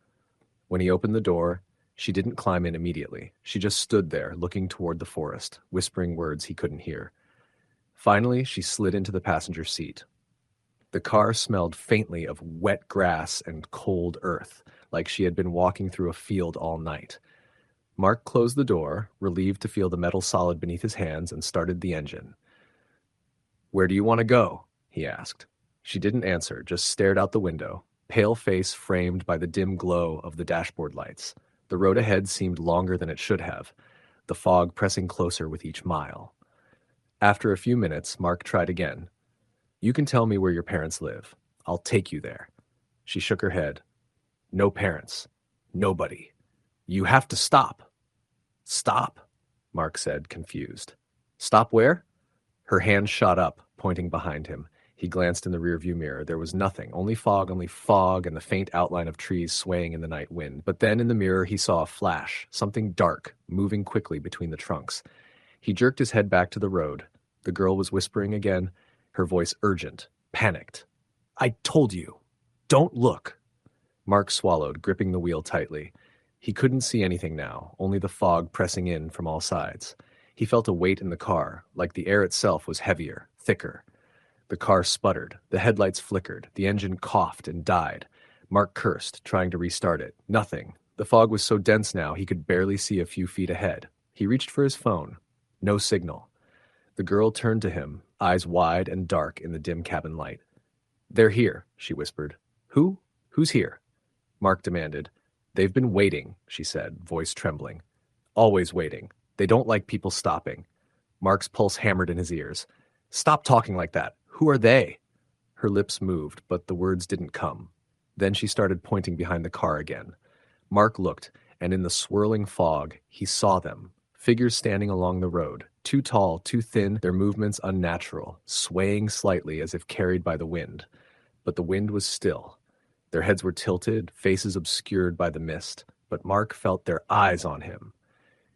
When he opened the door, she didn't climb in immediately. She just stood there, looking toward the forest, whispering words he couldn't hear. Finally, she slid into the passenger seat. The car smelled faintly of wet grass and cold earth, like she had been walking through a field all night. Mark closed the door, relieved to feel the metal solid beneath his hands, and started the engine. "Where do you want to go?" he asked. She didn't answer, just stared out the window, pale face framed by the dim glow of the dashboard lights. The road ahead seemed longer than it should have, the fog pressing closer with each mile. After a few minutes, Mark tried again. "You can tell me where your parents live. I'll take you there." She shook her head. "No parents. Nobody. You have to stop." "Stop?" Mark said, confused. "Stop where?" Her hand shot up, pointing behind him. He glanced in the rearview mirror. There was nothing, only fog, and the faint outline of trees swaying in the night wind. But then in the mirror he saw a flash, something dark, moving quickly between the trunks. He jerked his head back to the road. The girl was whispering again, her voice urgent, panicked. "I told you. Don't look." Mark swallowed, gripping the wheel tightly. He couldn't see anything now, only the fog pressing in from all sides. He felt a weight in the car, like the air itself was heavier, thicker. The car sputtered, the headlights flickered, the engine coughed and died. Mark cursed, trying to restart it. Nothing. The fog was so dense now he could barely see a few feet ahead. He reached for his phone. No signal. The girl turned to him, eyes wide and dark in the dim cabin light. "They're here," she whispered. "Who? Who's here?" Mark demanded. "They've been waiting," she said, voice trembling. "Always waiting. They don't like people stopping." Mark's pulse hammered in his ears. "Stop talking like that. Who are they?" Her lips moved, but the words didn't come. Then she started pointing behind the car again. Mark looked, and in the swirling fog, he saw them. Figures standing along the road, too tall, too thin, their movements unnatural, swaying slightly as if carried by the wind. But the wind was still. Their heads were tilted, faces obscured by the mist, but Mark felt their eyes on him.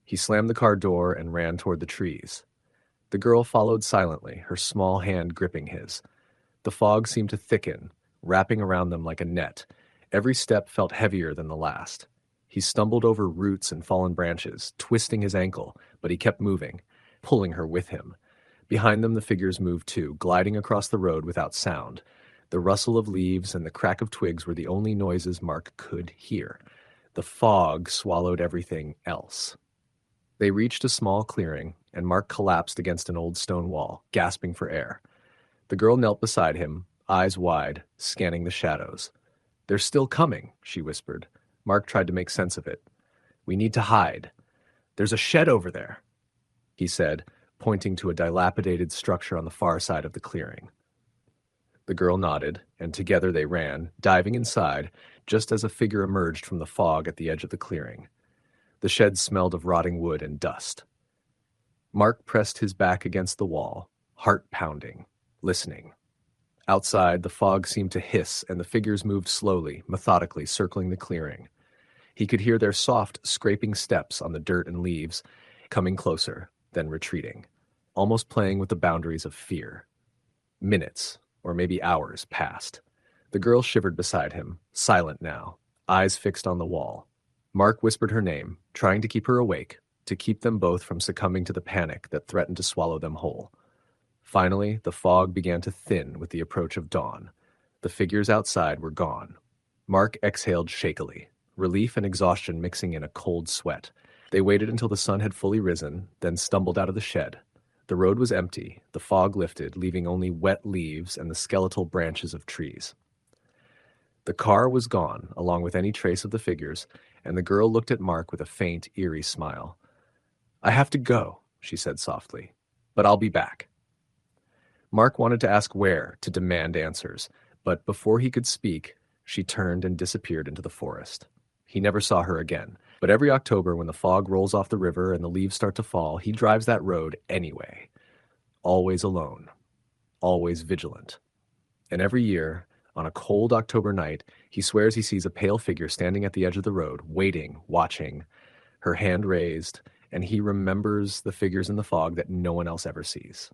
He slammed the car door and ran toward the trees. The girl followed silently, her small hand gripping his. The fog seemed to thicken, wrapping around them like a net. Every step felt heavier than the last. He stumbled over roots and fallen branches, twisting his ankle, but he kept moving, pulling her with him. Behind them the figures moved too, gliding across the road without sound. The rustle of leaves and the crack of twigs were the only noises Mark could hear. The fog swallowed everything else. They reached a small clearing, and Mark collapsed against an old stone wall, gasping for air. The girl knelt beside him, eyes wide, scanning the shadows. "They're still coming," she whispered. Mark tried to make sense of it. "We need to hide. There's a shed over there," he said, pointing to a dilapidated structure on the far side of the clearing. The girl nodded, and together they ran, diving inside, just as a figure emerged from the fog at the edge of the clearing. The shed smelled of rotting wood and dust. Mark pressed his back against the wall, heart pounding, listening. Outside, the fog seemed to hiss, and the figures moved slowly, methodically, circling the clearing. He could hear their soft, scraping steps on the dirt and leaves, coming closer, then retreating, almost playing with the boundaries of fear. Minutes, or maybe hours, passed. The girl shivered beside him, silent now, eyes fixed on the wall. Mark whispered her name, trying to keep her awake, to keep them both from succumbing to the panic that threatened to swallow them whole. Finally, the fog began to thin with the approach of dawn. The figures outside were gone. Mark exhaled shakily, relief and exhaustion mixing in a cold sweat. They waited until the sun had fully risen, then stumbled out of the shed. The road was empty, the fog lifted, leaving only wet leaves and the skeletal branches of trees. The car was gone, along with any trace of the figures, and the girl looked at Mark with a faint, eerie smile. "I have to go," she said softly, "but I'll be back." Mark wanted to ask where, to demand answers, but before he could speak, she turned and disappeared into the forest. He never saw her again, but every October when the fog rolls off the river and the leaves start to fall, he drives that road anyway. Always alone, always vigilant. And every year, on a cold October night, he swears he sees a pale figure standing at the edge of the road, waiting, watching, her hand raised, and he remembers the figures in the fog that no one else ever sees.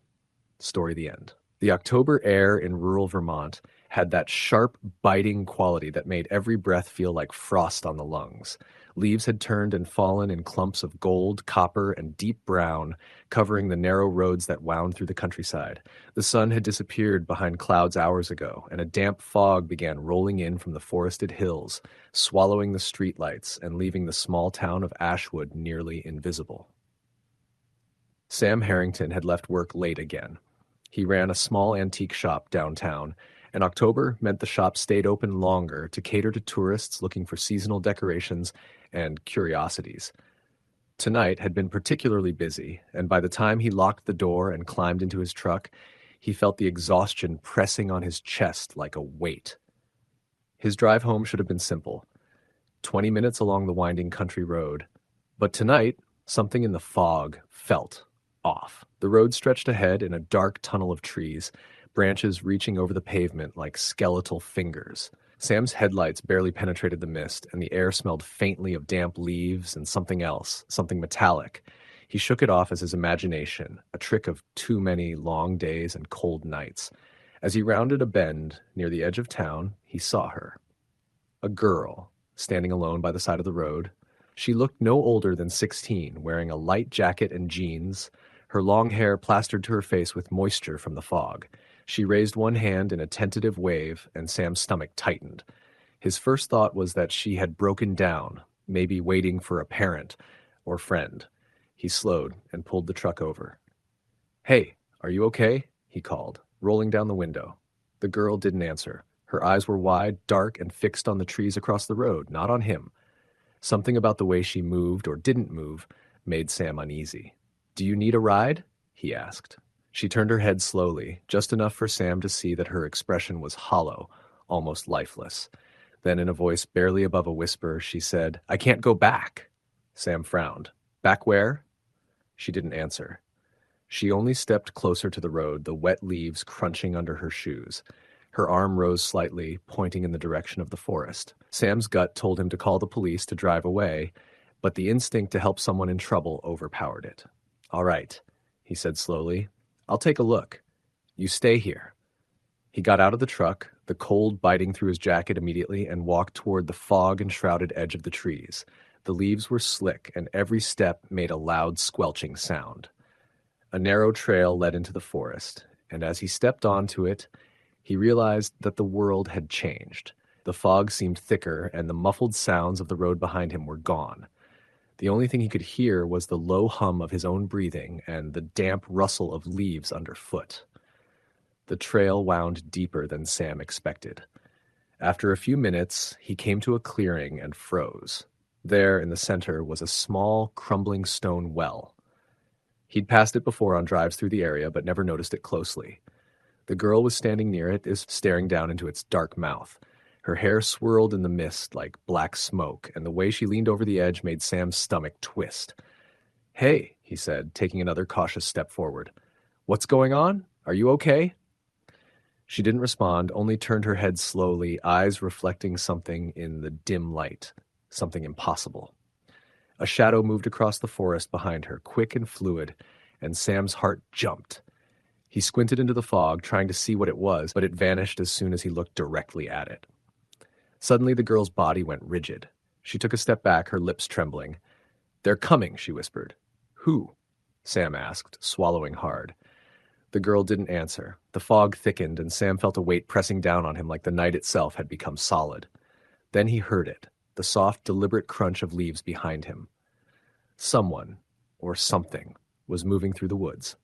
Story the end. The October air in rural Vermont had that sharp, biting quality that made every breath feel like frost on the lungs. Leaves had turned and fallen in clumps of gold, copper, and deep brown, covering the narrow roads that wound through the countryside. The sun had disappeared behind clouds hours ago, and a damp fog began rolling in from the forested hills, swallowing the streetlights and leaving the small town of Ashwood nearly invisible. Sam Harrington had left work late again. He ran a small antique shop downtown, and October meant the shop stayed open longer to cater to tourists looking for seasonal decorations and curiosities. Tonight had been particularly busy, and by the time he locked the door and climbed into his truck, he felt the exhaustion pressing on his chest like a weight. His drive home should have been simple, 20 minutes along the winding country road. But tonight, something in the fog felt off. The road stretched ahead in a dark tunnel of trees, branches reaching over the pavement like skeletal fingers. Sam's headlights barely penetrated the mist, and the air smelled faintly of damp leaves and something else, something metallic. He shook it off as his imagination, a trick of too many long days and cold nights. As he rounded a bend near the edge of town, he saw her. A girl, standing alone by the side of the road, She looked no older than 16, wearing a light jacket and jeans, her long hair plastered to her face with moisture from the fog. She raised one hand in a tentative wave, and Sam's stomach tightened. His first thought was that she had broken down, maybe waiting for a parent or friend. He slowed and pulled the truck over. "Hey, are you okay?" he called, rolling down the window. The girl didn't answer. Her eyes were wide, dark, and fixed on the trees across the road, not on him. Something about the way she moved or didn't move made Sam uneasy. "Do you need a ride?" he asked. She turned her head slowly, just enough for Sam to see that her expression was hollow, almost lifeless. Then, in a voice barely above a whisper, she said, "I can't go back." Sam frowned. "Back where?" She didn't answer. She only stepped closer to the road, the wet leaves crunching under her shoes. Her arm rose slightly, pointing in the direction of the forest. Sam's gut told him to call the police to drive away, but the instinct to help someone in trouble overpowered it. "All right," he said slowly. "I'll take a look. You stay here." He got out of the truck, the cold biting through his jacket immediately, and walked toward the fog-enshrouded edge of the trees. The leaves were slick, and every step made a loud squelching sound. A narrow trail led into the forest, and as he stepped onto it, he realized that the world had changed. The fog seemed thicker, and the muffled sounds of the road behind him were gone. The only thing he could hear was the low hum of his own breathing and the damp rustle of leaves underfoot. The trail wound deeper than Sam expected. After a few minutes, he came to a clearing and froze. There, in the center, was a small, crumbling stone well. He'd passed it before on drives through the area, but never noticed it closely. The girl was standing near it, staring down into its dark mouth. Her hair swirled in the mist like black smoke, and the way she leaned over the edge made Sam's stomach twist. "Hey," he said, taking another cautious step forward. "What's going on? Are you okay?" She didn't respond, only turned her head slowly, eyes reflecting something in the dim light, something impossible. A shadow moved across the forest behind her, quick and fluid, and Sam's heart jumped. He squinted into the fog, trying to see what it was, but it vanished as soon as he looked directly at it. Suddenly the girl's body went rigid. She took a step back, her lips trembling. "They're coming," she whispered. "Who?" Sam asked, swallowing hard. The girl didn't answer. The fog thickened, and Sam felt a weight pressing down on him like the night itself had become solid. Then he heard it, the soft, deliberate crunch of leaves behind him. Someone, or something, was moving through the woods.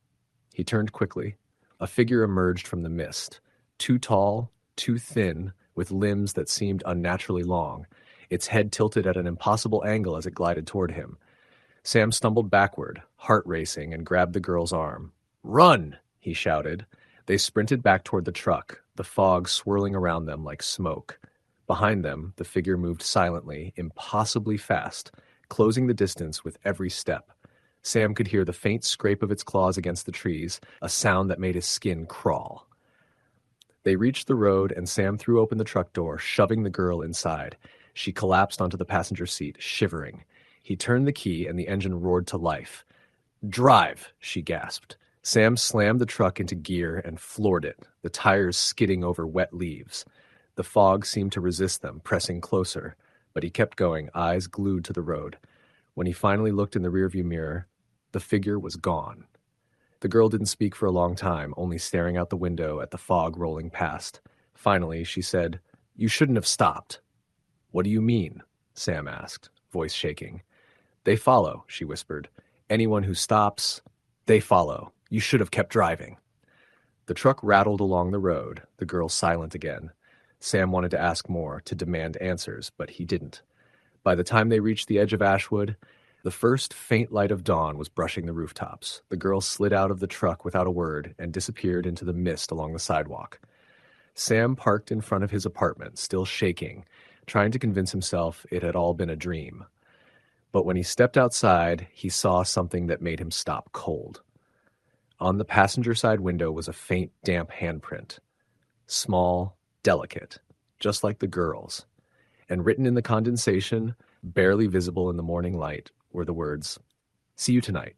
He turned quickly. A figure emerged from the mist, too tall, too thin, with limbs that seemed unnaturally long, its head tilted at an impossible angle as it glided toward him. Sam stumbled backward, heart racing, and grabbed the girl's arm. "Run!" he shouted. They sprinted back toward the truck, the fog swirling around them like smoke. Behind them, the figure moved silently, impossibly fast, closing the distance with every step. Sam could hear the faint scrape of its claws against the trees, a sound that made his skin crawl. They reached the road, and Sam threw open the truck door, shoving the girl inside. She collapsed onto the passenger seat, shivering. He turned the key, and the engine roared to life. "Drive!" she gasped. Sam slammed the truck into gear and floored it, the tires skidding over wet leaves. The fog seemed to resist them, pressing closer, but he kept going, eyes glued to the road. When he finally looked in the rearview mirror, the figure was gone. The girl didn't speak for a long time, only staring out the window at the fog rolling past. Finally, she said, "You shouldn't have stopped." "What do you mean?" Sam asked, voice shaking. "They follow," she whispered. "Anyone who stops, they follow. You should have kept driving." The truck rattled along the road, the girl silent again. Sam wanted to ask more, to demand answers, but he didn't. By the time they reached the edge of Ashwood, the first faint light of dawn was brushing the rooftops. The girl slid out of the truck without a word and disappeared into the mist along the sidewalk. Sam parked in front of his apartment, still shaking, trying to convince himself it had all been a dream. But when he stepped outside, he saw something that made him stop cold. On the passenger side window was a faint, damp handprint. Small, delicate, just like the girl's. And written in the condensation, barely visible in the morning light, were the words, "See you tonight."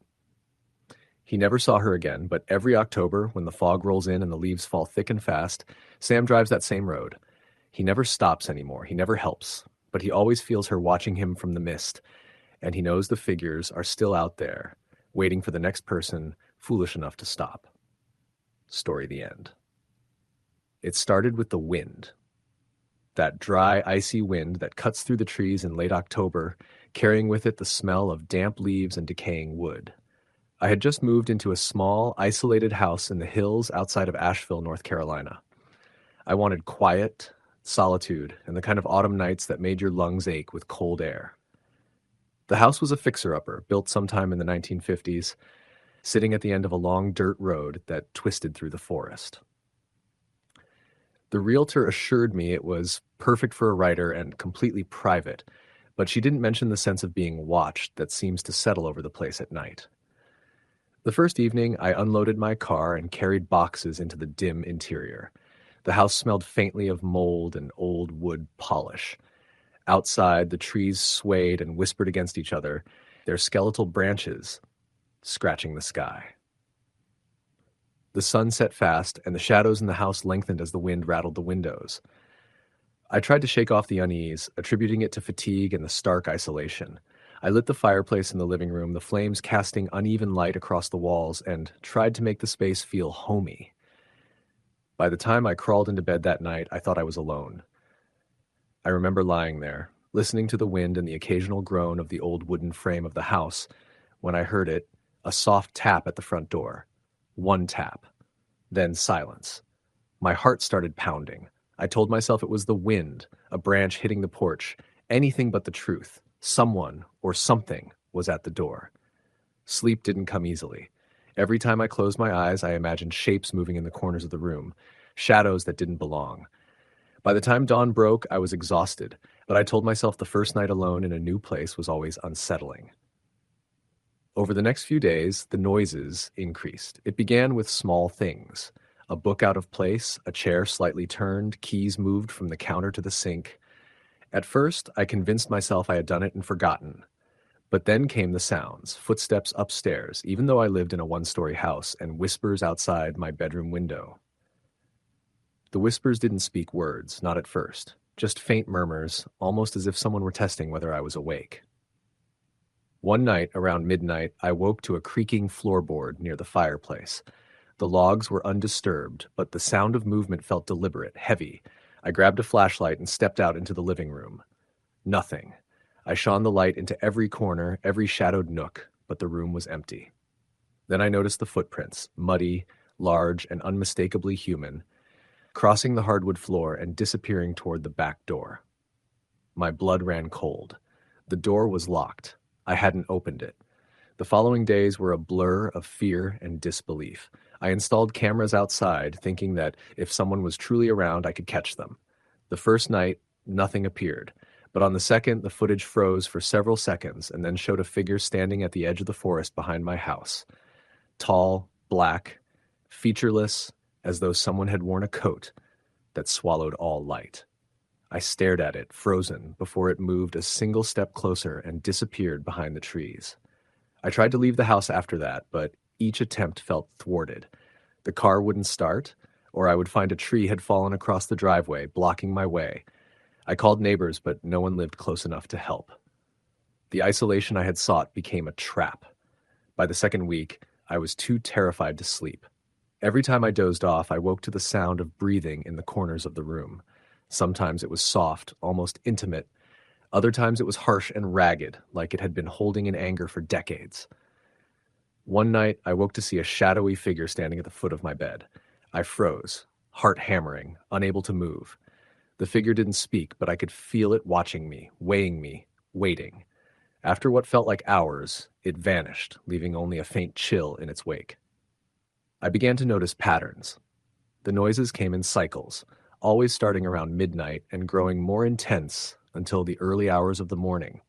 He never saw her again, but every October, when the fog rolls in and the leaves fall thick and fast, Sam drives that same road. He never stops anymore, he never helps, but he always feels her watching him from the mist, and he knows the figures are still out there, waiting for the next person foolish enough to stop. Story the end. It started with the wind. That dry, icy wind that cuts through the trees in late October, carrying with it the smell of damp leaves and decaying wood. I had just moved into a small, isolated house in the hills outside of Asheville, North Carolina. I wanted quiet, solitude, and the kind of autumn nights that made your lungs ache with cold air. The house was a fixer-upper, built sometime in the 1950s, sitting at the end of a long dirt road that twisted through the forest. The realtor assured me it was perfect for a writer and completely private, but she didn't mention the sense of being watched that seems to settle over the place at night. The first evening, I unloaded my car and carried boxes into the dim interior. The house smelled faintly of mold and old wood polish. Outside, the trees swayed and whispered against each other, their skeletal branches scratching the sky. The sun set fast, and the shadows in the house lengthened as the wind rattled the windows. I tried to shake off the unease, attributing it to fatigue and the stark isolation. I lit the fireplace in the living room, the flames casting uneven light across the walls, and tried to make the space feel homey. By the time I crawled into bed that night, I thought I was alone. I remember lying there, listening to the wind and the occasional groan of the old wooden frame of the house, when I heard it, a soft tap at the front door. One tap. Then silence. My heart started pounding. I told myself it was the wind, a branch hitting the porch, anything but the truth. Someone or something was at the door. Sleep didn't come easily. Every time I closed my eyes, I imagined shapes moving in the corners of the room, shadows that didn't belong. By the time dawn broke, I was exhausted, but I told myself the first night alone in a new place was always unsettling. Over the next few days, the noises increased. It began with small things. A book out of place, a chair slightly turned, keys moved from the counter to the sink. At first, I convinced myself I had done it and forgotten. But then came the sounds, footsteps upstairs, even though I lived in a one-story house, and whispers outside my bedroom window. The whispers didn't speak words, not at first, just faint murmurs, almost as if someone were testing whether I was awake. One night, around midnight, I woke to a creaking floorboard near the fireplace. The logs were undisturbed, but the sound of movement felt deliberate, heavy. I grabbed a flashlight and stepped out into the living room. Nothing. I shone the light into every corner, every shadowed nook, but the room was empty. Then I noticed the footprints, muddy, large, and unmistakably human, crossing the hardwood floor and disappearing toward the back door. My blood ran cold. The door was locked. I hadn't opened it. The following days were a blur of fear and disbelief. I installed cameras outside, thinking that if someone was truly around, I could catch them. The first night, nothing appeared, but on the second, the footage froze for several seconds and then showed a figure standing at the edge of the forest behind my house. Tall, black, featureless, as though someone had worn a coat that swallowed all light. I stared at it, frozen, before it moved a single step closer and disappeared behind the trees. I tried to leave the house after that, but each attempt felt thwarted. The car wouldn't start, or I would find a tree had fallen across the driveway, blocking my way. I called neighbors, but no one lived close enough to help. The isolation I had sought became a trap. By the second week, I was too terrified to sleep. Every time I dozed off, I woke to the sound of breathing in the corners of the room. Sometimes it was soft, almost intimate. Other times it was harsh and ragged, like it had been holding in anger for decades. One night, I woke to see a shadowy figure standing at the foot of my bed. I froze, heart hammering, unable to move. The figure didn't speak, but I could feel it watching me, weighing me, waiting. After what felt like hours, it vanished, leaving only a faint chill in its wake. I began to notice patterns. The noises came in cycles, always starting around midnight and growing more intense until the early hours of the morning.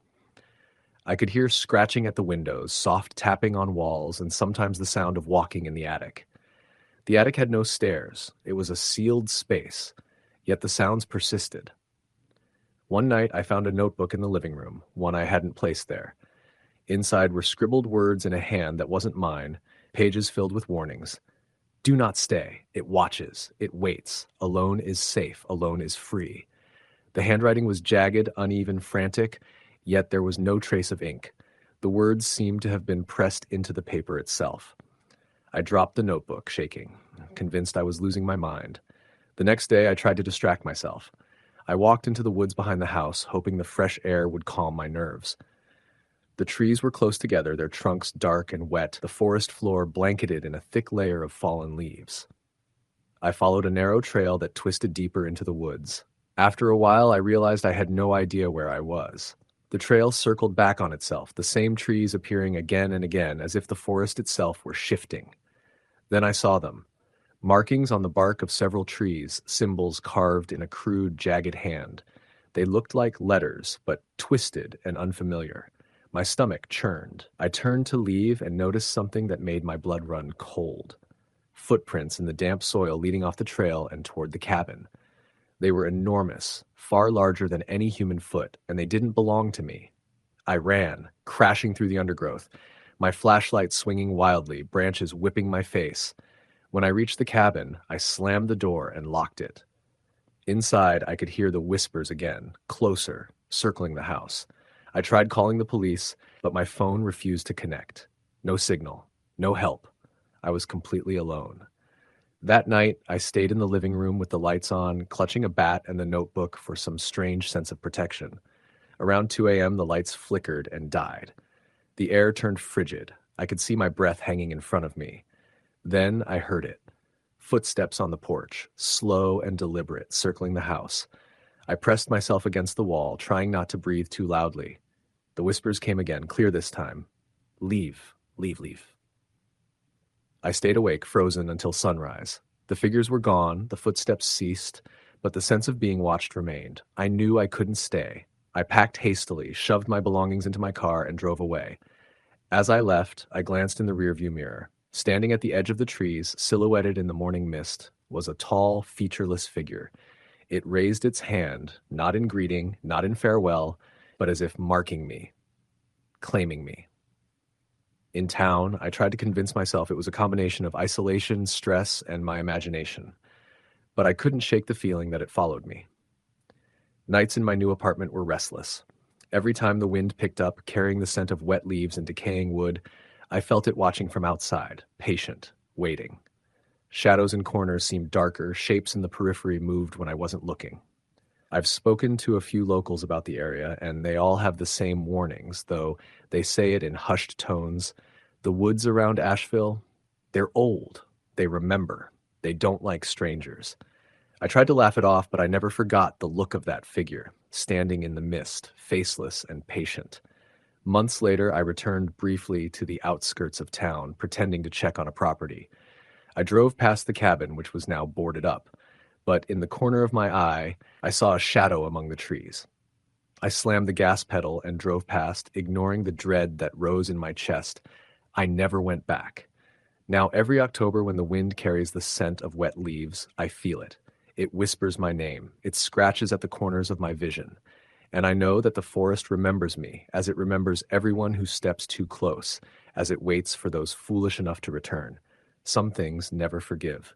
I could hear scratching at the windows, soft tapping on walls, and sometimes the sound of walking in the attic. The attic had no stairs. It was a sealed space, yet the sounds persisted. One night I found a notebook in the living room, one I hadn't placed there. Inside were scribbled words in a hand that wasn't mine, pages filled with warnings. Do not stay. It watches. It waits. Alone is safe. Alone is free. The handwriting was jagged, uneven, frantic, yet there was no trace of ink. The words seemed to have been pressed into the paper itself. I dropped the notebook, shaking, convinced I was losing my mind. The next day, I tried to distract myself. I walked into the woods behind the house, hoping the fresh air would calm my nerves. The trees were close together, their trunks dark and wet, the forest floor blanketed in a thick layer of fallen leaves. I followed a narrow trail that twisted deeper into the woods. After a while, I realized I had no idea where I was. The trail circled back on itself, the same trees appearing again and again, as if the forest itself were shifting. Then I saw them. Markings on the bark of several trees, symbols carved in a crude, jagged hand. They looked like letters, but twisted and unfamiliar. My stomach churned. I turned to leave and noticed something that made my blood run cold. Footprints in the damp soil leading off the trail and toward the cabin. They were enormous, far larger than any human foot, and they didn't belong to me. I ran, crashing through the undergrowth, my flashlight swinging wildly, branches whipping my face. When I reached the cabin, I slammed the door and locked it. Inside, I could hear the whispers again, closer, circling the house. I tried calling the police, but my phone refused to connect. No signal, no help. I was completely alone. That night, I stayed in the living room with the lights on, clutching a bat and the notebook for some strange sense of protection. Around 2 a.m., the lights flickered and died. The air turned frigid. I could see my breath hanging in front of me. Then I heard it. Footsteps on the porch, slow and deliberate, circling the house. I pressed myself against the wall, trying not to breathe too loudly. The whispers came again, clear this time. Leave, leave, leave. I stayed awake, frozen, until sunrise. The figures were gone, the footsteps ceased, but the sense of being watched remained. I knew I couldn't stay. I packed hastily, shoved my belongings into my car, and drove away. As I left, I glanced in the rearview mirror. Standing at the edge of the trees, silhouetted in the morning mist, was a tall, featureless figure. It raised its hand, not in greeting, not in farewell, but as if marking me, claiming me. In town, I tried to convince myself it was a combination of isolation, stress, and my imagination. But I couldn't shake the feeling that it followed me. Nights in my new apartment were restless. Every time the wind picked up, carrying the scent of wet leaves and decaying wood, I felt it watching from outside, patient, waiting. Shadows in corners seemed darker, shapes in the periphery moved when I wasn't looking. I've spoken to a few locals about the area, and they all have the same warnings, though they say it in hushed tones. The woods around Asheville, they're old. They remember. They don't like strangers. I tried to laugh it off, but I never forgot the look of that figure, standing in the mist, faceless and patient. Months later, I returned briefly to the outskirts of town, pretending to check on a property. I drove past the cabin, which was now boarded up, but in the corner of my eye, I saw a shadow among the trees. I slammed the gas pedal and drove past, ignoring the dread that rose in my chest. I never went back. Now, every October when the wind carries the scent of wet leaves, I feel it. It whispers my name. It scratches at the corners of my vision. And I know that the forest remembers me, as it remembers everyone who steps too close, as it waits for those foolish enough to return. Some things never forgive.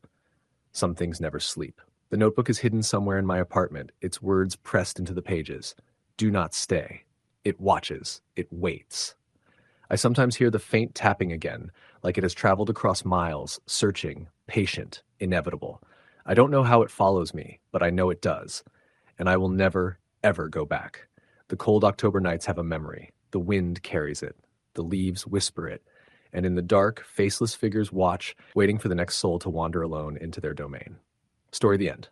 Some things never sleep. The notebook is hidden somewhere in my apartment, its words pressed into the pages. Do not stay. It watches. It waits. I sometimes hear the faint tapping again, like it has traveled across miles, searching, patient, inevitable. I don't know how it follows me, but I know it does. And I will never, ever go back. The cold October nights have a memory. The wind carries it. The leaves whisper it. And in the dark, faceless figures watch, waiting for the next soul to wander alone into their domain. Story the end.